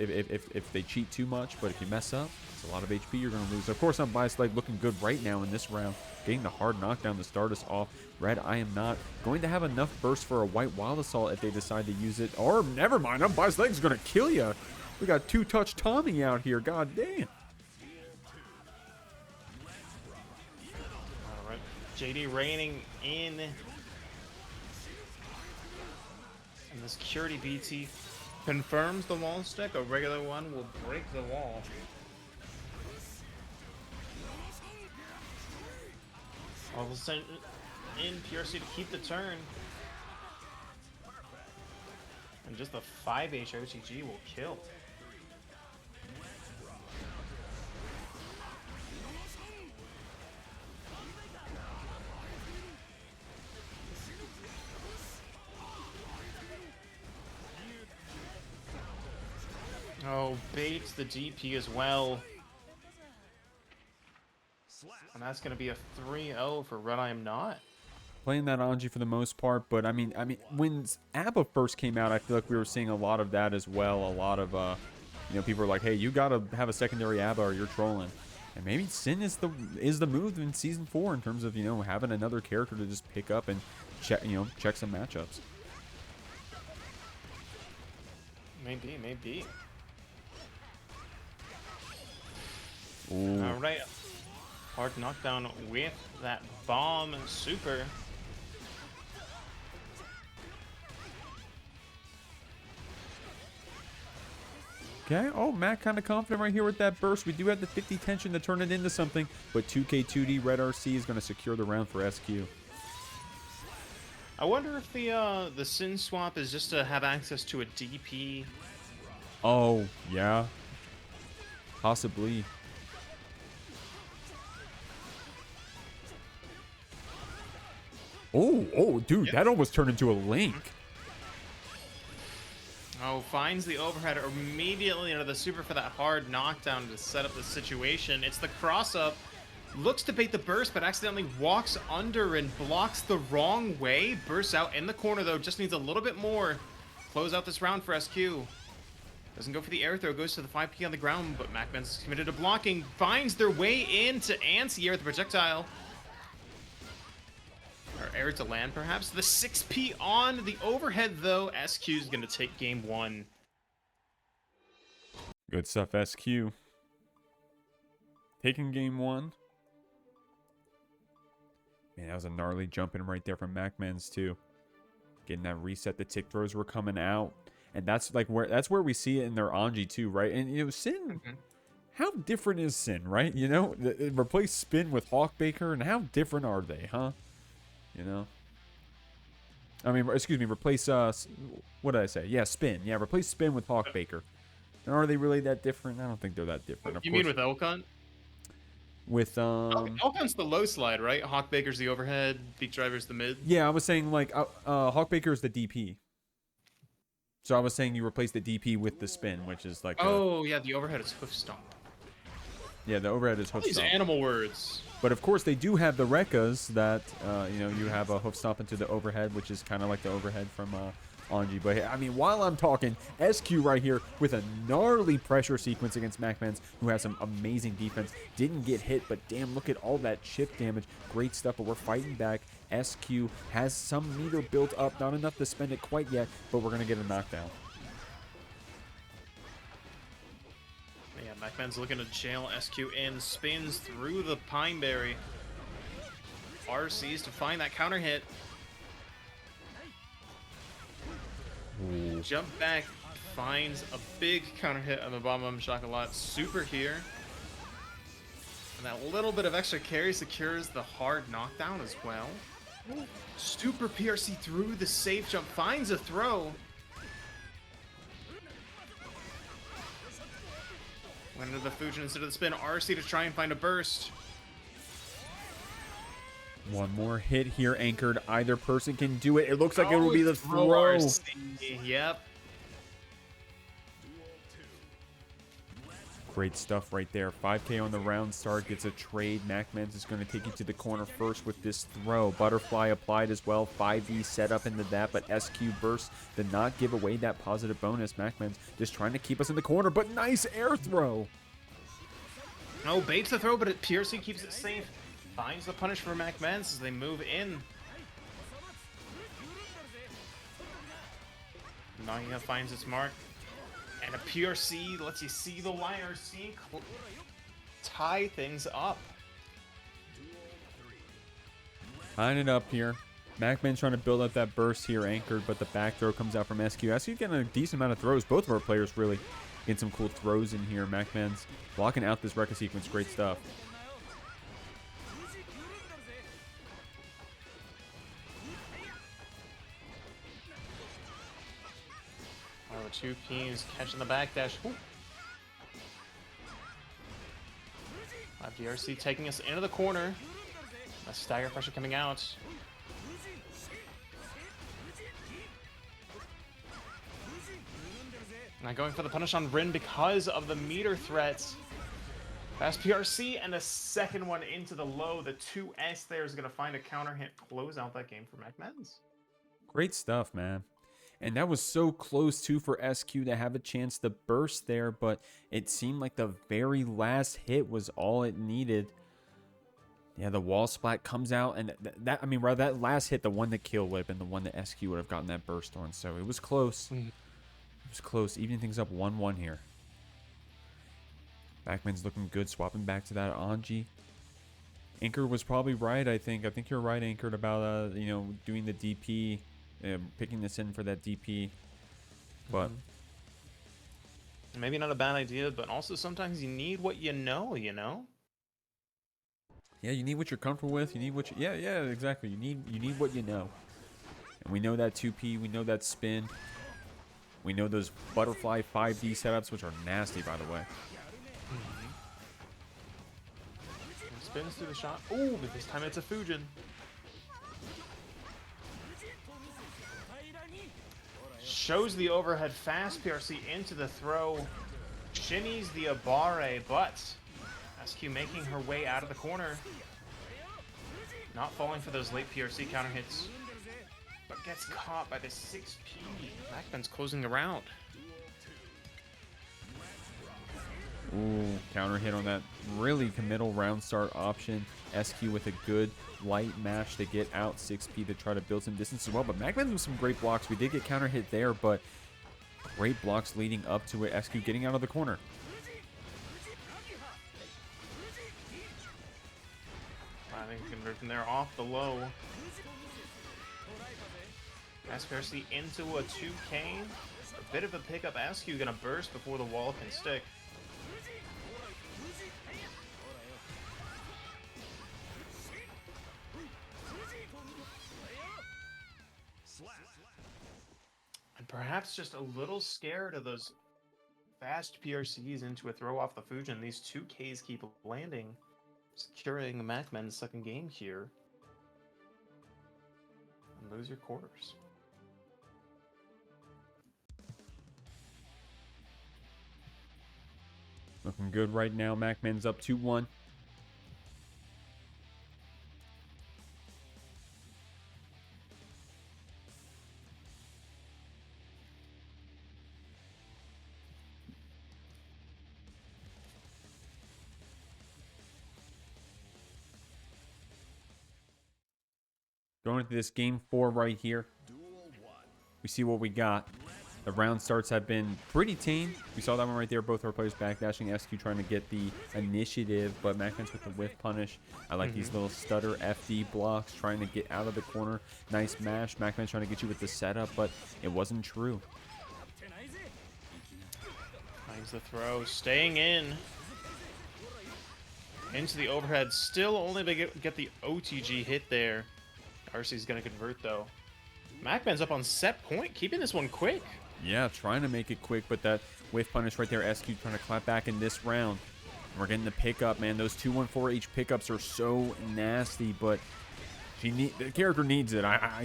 they cheat too much. But if you mess up, it's a lot of HP you're gonna lose. Of course, Unbiased Leg looking good right now in this round, getting the hard knockdown to start us off. RedIAmNot going to have enough burst for a white wild assault if they decide to use it. Or never mind, Unbiased Leg is gonna kill you. We got two-touch Tommy out here. God damn. All right, JD raining in. And this Curity BT confirms the wall stick. A regular one will break the wall. All sent in PRC to keep the turn. And just the 5H OTG will kill. Oh, baits the DP as well. And that's going to be a 3-0 for RedIAmNot. Playing that Anji for the most part, but I mean, when ABBA first came out, I feel like we were seeing a lot of that as well. A lot of, you know, people are like, "Hey, you gotta have a secondary ABBA or you're trolling." And maybe Sin is the move in season 4 in terms of, you know, having another character to just pick up and check some matchups. Maybe. Ooh. All right, hard knockdown with that bomb super. Okay. Oh, Matt kind of confident right here with that burst. We do have the 50 tension to turn it into something, but 2K2D Red RC is going to secure the round for SQ. I wonder if the Sin swap is just to have access to a DP. Oh, yeah. Possibly. Oh, dude, that almost turned into a link. Oh, finds the overhead immediately into the super for that hard knockdown to set up the situation. It's the cross-up. Looks to bait the burst, but accidentally walks under and blocks the wrong way. Bursts out in the corner, though. Just needs a little bit more. Close out this round for SQ. Doesn't go for the air throw. Goes to the 5P on the ground, but MacMens is committed to blocking. Finds their way into Ansi with the projectile. Or air to land, perhaps. The 6P on the overhead, though. SQ is going to take game 1. Good stuff, SQ. Taking game 1. Man, that was a gnarly jump in right there from MacMens too. Getting that reset. The tick throws were coming out. And that's like where we see it in their Anji too, right? And you know, Sin, how different is Sin, right? You know, replace Spin with Hawkbaker, and how different are they, huh? You know? I mean, excuse me, replace, what did I say? Yeah, Spin. Yeah, replace Spin with Hawkbaker. And are they really that different? I don't think they're that different. You mean with Elphelt? With, Elphant's the low slide, right? Hawkbaker's the overhead, Beak Driver's the mid. Yeah, I was saying, like, Hawkbaker is the DP. So I was saying you replace the DP with the Spin, which is like... Oh, yeah, the overhead is Hoof Stomp. Yeah, the overhead is Hoof These Stomp. animal words. But of course, they do have the Rekkas that, you know, you have a Hoof Stomp into the overhead, which is kind of like the overhead from Anji. But I mean, while I'm talking, SQ right here with a gnarly pressure sequence against MacMens, who has some amazing defense. Didn't get hit, but damn, look at all that chip damage. Great stuff, but we're fighting back. SQ has some meter built up, not enough to spend it quite yet, but we're going to get a knockdown. Yeah, MacMens looking to jail SQ in, spins through the Pineberry. RCs to find that counter hit. Ooh. Jump back, finds a big counter hit on the Bomb Chocolat Super here. And that little bit of extra carry secures the hard knockdown as well. Super PRC through the safe jump, finds a throw. Went into the Fujin instead of the spin. RC to try and find a burst. One more hit here, anchored. Either person can do it. It looks like it will be the throw. RC. Yep. Great stuff right there. 5K on the round start. Gets a trade. MacMens is going to take you to the corner first with this throw. Butterfly applied as well. 5E set up into that, but SQ burst did not give away that positive bonus. MacMens just trying to keep us in the corner, but nice air throw. No, baits the throw, but PRC keeps it safe. Finds the punish for MacMens as they move in. Naya finds its mark. And a PRC lets you see the line RC tie things up. Tying it up here. MacMens trying to build up that burst here, anchored, but the back throw comes out from SQ. SQ getting a decent amount of throws. Both of our players really getting some cool throws in here. MacMens blocking out this Rekka sequence. Great stuff. Oh, 2Ps catching the backdash. DRC taking us into the corner. A stagger pressure coming out. Now going for the punish on Rin because of the meter threats. Fast PRC and a second one into the low. The 2S there is going to find a counter hit, close out that game for MacMens. Great stuff, man. And that was so close, too, for SQ to have a chance to burst there, but it seemed like the very last hit was all it needed. Yeah, the wall splat comes out, and that last hit, the one that killed would have been the one that SQ would have gotten that burst on, so it was close. It was close, evening things up 1-1 here. MacMens looking good, swapping back to that Anji. Anchor was probably right, I think. I think you're right, Anchored, about, you know, doing the DP. Picking this in for that DP, but maybe not a bad idea, but also sometimes you need what you know, Yeah, you need what you're comfortable with. You need what yeah, exactly. You need what you know. And we know that 2P, we know that spin. We know those butterfly 5D setups, which are nasty, by the way. Spins through the shot. Oh, but this time it's a Fujin. shows the overhead fast PRC into the throw. Shimmies the Abare, but SQ making her way out of the corner. Not falling for those late PRC counter hits, but gets caught by the 6P. MacMens closing the round. Ooh, counter hit on that really committal round start option. SQ with a good light mash to get out 6P to try to build some distance as well. But MacMens with some great blocks. We did get counter hit there, but great blocks leading up to it. SQ getting out of the corner. I think conversion there off the low. SPRC into a 2K. A bit of a pickup. SQ gonna burst before the wall can stick. And perhaps just a little scared of those fast PRCs into a throw off the Fujin. These 2Ks keep landing, securing the MacMens' second game here. And lose your quarters. Looking good right now. MacMens up 2-1. Going into this game 4 right here. We see what we got. The round starts have been pretty tame. We saw that one right there. Both our players backdashing. SQ trying to get the initiative, but MacMens with the whiff punish. I like these little stutter FD blocks, trying to get out of the corner. Nice mash. MacMens trying to get you with the setup, but it wasn't true. Finds the throw, staying in. Into the overhead. Still only to get the OTG hit there. RC's going to convert, though. MacMens up on set point, keeping this one quick. Yeah, trying to make it quick, but that whiff punish right there. SQ trying to clap back in this round. We're getting the pickup, man. Those 2-1-4H pickups are so nasty, but the character needs it. I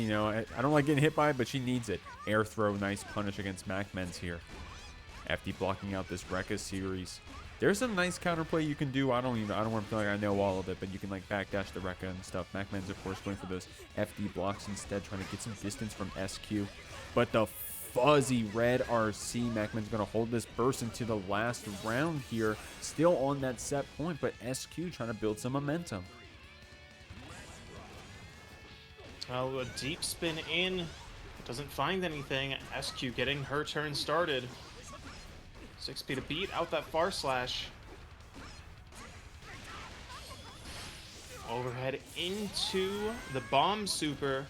don't like getting hit by it, but she needs it. Air throw, nice punish against MacMens here. FD blocking out this Rekka series. There's some nice counterplay you can do. I don't want to feel like I know all of it, but you can like backdash the Rekka and stuff. MacMens, of course, going for those FD blocks instead, trying to get some distance from SQ. But the fuzzy red RC, MacMens going to hold this burst into the last round here. Still on that set point, but SQ trying to build some momentum. Well, a deep spin in. Doesn't find anything. SQ getting her turn started. 6P to beat out that far slash. Overhead into the bomb super.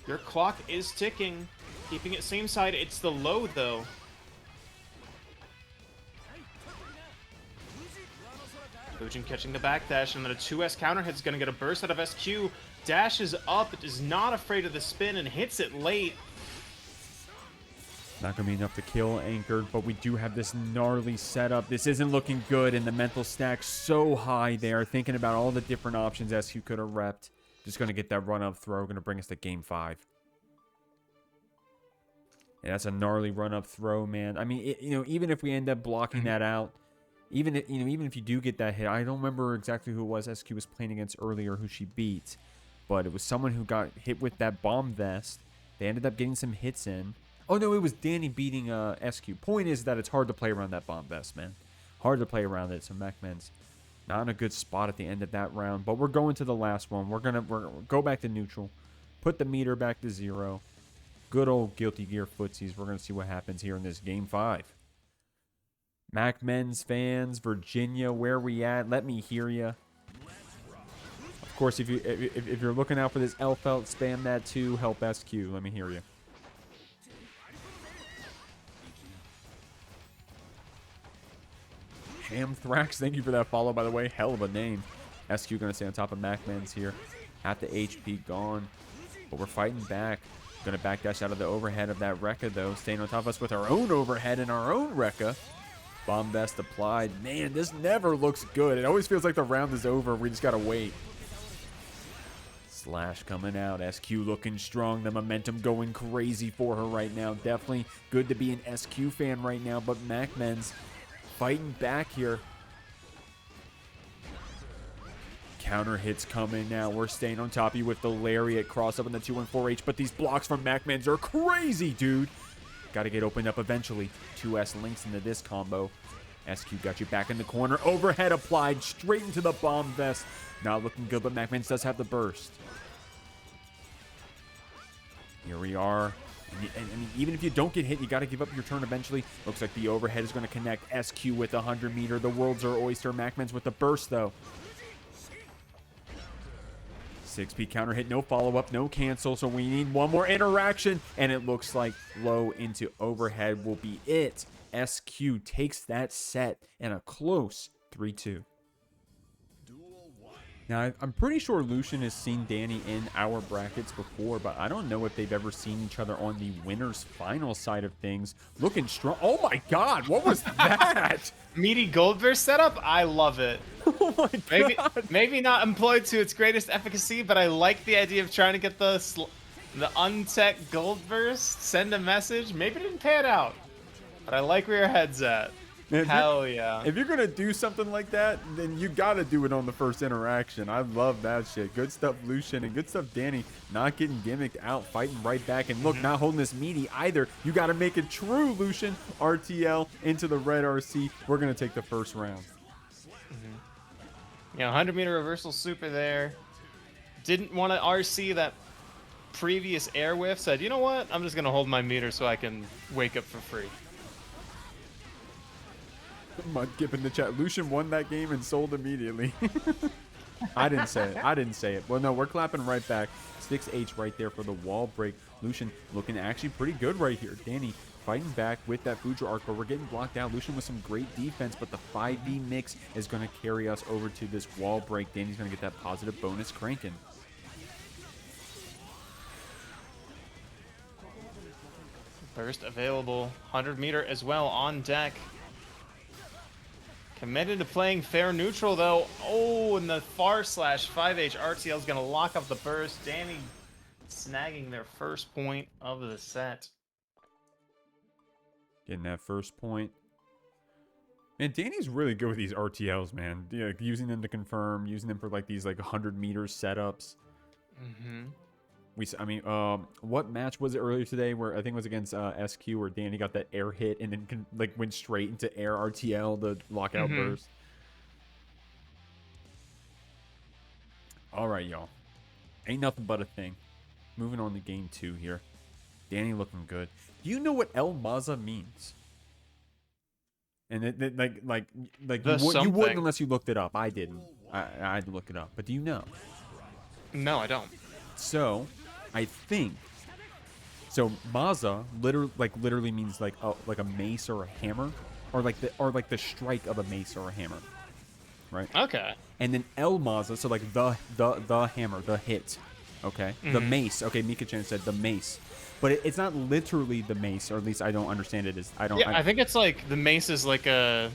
Your clock is ticking. Keeping it same side. It's the low though. Fujin catching the backdash, and then a 2S counter hit's gonna get a burst out of SQ. Dashes up, is not afraid of the spin, and hits it late. Not going to be enough to kill Anchored, but we do have this gnarly setup. This isn't looking good, and the mental stack so high there. Thinking about all the different options SQ could have repped. Just going to get that run-up throw. Going to bring us to game 5. And that's a gnarly run-up throw, man. I mean, even if we end up blocking that out, even if you do get that hit, I don't remember exactly who it was SQ was playing against earlier, who she beat. But it was someone who got hit with that bomb vest. They ended up getting some hits in. Oh, no, it was Dany beating SQ. Point is that it's hard to play around that bomb vest, man. Hard to play around it. So MacMens not in a good spot at the end of that round. But we're going to the last one. We're gonna go back to neutral. Put the meter back to 0. Good old Guilty Gear footsies. We're going to see what happens here in this game 5. MacMens fans, Virginia, where we at? Let me hear ya. Of course, if you're looking out for this Elphelt, spam that too. Help SQ. Let me hear you. Hamthrax, thank you for that follow, by the way. Hell of a name. SQ going to stay on top of MacMens here. Half the HP gone. But we're fighting back. Going to backdash out of the overhead of that Rekka, though. Staying on top of us with our own overhead and our own Rekka. Bomb vest applied. Man, this never looks good. It always feels like the round is over. We just got to wait. Slash coming out. SQ looking strong. The momentum going crazy for her right now. Definitely good to be an SQ fan right now. But MacMens fighting back here. Counter hits coming now. We're staying on top of you with the lariat. Cross up in the 214H. But these blocks from MacMens are crazy, dude. Got to get opened up eventually. 2S links into this combo. SQ got you back in the corner. Overhead applied straight into the bomb vest. Not looking good, but MacMens does have the burst. Here we are. And even if you don't get hit, you got to give up your turn eventually. Looks like the overhead is going to connect. SQ with the 100 meter. The world's our oyster. MacMens with the burst, though. 6P counter hit, no follow-up, no cancel, so we need one more interaction, and it looks like low into overhead will be it. SQ takes that set in a close 3-2. Now, I'm pretty sure Lucien has seen Dany in our brackets before, but I don't know if they've ever seen each other on the winners final side of things. Looking strong. Oh my god, what was that? Meaty gold burst setup? I love it. Oh my god. Maybe not employed to its greatest efficacy, but I like the idea of trying to get the untech gold burst, send a message. Maybe it didn't pan out, but I like where your head's at. Man, hell yeah. If you're going to do something like that, then you got to do it on the first interaction. I love that shit. Good stuff, Lucien, and good stuff, Dany. Not getting gimmicked out, fighting right back. And look, not holding this meaty either. You got to make it true, Lucien. RTL into the red RC. We're going to take the first round. Yeah, 100 meter reversal super there. Didn't want to RC that previous air whiff. Said, you know what? I'm just going to hold my meter so I can wake up for free. Mudkip in the chat. Lucien won that game and sold immediately. I didn't say it. I didn't say it. Well, no, we're clapping right back. 6H right there for the wall break. Lucien looking actually pretty good right here. Dany fighting back with that Fujo arc, but we're getting blocked out. Lucien with some great defense, but the 5v mix is going to carry us over to this wall break. Dany's going to get that positive bonus cranking. Burst available. 100 meter as well on deck. Committed to playing fair neutral, though. Oh, and the far slash 5H RTL is going to lock up the burst. Dany snagging their first point of the set. Getting that first point. Man, Dany's really good with these RTLs, man. Yeah, using them to confirm, using them for like these like 100 meter setups. I mean, what match was it earlier today where I think it was against SQ where Dany got that air hit and then like went straight into air RTL, the lockout burst. All right, y'all. Ain't nothing but a thing. Moving on to game 2 here. Dany looking good. Do you know what El Maza means? And you wouldn't unless you looked it up. I didn't. I had to look it up. But do you know? No, I don't. So, I think so. Maza literally means like a mace or a hammer, or like the strike of a mace or a hammer, right? Okay. And then El Maza, so like the hammer, the hit, okay. The mace, okay. Mika-chan said the mace, but it's not literally the mace, or at least I don't understand it as I think it's like the mace is like the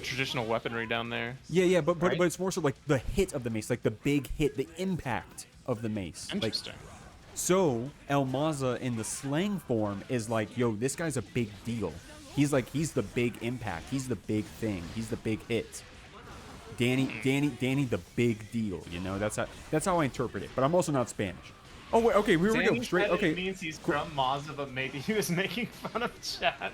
traditional weaponry down there. Yeah, but it's more so like the hit of the mace, like the big hit, the impact of the mace. Interesting. So El Maza in the slang form is like, yo, this guy's a big deal. He's the big impact. He's the big thing. He's the big hit. Dany, the big deal. You know, that's how I interpret it. But I'm also not Spanish. Oh wait, okay, here we go. Straight. Okay. It means he's from Maza, but maybe he was making fun of chat.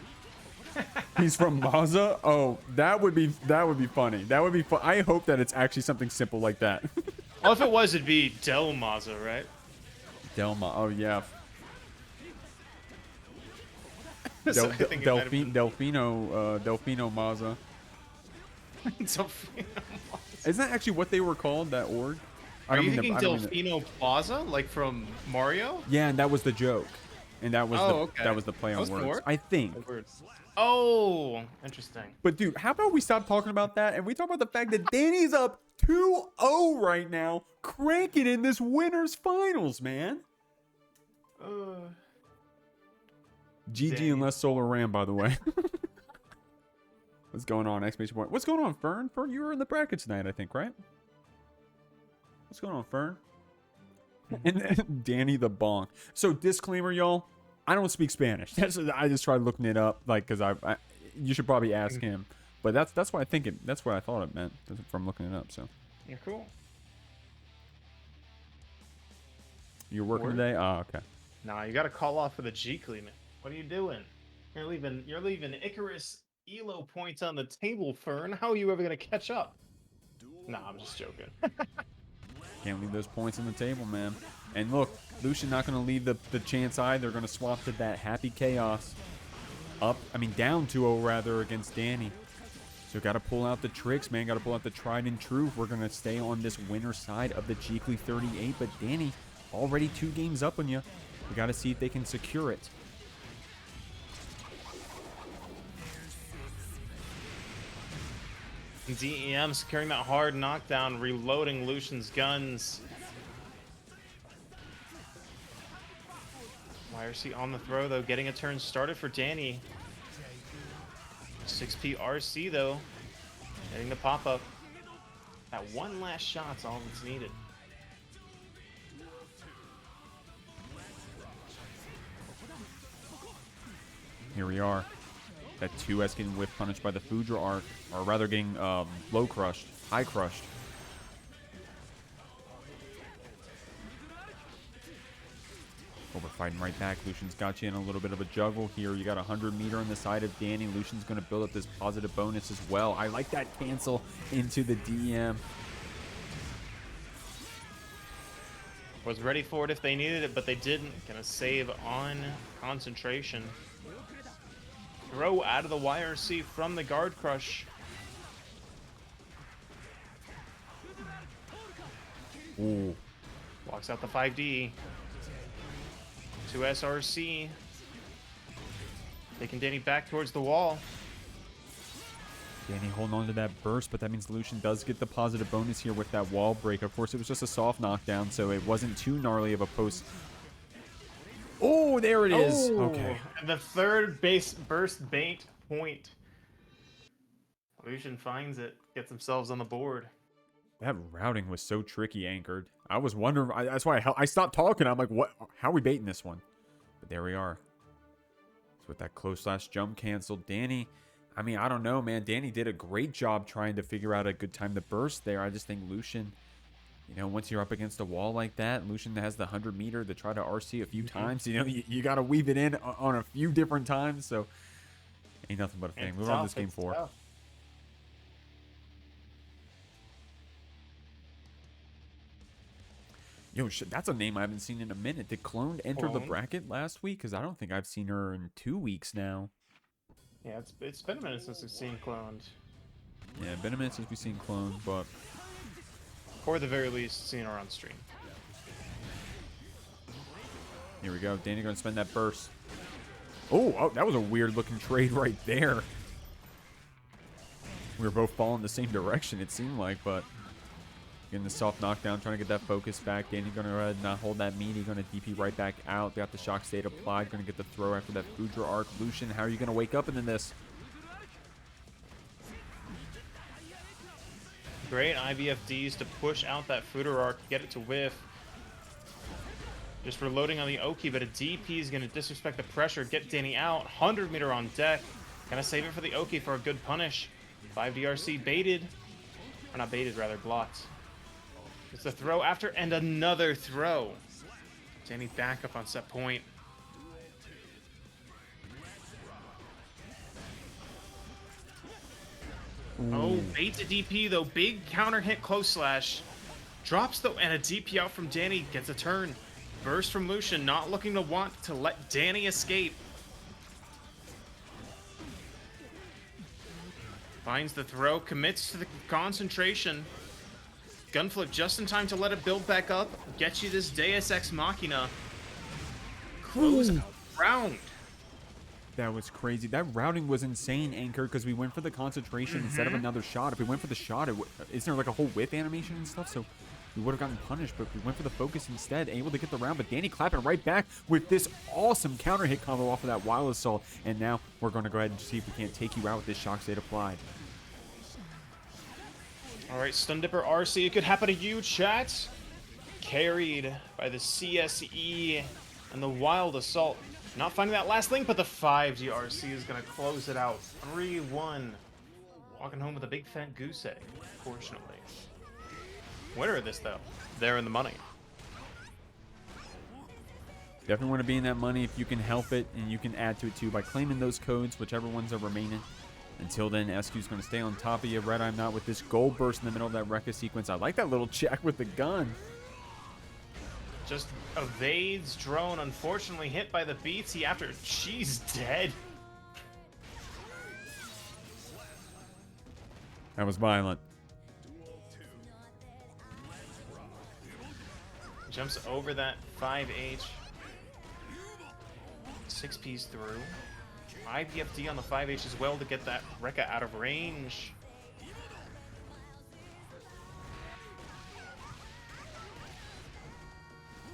He's from Maza. Oh, that would be funny. That would be fun. I hope that it's actually something simple like that. Well, if it was, it'd be Del Maza, right? Delma. Oh yeah. So Delfino Maza. Isn't that actually what they were called? That org? Are you thinking Delfino Plaza, like from Mario? Yeah, and that was the joke, and that was that was the play on words. I think. Oh, interesting. But dude, how about we stop talking about that and we talk about the fact that Dany's up 2-0 right now, cranking in this winners finals, man. GG unless Solar Ram, by the way. What's going on? Exclamation point. What's going on, Fern? Fern, you were in the bracket tonight, I think, right? What's going on, Fern? And then Dany the bonk. So disclaimer, y'all, I don't speak Spanish. I just tried looking it up, like, because you should probably ask him. But that's what I think that's what I thought it meant from looking it up. So You're cool. you're working today? Oh, okay. Nah, you gotta call off for the Jeekly, man. What are you doing? You're leaving Icarus Elo points on the table, Fern. How are you ever gonna catch up? Nah, I'm just joking. Can't leave those points on the table, man. And look, Lucien not going to leave the chance either. They're going to swap to that Happy Chaos. Down 2-0 rather against Dany. So got to pull out the tricks, man. Got to pull out the tried and true if we're going to stay on this winner side of the Jeekly 38. But Dany already 2 games up on you. We got to see if they can secure it. DEM securing that hard knockdown, reloading Lucien's guns. YRC on the throw, though, getting a turn started for Dany. 6P RC, though, getting the pop-up. That one last shot's all that's needed. Here we are. That 2S getting whiff punished by the Foudre arc, or rather getting low crushed, high crushed. Oh, we're fighting right back. Lucien's got you in a little bit of a juggle here. You got 100 meter on the side of Dany. Lucien's going to build up this positive bonus as well. I like that cancel into the DM. Was ready for it if they needed it, but they didn't. Gonna save on concentration. Throw out of the YRC from the guard crush. Ooh. Walks out the 5D. 2 SRC. Taking Dany back towards the wall. Dany holding on to that burst, but that means Lucien does get the positive bonus here with that wall break. Of course, it was just a soft knockdown, so it wasn't too gnarly of a post. Oh, there it is. Oh, okay. And the third base burst bait point. Lucien finds it, gets themselves on the board. That routing was so tricky, Anchored. I was wondering. That's why I stopped talking. I'm like, what? How are we baiting this one? But there we are. So with that close slash jump canceled, Dany. I mean, I don't know, man. Dany did a great job trying to figure out a good time to burst there. I just think Lucien, you know, once you're up against a wall like that, Lucien has the 100 meter to try to RC a few times. You know, you got to weave it in on a few different times. So ain't nothing but a thing. We're on this game 4. Tough. Yo, that's a name I haven't seen in a minute. Did Clone enter the Clone? bracket last week? Because I don't think I've seen her in 2 weeks now. Yeah, it's been a minute since we've seen cloned. Yeah, been a minute since we've seen Clone, but Or at the very least, seen her on stream. here we go. Dany going to spend that burst. Oh, that was a weird looking trade right there. We were both falling the same direction, it seemed like, but getting the soft knockdown, trying to get that focus back. Dany going to not hold that meaty, going to DP right back out. Got the shock state applied, going to get the throw after that Foudre arc. Lucien, how are you going to wake up into this? Great IVFDs to push out that Foudre arc, get it to whiff. Just reloading on the Oki, but a DP is going to disrespect the pressure, get Dany out. 100 meter on deck. Gonna save it for the Oki for a good punish. 5DRC baited. Or not baited, rather, blocked. It's a throw after, and another throw. Dany back up on set point. Ooh. Oh, bait to DP though. Big counter hit, close slash. Drops though, and a DP out from Dany. Gets a turn. Burst from Lucien, not looking to want to let Dany escape. Finds the throw, commits to the concentration. Gunflip just in time to let it build back up. Get you this Deus Ex Machina. Close out round. That was crazy. That routing was insane, Anchor, because we went for the concentration instead of another shot. If we went for the shot, isn't there like a whole whip animation and stuff? So we would have gotten punished, but we went for the focus instead, able to get the round. But Dany clapping right back with this awesome counter hit combo off of that Wild Assault. And now we're going to go ahead and see if we can't take you out with this shock state applied. All right, Stun Dipper RC, it could happen to you, chat. carried by the CSE and the Wild Assault. Not finding that last link, but the 5G RC is going to close it out. 3-1. Walking home with a big fat goose egg, fortunately. Winner of this, though. They're in the money. Definitely want to be in that money if you can help it, and you can add to it too by claiming those codes, whichever ones are remaining. Until then, SQ's going to stay on top of you. RedIAmNot with this gold burst in the middle of that Rekka sequence. I like that little check with the gun. Just evades drone, unfortunately hit by the BT after she's dead. That was violent. Jumps over that 5H. 6P's through. IBFD on the 5H as well to get that Rekka out of range.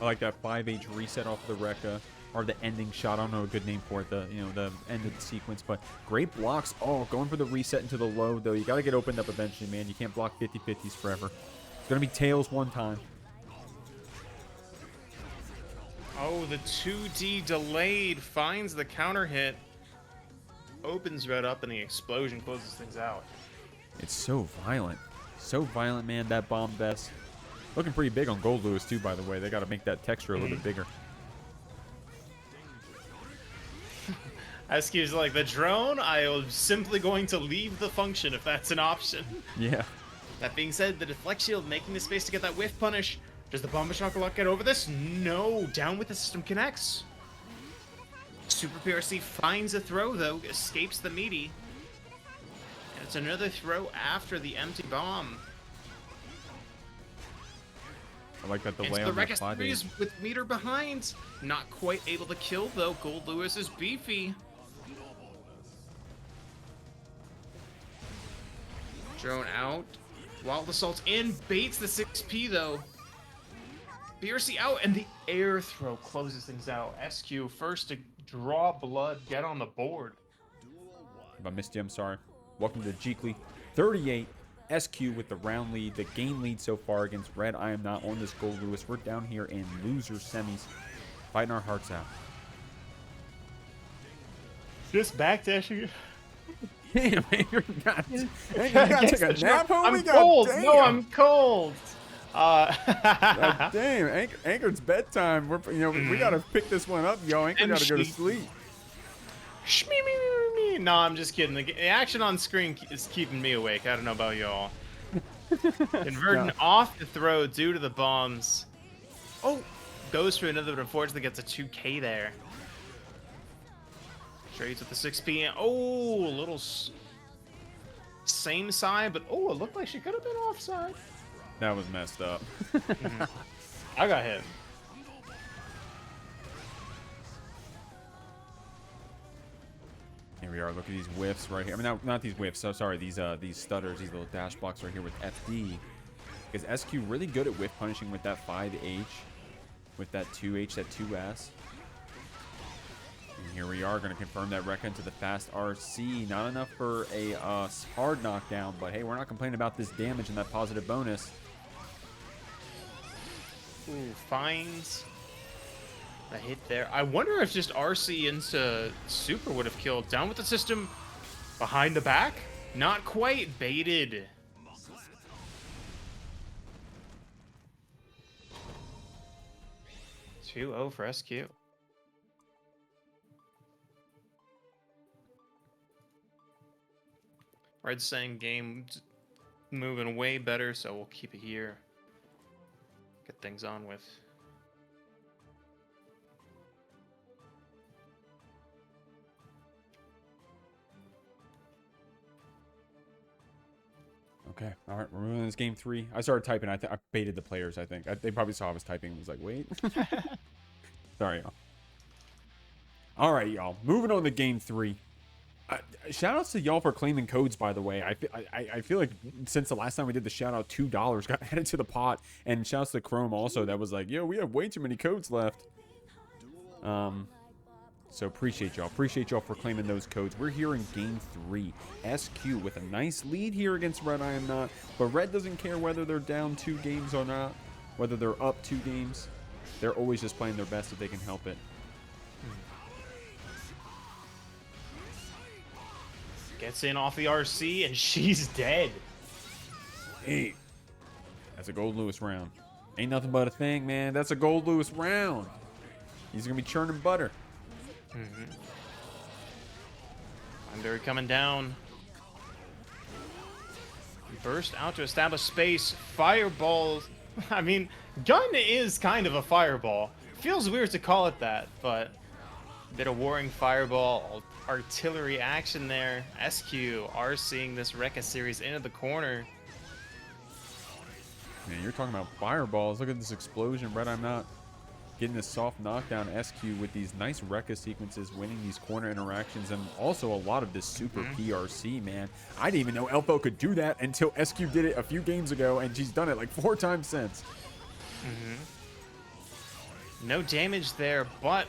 I like that 5H reset off the Rekka, or the ending shot. I don't know a good name for it, the the end of the sequence, but great blocks. Oh, going for the reset into the low, though. You got to get opened up eventually, man. You can't block 50-50s forever. It's going to be tails one time. Oh, the 2D delayed finds the counter hit. Opens Red up and the explosion closes things out. It's so violent. So violent, man, that bomb vest. Looking pretty big on Goldlewis, too, by the way. They got to make that texture a little bit bigger. SQ's like, the drone, I am simply going to leave the function if that's an option. Yeah. That being said, the deflect shield making the space to get that whiff punish. Does the Bomba Chocolate get over this? No. Down with the system connects. Super PRC finds a throw, though. Escapes the meaty. And it's another throw after the empty bomb. I like that delay It's the on that Rekka 5H. series with meter behind. Not quite able to kill, though. Goldlewis is beefy. Drone out. Wild Assault in. Baits the 6P, though. BRC out, and the air throw closes things out. SQ first to draw blood, get on the board. If I missed you, I'm sorry. Welcome to the Jeekly. 38. SQ with the round lead, the game lead so far against RedIAmNot on this Goldlewis. We're down here in loser semis, fighting our hearts out. Just back to SQ. Damn, Anchor got to take a nap, homie? I'm cold. Damn. No, I'm cold. God damn, Anchor's bedtime. We're, we gotta pick this one up, yo. Anchor gotta go to sleep. No, I'm just kidding. The action on screen is keeping me awake. I don't know about y'all. Converting off the throw due to the bombs. Oh, goes for another, but unfortunately gets a 2K there. Trades with the 6P. Oh, a little same side, but oh, it looked like she could have been offside. That was messed up. I got hit. Here we are. Look at these whiffs right here. I mean, not these whiffs. So sorry, these stutters, these little dash blocks right here with FD. Because SQ really good at whiff punishing with that 5H, with that 2H, that 2S. And here we are, going to confirm that Rekka into the fast RC. Not enough for a hard knockdown, but hey, we're not complaining about this damage and that positive bonus. Ooh, finds a hit there. I wonder if just RC into Super would have killed. Down with the system. Behind the back? Not quite. Baited. (2-0 for SQ. Red's saying game moving way better, so we'll keep it here. Get things on with. Okay, all right, we're moving this game 3. I started typing. I baited the players, I think. They probably saw I was typing and was like, wait. Sorry, y'all. All right, y'all. Moving on to game 3. Shout outs to y'all for claiming codes, by the way. I feel like since the last time we did the shout out, $2 got added to the pot. And shout outs to Chrome also that was like, yo, we have way too many codes left. So appreciate y'all. Appreciate y'all for claiming those codes. We're here in game 3. SQ with a nice lead here against RedIAmNot. But Red doesn't care whether they're down 2 games or not. whether they're up 2 games, they're always just playing their best if they can help it. Gets in off the RC, and she's dead. Hey, that's a Goldlewis round. Ain't nothing but a thing, man. That's a Goldlewis round. He's going to be churning butter. They're coming down. Burst out to establish space. Fireballs. I mean, gun is kind of a fireball. Feels weird to call it that, but a bit of warring fireball, artillery action there. SQ are seeing this Rekka series into the corner. Man, you're talking about fireballs. Look at this explosion. RedIAmNot getting this soft knockdown SQ with these nice Rekka sequences, winning these corner interactions, and also a lot of this super PRC, man. I didn't even know Elphelt could do that until SQ did it a few games ago, and she's done it like 4 times since. No damage there, but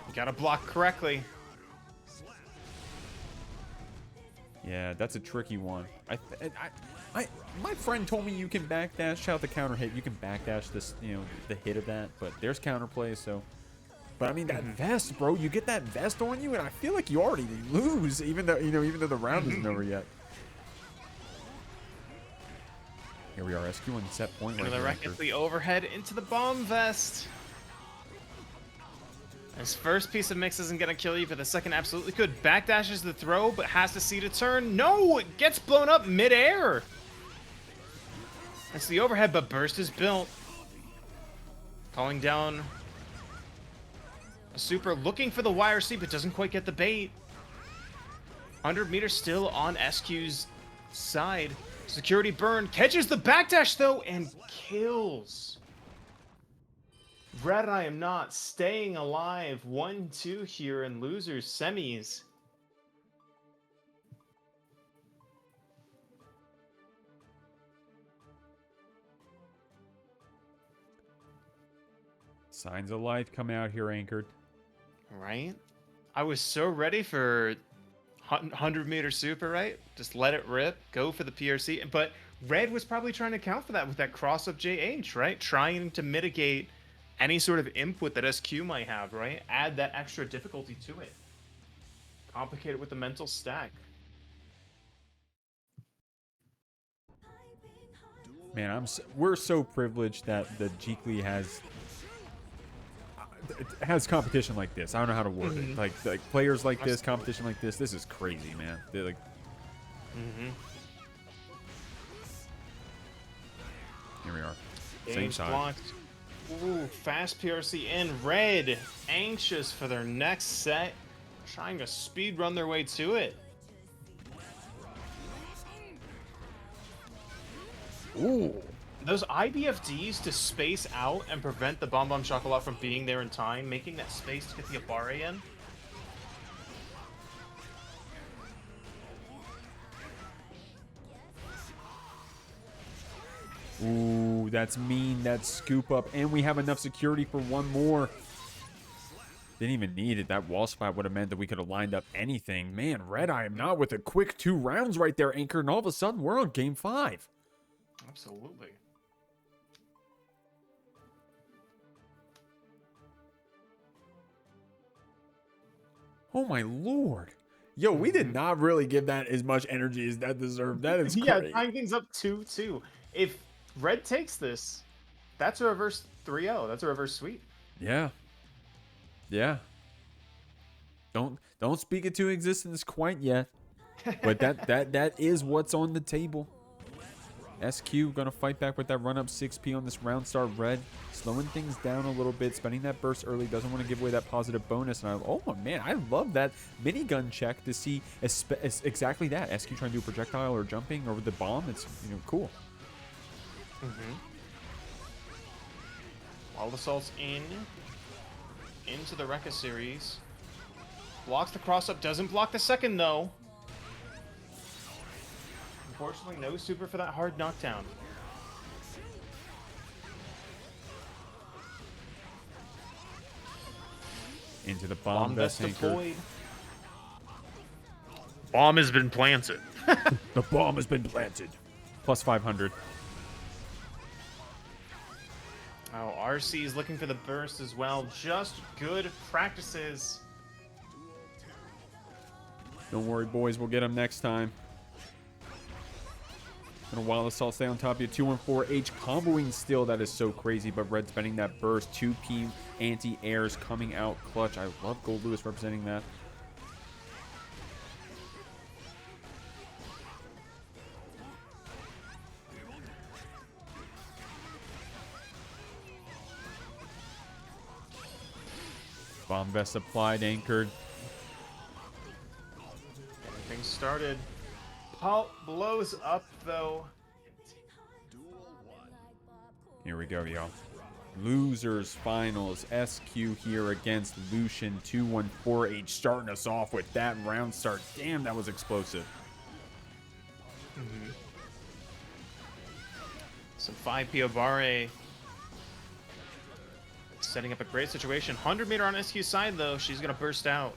you gotta block correctly. Yeah, that's a tricky one. My friend told me you can backdash. Shout out the counter hit. You can backdash this, the hit of that, but there's counterplay. So, but I mean that vest, bro. You get that vest on you, and I feel like you already lose, even though the round isn't over yet. Here we are, SQ on set point. Another recklessly overhead into the bomb vest. His first piece of mix isn't gonna kill you, but the second absolutely could. Backdashes the throw, but has to see to turn. No, it gets blown up midair. That's the overhead, but burst is built. Calling down a super, looking for the YRC, but doesn't quite get the bait. 100 meters still on SQ's side. Security burn, catches the backdash though, and kills. RedIAmNot staying alive. 1-2 here in losers semis. Signs of life come out here, anchored. Right? I was so ready for 100-meter super, right? Just let it rip, go for the PRC. But Red was probably trying to account for that with that cross-up JH, right? Trying to mitigate any sort of input that SQ might have, right? Add that extra difficulty to it. Complicate it with the mental stack. Man, we're so privileged that the Jeekly has competition like this. I don't know how to word it. Like players like this, competition like this. This is crazy, man. They're like. Here we are. Same side. Blocked. Ooh, fast PRC in. Red, anxious for their next set, trying to speed run their way to it. Ooh. Those IBFDs to space out and prevent the Bomb Bomb Chocolat from being there in time, making that space to get the Abare in. Ooh, that's mean. That scoop up. And we have enough security for one more. Didn't even need it. That wall spot would have meant that we could have lined up anything. Man, RedIAmNot with a quick 2 rounds right there, Anchor. And all of a sudden, we're on game 5. Absolutely. Oh, my Lord. Yo, we did not really give that as much energy as that deserved. That is yeah, crazy. tying things up 2-2. If Red takes this, that's a reverse 3-0. That's a reverse sweep. Yeah. Yeah. Don't speak it to existence quite yet. But that is what's on the table. SQ gonna fight back with that run up 6P on this round start. Red slowing things down a little bit, spending that burst early, doesn't want to give away that positive bonus. And oh man, I love that minigun check to see exactly that. SQ trying to do a projectile or jumping over the bomb. It's cool. Wild Assault's into the Rekka series. Blocks the cross up, doesn't block the second though. Unfortunately, no super for that hard knockdown. Into the bomb vest deployed. Bomb has been planted. The bomb has been planted. Plus 500. RC's looking for the burst as well. Just good practices. Don't worry, boys. We'll get him next time. And a Wild Assault stay on top of you. 2-1-4 H comboing still. That is so crazy. But Red spending that burst. 2P anti-airs coming out clutch. I love Goldlewis representing that. Bomb vest applied, anchored. Getting things started. Paul blows up though. Here we go, y'all. Losers finals. SQ here against Lucien. 2-1-4 H starting us off with that round start. Damn, that was explosive. Some 5P Obare. Setting up a great situation. 100 meter on SQ side though. She's gonna burst out.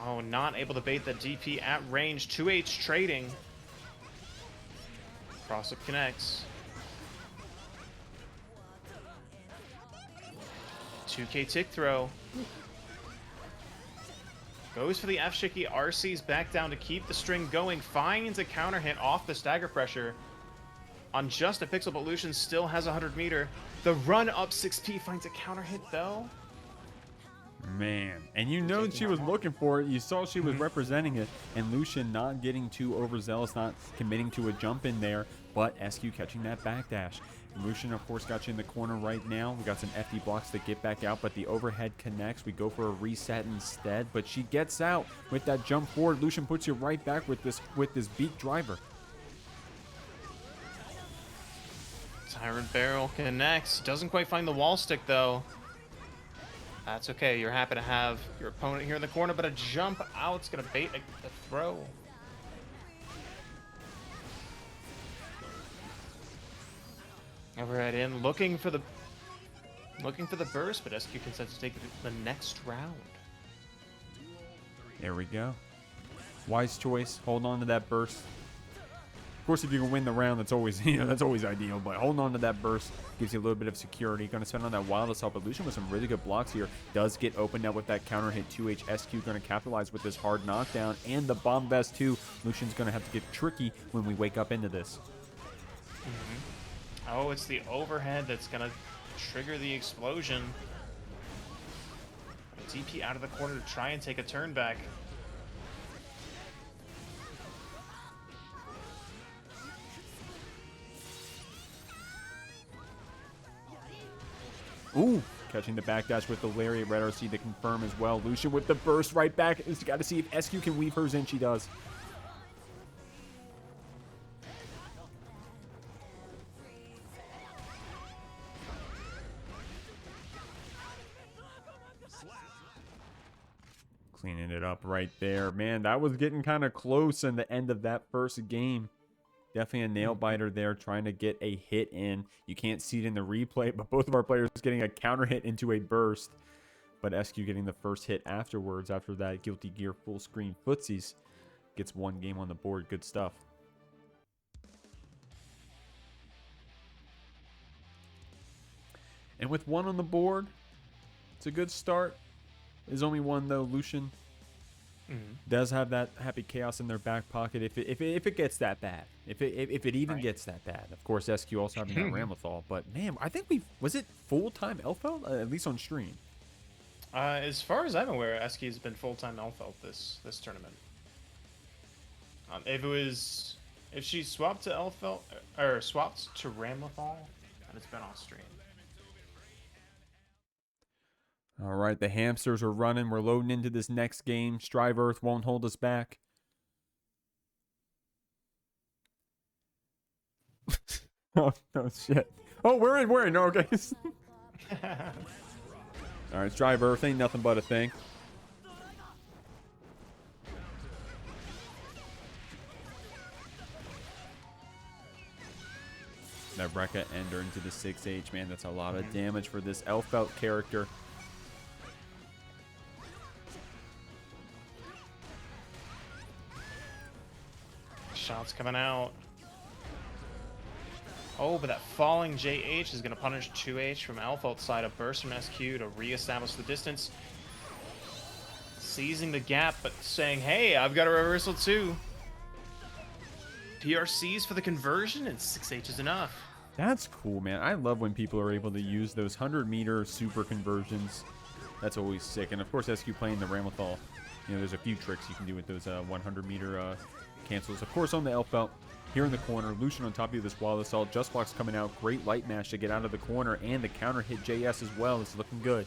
Oh, not able to bait the DP at range. 2H trading. Cross up connects. 2K tick throw. Goes for the F Shicky. RC's back down to keep the string going. Finds a counter hit off the stagger pressure. On just a pixel, but Lucien still has 100 meter. The run up 6P finds a counter hit though. Man, and you know she was looking for it. You saw she was representing it, and Lucien not getting too overzealous, not committing to a jump in there, but SQ catching that backdash. And Lucien, of course, got you in the corner right now. We got some FD blocks to get back out, but the overhead connects. We go for a reset instead, but she gets out with that jump forward. Lucien puts you right back with this beak driver. Tyrant Barrel connects. Doesn't quite find the wall stick though. That's okay. You're happy to have your opponent here in the corner, but a jump out's gonna bait a throw. Overhead in, looking for the burst, but SQ consents to take the next round. There we go. Wise choice. Hold on to that burst. Of course, if you can win the round, that's always that's always ideal. But holding on to that burst gives you a little bit of security. Going to spend on that Wild Assault, but Lucien with some really good blocks here does get opened up with that counter hit. 2H SQ going to capitalize with this hard knockdown and the bomb vest too. Lucien's going to have to get tricky when we wake up into this. Oh, it's the overhead that's going to trigger the explosion. DP out of the corner to try and take a turn back. Ooh, catching the backdash with the Lariat. Red RC to confirm as well. Lucien with the burst right back. She's got to see if SQ can weave hers in. She does. Cleaning it up right there. Man, that was getting kind of close in the end of that first game. Definitely a nail biter there, trying to get a hit in. You can't see it in the replay, but both of our players getting a counter hit into a burst. But SQ getting the first hit afterwards, after that Guilty Gear full screen footsies. Gets one game on the board. Good stuff. And with one on the board, it's a good start. There's only one though. Lucien does have that Happy Chaos in their back pocket if it gets that bad. If it even gets that bad. Of course, SQ also having that Ramlethal. But man, I think was it full-time Elphelt? At least on stream. As far as I'm aware, SQ has been full-time Elphelt this tournament. If she swapped to Elphelt or swapped to Ramlethal, then it's been on stream. All right, the hamsters are running. We're loading into this next game. Strive Earth won't hold us back. Oh, no, shit. Oh, we're in. Okay. All right, Strive Earth ain't nothing but a thing. That Rekka Ender into the 6H. Man, that's a lot of damage for this Elphelt character. Shots coming out. Oh, but that falling JH is going to punish 2H from Elphelt side. A burst from SQ to reestablish the distance. Seizing the gap, but saying, hey, I've got a reversal too. PRCs for the conversion, and 6H is enough. That's cool, man. I love when people are able to use those 100-meter super conversions. That's always sick. And, of course, SQ playing the Ramlethal. You know, there's a few tricks you can do with those 100-meter cancels. Of course, on the Elphelt, here in the corner, Lucien on top of this wall assault. Just Block's coming out. Great light mash to get out of the corner. And the counter hit JS as well. It's looking good.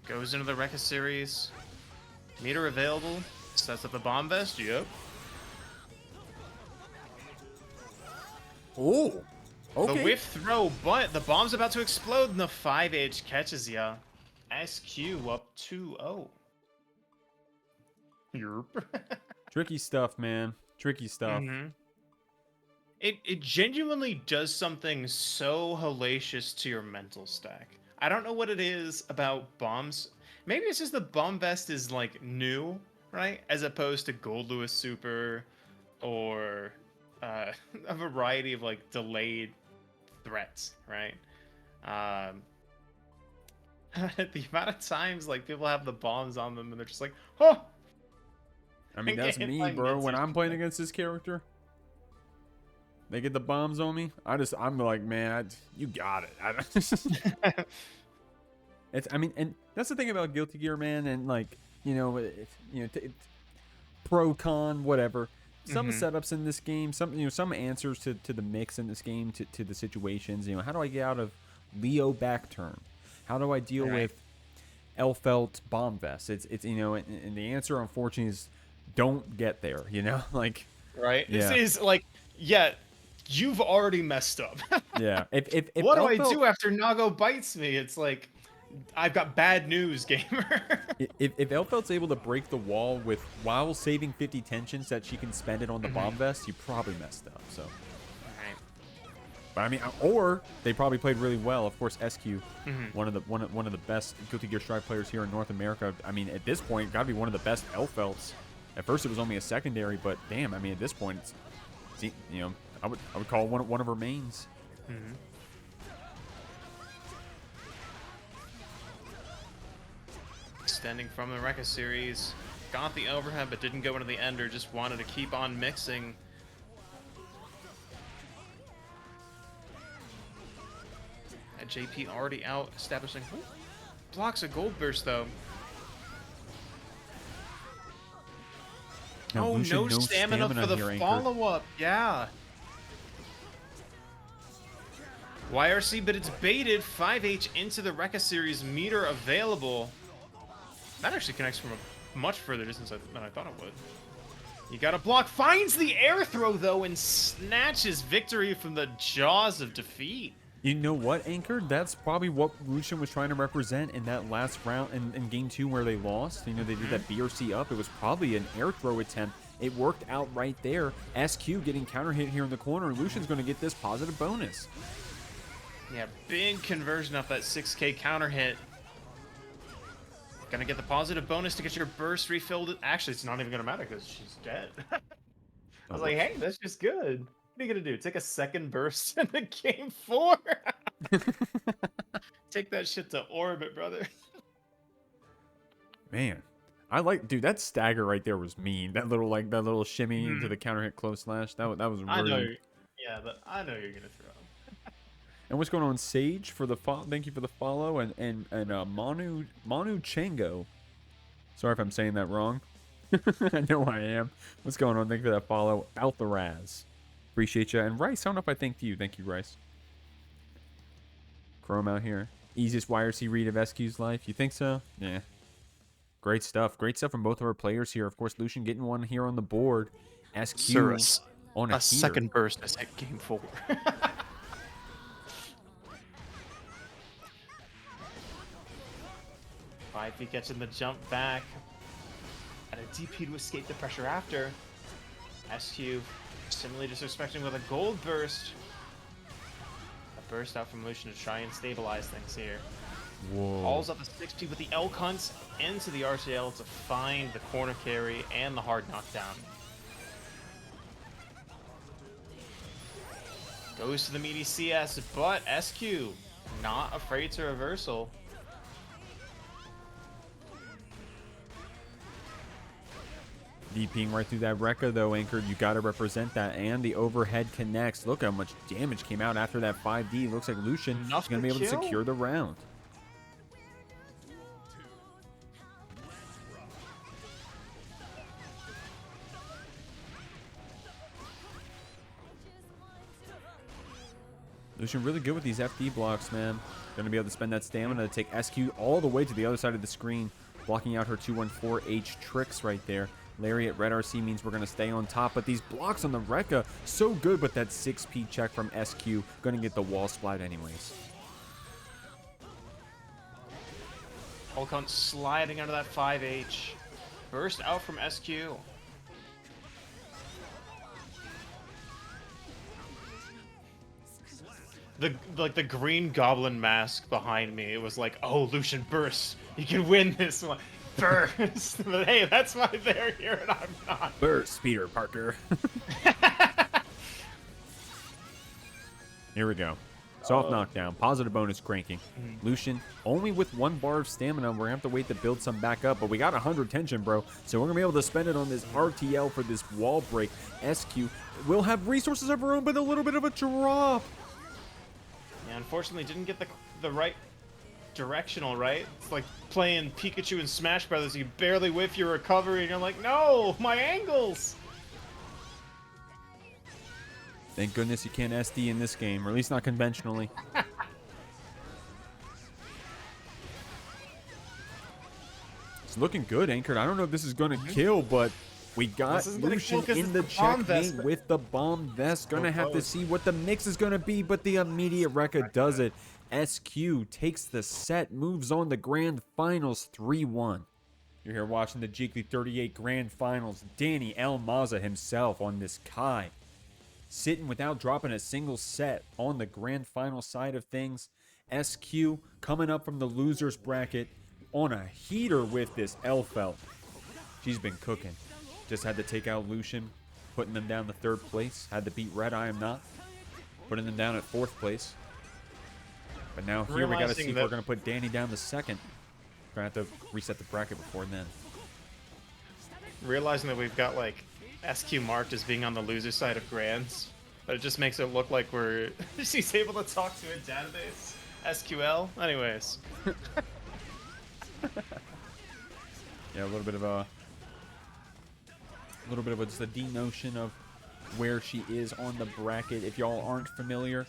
Goes into the Rekka series. Meter available. Sets up the bomb vest. Yep. Oh, okay. The whiff throw, but the bomb's about to explode, and the 5H catches ya. SQ up 2-0. Yerp. Tricky stuff, man. Tricky stuff. It genuinely does something so hellacious to your mental stack. I don't know what it is about bombs. Maybe it's just the bomb vest is like new, right? As opposed to Goldlewis Super or a variety of like delayed threats, right? The amount of times like people have the bombs on them and they're just like, oh. I mean, that's me, bro. When I'm playing against this character, they get the bombs on me. I'm like, man, you got it. I mean, and that's the thing about Guilty Gear, man, and like, pro con whatever. Some setups in this game, some answers to the mix in this game, to the situations. How do I get out of Leo back turn? How do I deal with Elphelt bomb vest? It's and the answer unfortunately is don't get there. Like right. Yeah. This is like you've already messed up. Yeah. If what do I Elphelt, do after Nago bites me? It's like I've got bad news, gamer. if Elphelt's able to break the wall while saving 50 tensions that she can spend it on the bomb vest, you probably messed up. So. But I mean, or they probably played really well. Of course, SQ, one of the best Guilty Gear Strive players here in North America. I mean, at this point, got to be one of the best Elphelts. At first, it was only a secondary, but damn, I mean, at this point, it's, I would call one of her mains. Extending from the Rekka series, got the overhead, but didn't go into the ender. Just wanted to keep on mixing. JP already out, establishing. Ooh, blocks a gold burst though. Now, oh, Lucien, no stamina for the here, follow-up. Yeah. YRC, but it's baited. 5H into the Rekka series. Meter available. That actually connects from a much further distance than I thought it would. You got to block. Finds the air throw though and snatches victory from the jaws of defeat. You know what, Anchor? That's probably what Lucien was trying to represent in that last round in Game 2 where they lost. They did that BRC up. It was probably an air throw attempt. It worked out right there. SQ getting counter hit here in the corner. Lucian's going to get this positive bonus. Yeah, big conversion off that 6K counter hit. Gonna get the positive bonus to get your burst refilled. Actually, it's not even gonna matter because she's dead. I was like, hey, that's just good. What are you gonna do? Take a second burst in the game 4? Take that shit to orbit, brother. Man, dude, that stagger right there was mean. That little shimmy into the counter hit close slash. That was rude. I know. Yeah, but I know you're gonna throw. And what's going on, Sage? Thank you for the follow, and Manu Chango. Sorry if I'm saying that wrong. I know I am. What's going on? Thank you for that follow, Altharaz. Appreciate you. And Rice, I don't know if I thanked you. Thank you, Rice. Chrome out here. Easiest YRC read of SQ's life. You think so? Yeah. Great stuff. Great stuff from both of our players here. Of course, Lucien getting one here on the board. SQ Cirrus. on a second burst is at game 4. 5 feet catching the jump back. And a DP to escape the pressure after. SQ similarly disrespecting with a gold burst. A burst out from Lucien to try and stabilize things here. Whoa. Calls up the 60 with the elk hunts into the RTL to find the corner carry and the hard knockdown. Goes to the meaty CS, but SQ not afraid to reversal. DPing right through that Rekka though, Anchored. You got to represent that. And the overhead connects. Look how much damage came out after that 5D. Looks like Lucien is going to be able to secure the round. Lucien really good with these FD blocks, man. Going to be able to spend that stamina to take SQ all the way to the other side of the screen, blocking out her 214H tricks right there. Lariat Red RC means we're going to stay on top, but these blocks on the Rekka, so good, but that 6P check from SQ, going to get the wall splat anyways. Hulk sliding under that 5H. Burst out from SQ. The green goblin mask behind me, it was like, oh, Lucien burst. You can win this one. Burst. But hey, that's why they're here and I'm not. Burst, Peter Parker. Here we go. Soft knockdown. Positive bonus cranking. Lucien, only with 1 bar of stamina. We're going to have to wait to build some back up. But we got 100 tension, bro. So we're going to be able to spend it on this RTL for this wall break. SQ will have resources of her own, but a little bit of a drop. Yeah, unfortunately didn't get the right directional, right? It's like playing Pikachu in Smash Brothers. You barely whiff your recovery and you're like, no, my angles! Thank goodness you can't SD in this game, or at least not conventionally. It's looking good, Anchored. I don't know if this is going to kill, but we got Lucien in the checkmate with the bomb vest. Gonna have to see what the mix is going to be, but the immediate Rekka does it. SQ takes the set, moves on to Grand Finals 3-1. You're here watching the Jeekly 38 Grand Finals. Dany Maza himself on this Kai. Sitting without dropping a single set on the Grand Final side of things. SQ coming up from the losers bracket on a heater with this Elphelt. She's been cooking. Just had to take out Lucien, putting them down to 3rd place. Had to beat RedIAmNot, putting them down at 4th place. But now here we got to see if we're going to put Dany down to 2nd. Going to have to reset the bracket before then. Realizing that we've got like SQ marked as being on the loser side of Grands, but it just makes it look like we're she's able to talk to a database. SQL. Anyways. Yeah, a little bit of just a denotion of where she is on the bracket. If y'all aren't familiar,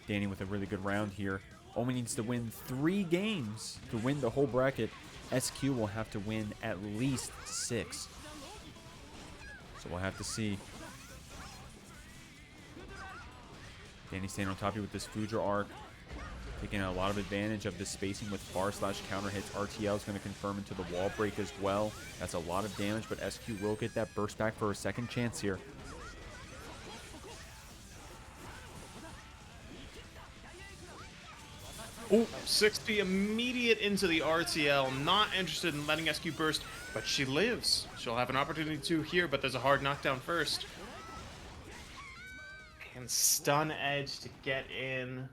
Dany with a really good round here. Only needs to win 3 games to win the whole bracket. SQ will have to win at least 6. So we'll have to see. Dany staying on top here with this Fudra arc. Taking a lot of advantage of this spacing with bar/counter hits. RTL is going to confirm into the wall break as well. That's a lot of damage, but SQ will get that burst back for a second chance here. Oh, 60 immediate into the RTL. Not interested in letting SQ burst, but she lives. She'll have an opportunity to here, but there's a hard knockdown first. And stun edge to get in.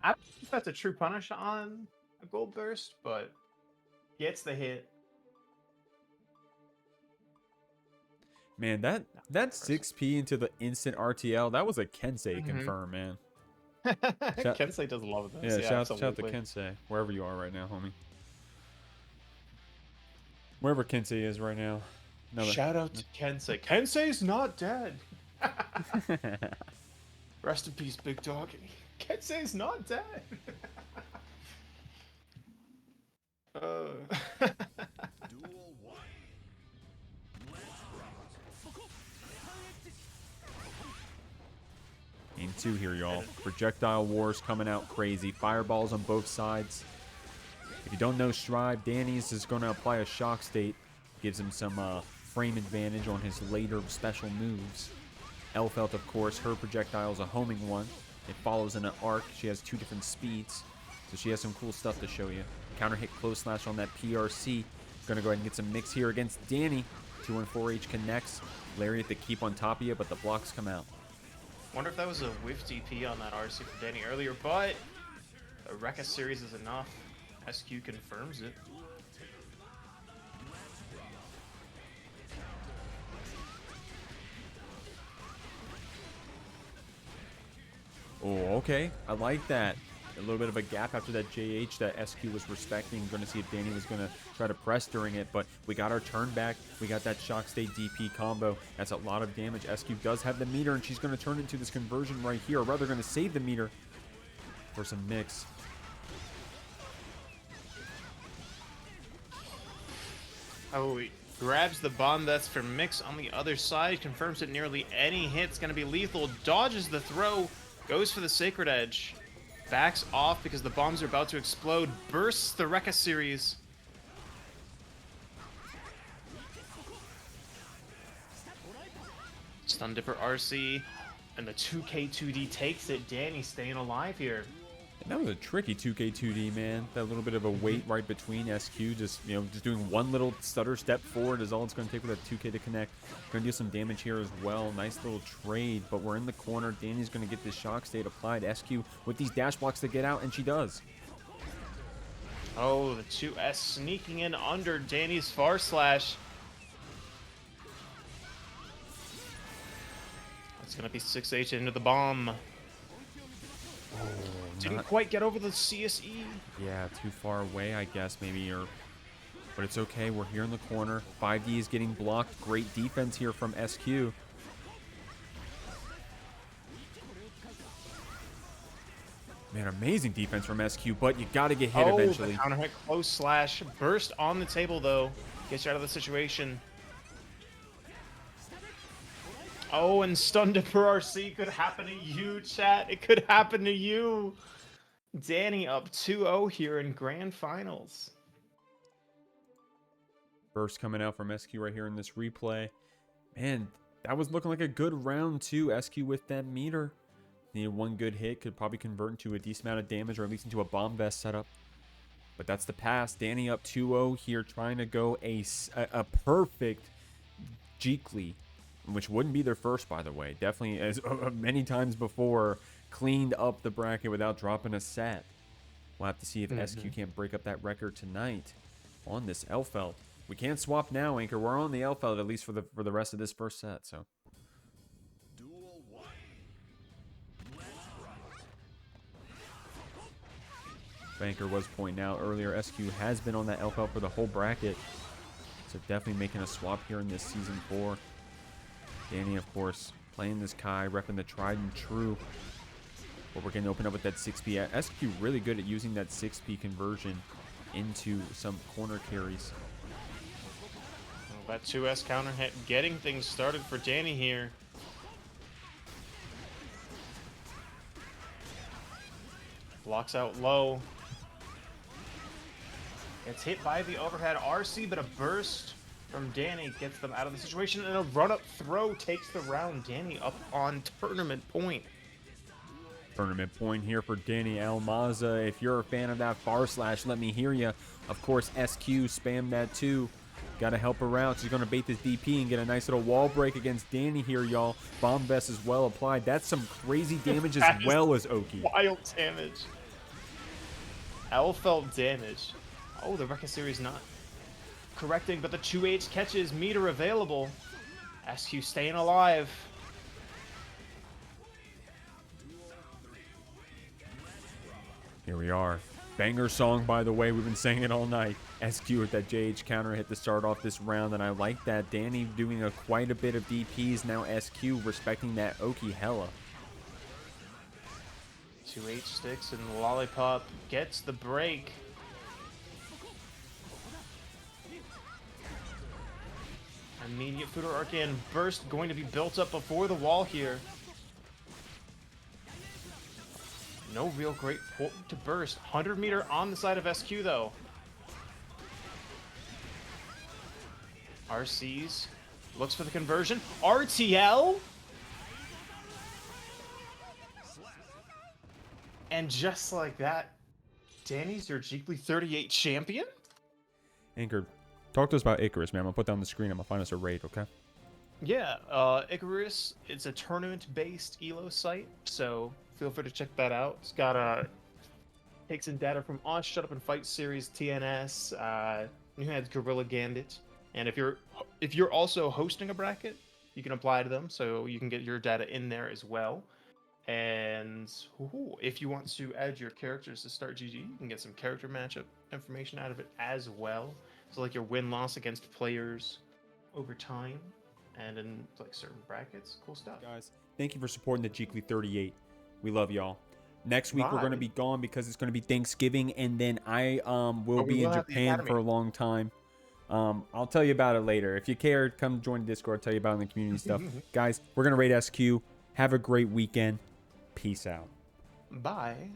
I don't know if that's a true punish on a gold burst, but gets the hit. Man, that 6P into the instant RTL, that was a Kensei confirm, man. Kensei does love this. Yeah, shout out to Kensei, wherever you are right now, homie. Wherever Kensei is right now. Shout out to Kensei. Kensei's not dead. Rest in peace, big dog. Kensei's not dead. Duel 1. Game 2 here, y'all. Projectile wars coming out crazy. Fireballs on both sides. If you don't know Strive, Dany's is going to apply a shock state. Gives him some frame advantage on his later special moves. Elphelt, of course, her projectile is a homing one. It follows in an arc. She has 2 different speeds. So she has some cool stuff to show you. Counter hit close slash on that PRC. Gonna go ahead and get some mix here against Dany. 2-1-4H connects. Lariat the keep on top of you, but the blocks come out. Wonder if that was a whiff DP on that RC for Dany earlier, but the Rekka series is enough. SQ confirms it. Oh, okay. I like that. A little bit of a gap after that JH that SQ was respecting. Going to see if Dany was going to try to press during it, but we got our turn back. We got that shock state DP combo. That's a lot of damage. SQ does have the meter, and she's going to turn into this conversion right here, or rather going to save the meter for some mix. Oh, he grabs the bomb that's for mix on the other side, confirms that nearly any hit's going to be lethal, dodges the throw, goes for the Sacred Edge. Backs off because the bombs are about to explode. Bursts the Rekka series. Stun Dipper RC. And the 2K2D takes it. Dany staying alive here. And that was a tricky 2K2D, man. That little bit of a wait right between SQ. Just doing one little stutter step forward is all it's going to take with that 2K to connect. Going to do some damage here as well. Nice little trade, but we're in the corner. Dany's going to get this shock state applied. SQ with these dash blocks to get out, and she does. Oh, the 2S sneaking in under Dany's far slash. It's going to be 6H into the bomb. Didn't quite get over the CSE. Yeah, too far away, I guess, maybe. But it's okay. We're here in the corner. 5D is getting blocked. Great defense here from SQ. Man, amazing defense from SQ, but you got to get hit eventually. The counter hit close slash. Burst on the table, though. Gets you out of the situation. Oh, and stun Dipper RC could happen to you, chat. It could happen to you. Dany up 2-0 here in Grand Finals. Burst coming out from SQ right here in this replay. Man, that was looking like a good round too. SQ with that meter. Needed one good hit. Could probably convert into a decent amount of damage or at least into a bomb vest setup. But that's the pass. Dany up 2-0 here, trying to go a perfect Jeekly, which wouldn't be their first, by the way. Definitely, as many times before, cleaned up the bracket without dropping a set. We'll have to see if SQ can't break up that record tonight on this Elphelt. We can't swap now, Anchor. We're on the Elphelt at least for the rest of this first set. So. Duel 1. Banker was pointing out earlier, SQ has been on that Elphelt for the whole bracket. So definitely making a swap here in this Season 4. Dany, of course, playing this Kai, repping the tried and true. But we're going to open up with that 6P. SQ really good at using that 6P conversion into some corner carries. Well, that 2S counter hit getting things started for Dany here. Blocks out low. It's hit by the overhead RC, but a burst from Dany gets them out of the situation, and a run-up throw takes the round. Dany up on tournament point. Tournament point here for Dany Maza. If you're a fan of that far slash, let me hear you. Of course, SQ spam that too. Got to help her out. She's going to bait this DP and get a nice little wall break against Dany here, y'all. Bomb vest is well applied. That's some crazy damage as well as Oki. Wild damage. Elphelt damage. Oh, the Rekka series not correcting, but the 2H catches, meter available. SQ staying alive. Here we are. Banger song, by the way. We've been saying it all night. SQ with that JH counter hit to start off this round, and I like that. Dany doing quite a bit of DPs. Now SQ respecting that Oki hella. 2H sticks and Lollipop gets the break. Immediate Fudo Arcane burst going to be built up before the wall here. No real great point to burst. 100 meter on the side of SQ though. RCs looks for the conversion. RTL. And just like that, Dany's your Jeekly 38 champion? Anchor, talk to us about Icarus, man. I'm gonna put down the screen. I'm gonna find us a raid, okay? Yeah, Icarus, it's a tournament-based ELO site, so feel free to check that out. It's got takes in data from Osh, Shut Up and Fight series, TNS, New Heads, Gorilla Gambit, and if you're also hosting a bracket, you can apply to them, so you can get your data in there as well. And if you want to add your characters to Start GG, you can get some character matchup information out of it as well. So like your win-loss against players over time and in like certain brackets. Cool stuff. Guys, thank you for supporting the Jeekly 38. We love y'all. Next week we're going to be gone because it's going to be Thanksgiving, and then I will be in Japan for a long time. I'll tell you about it later. If you care, come join the Discord. I'll tell you about it in the community stuff. Guys, we're going to raid SQ. Have a great weekend. Peace out. Bye.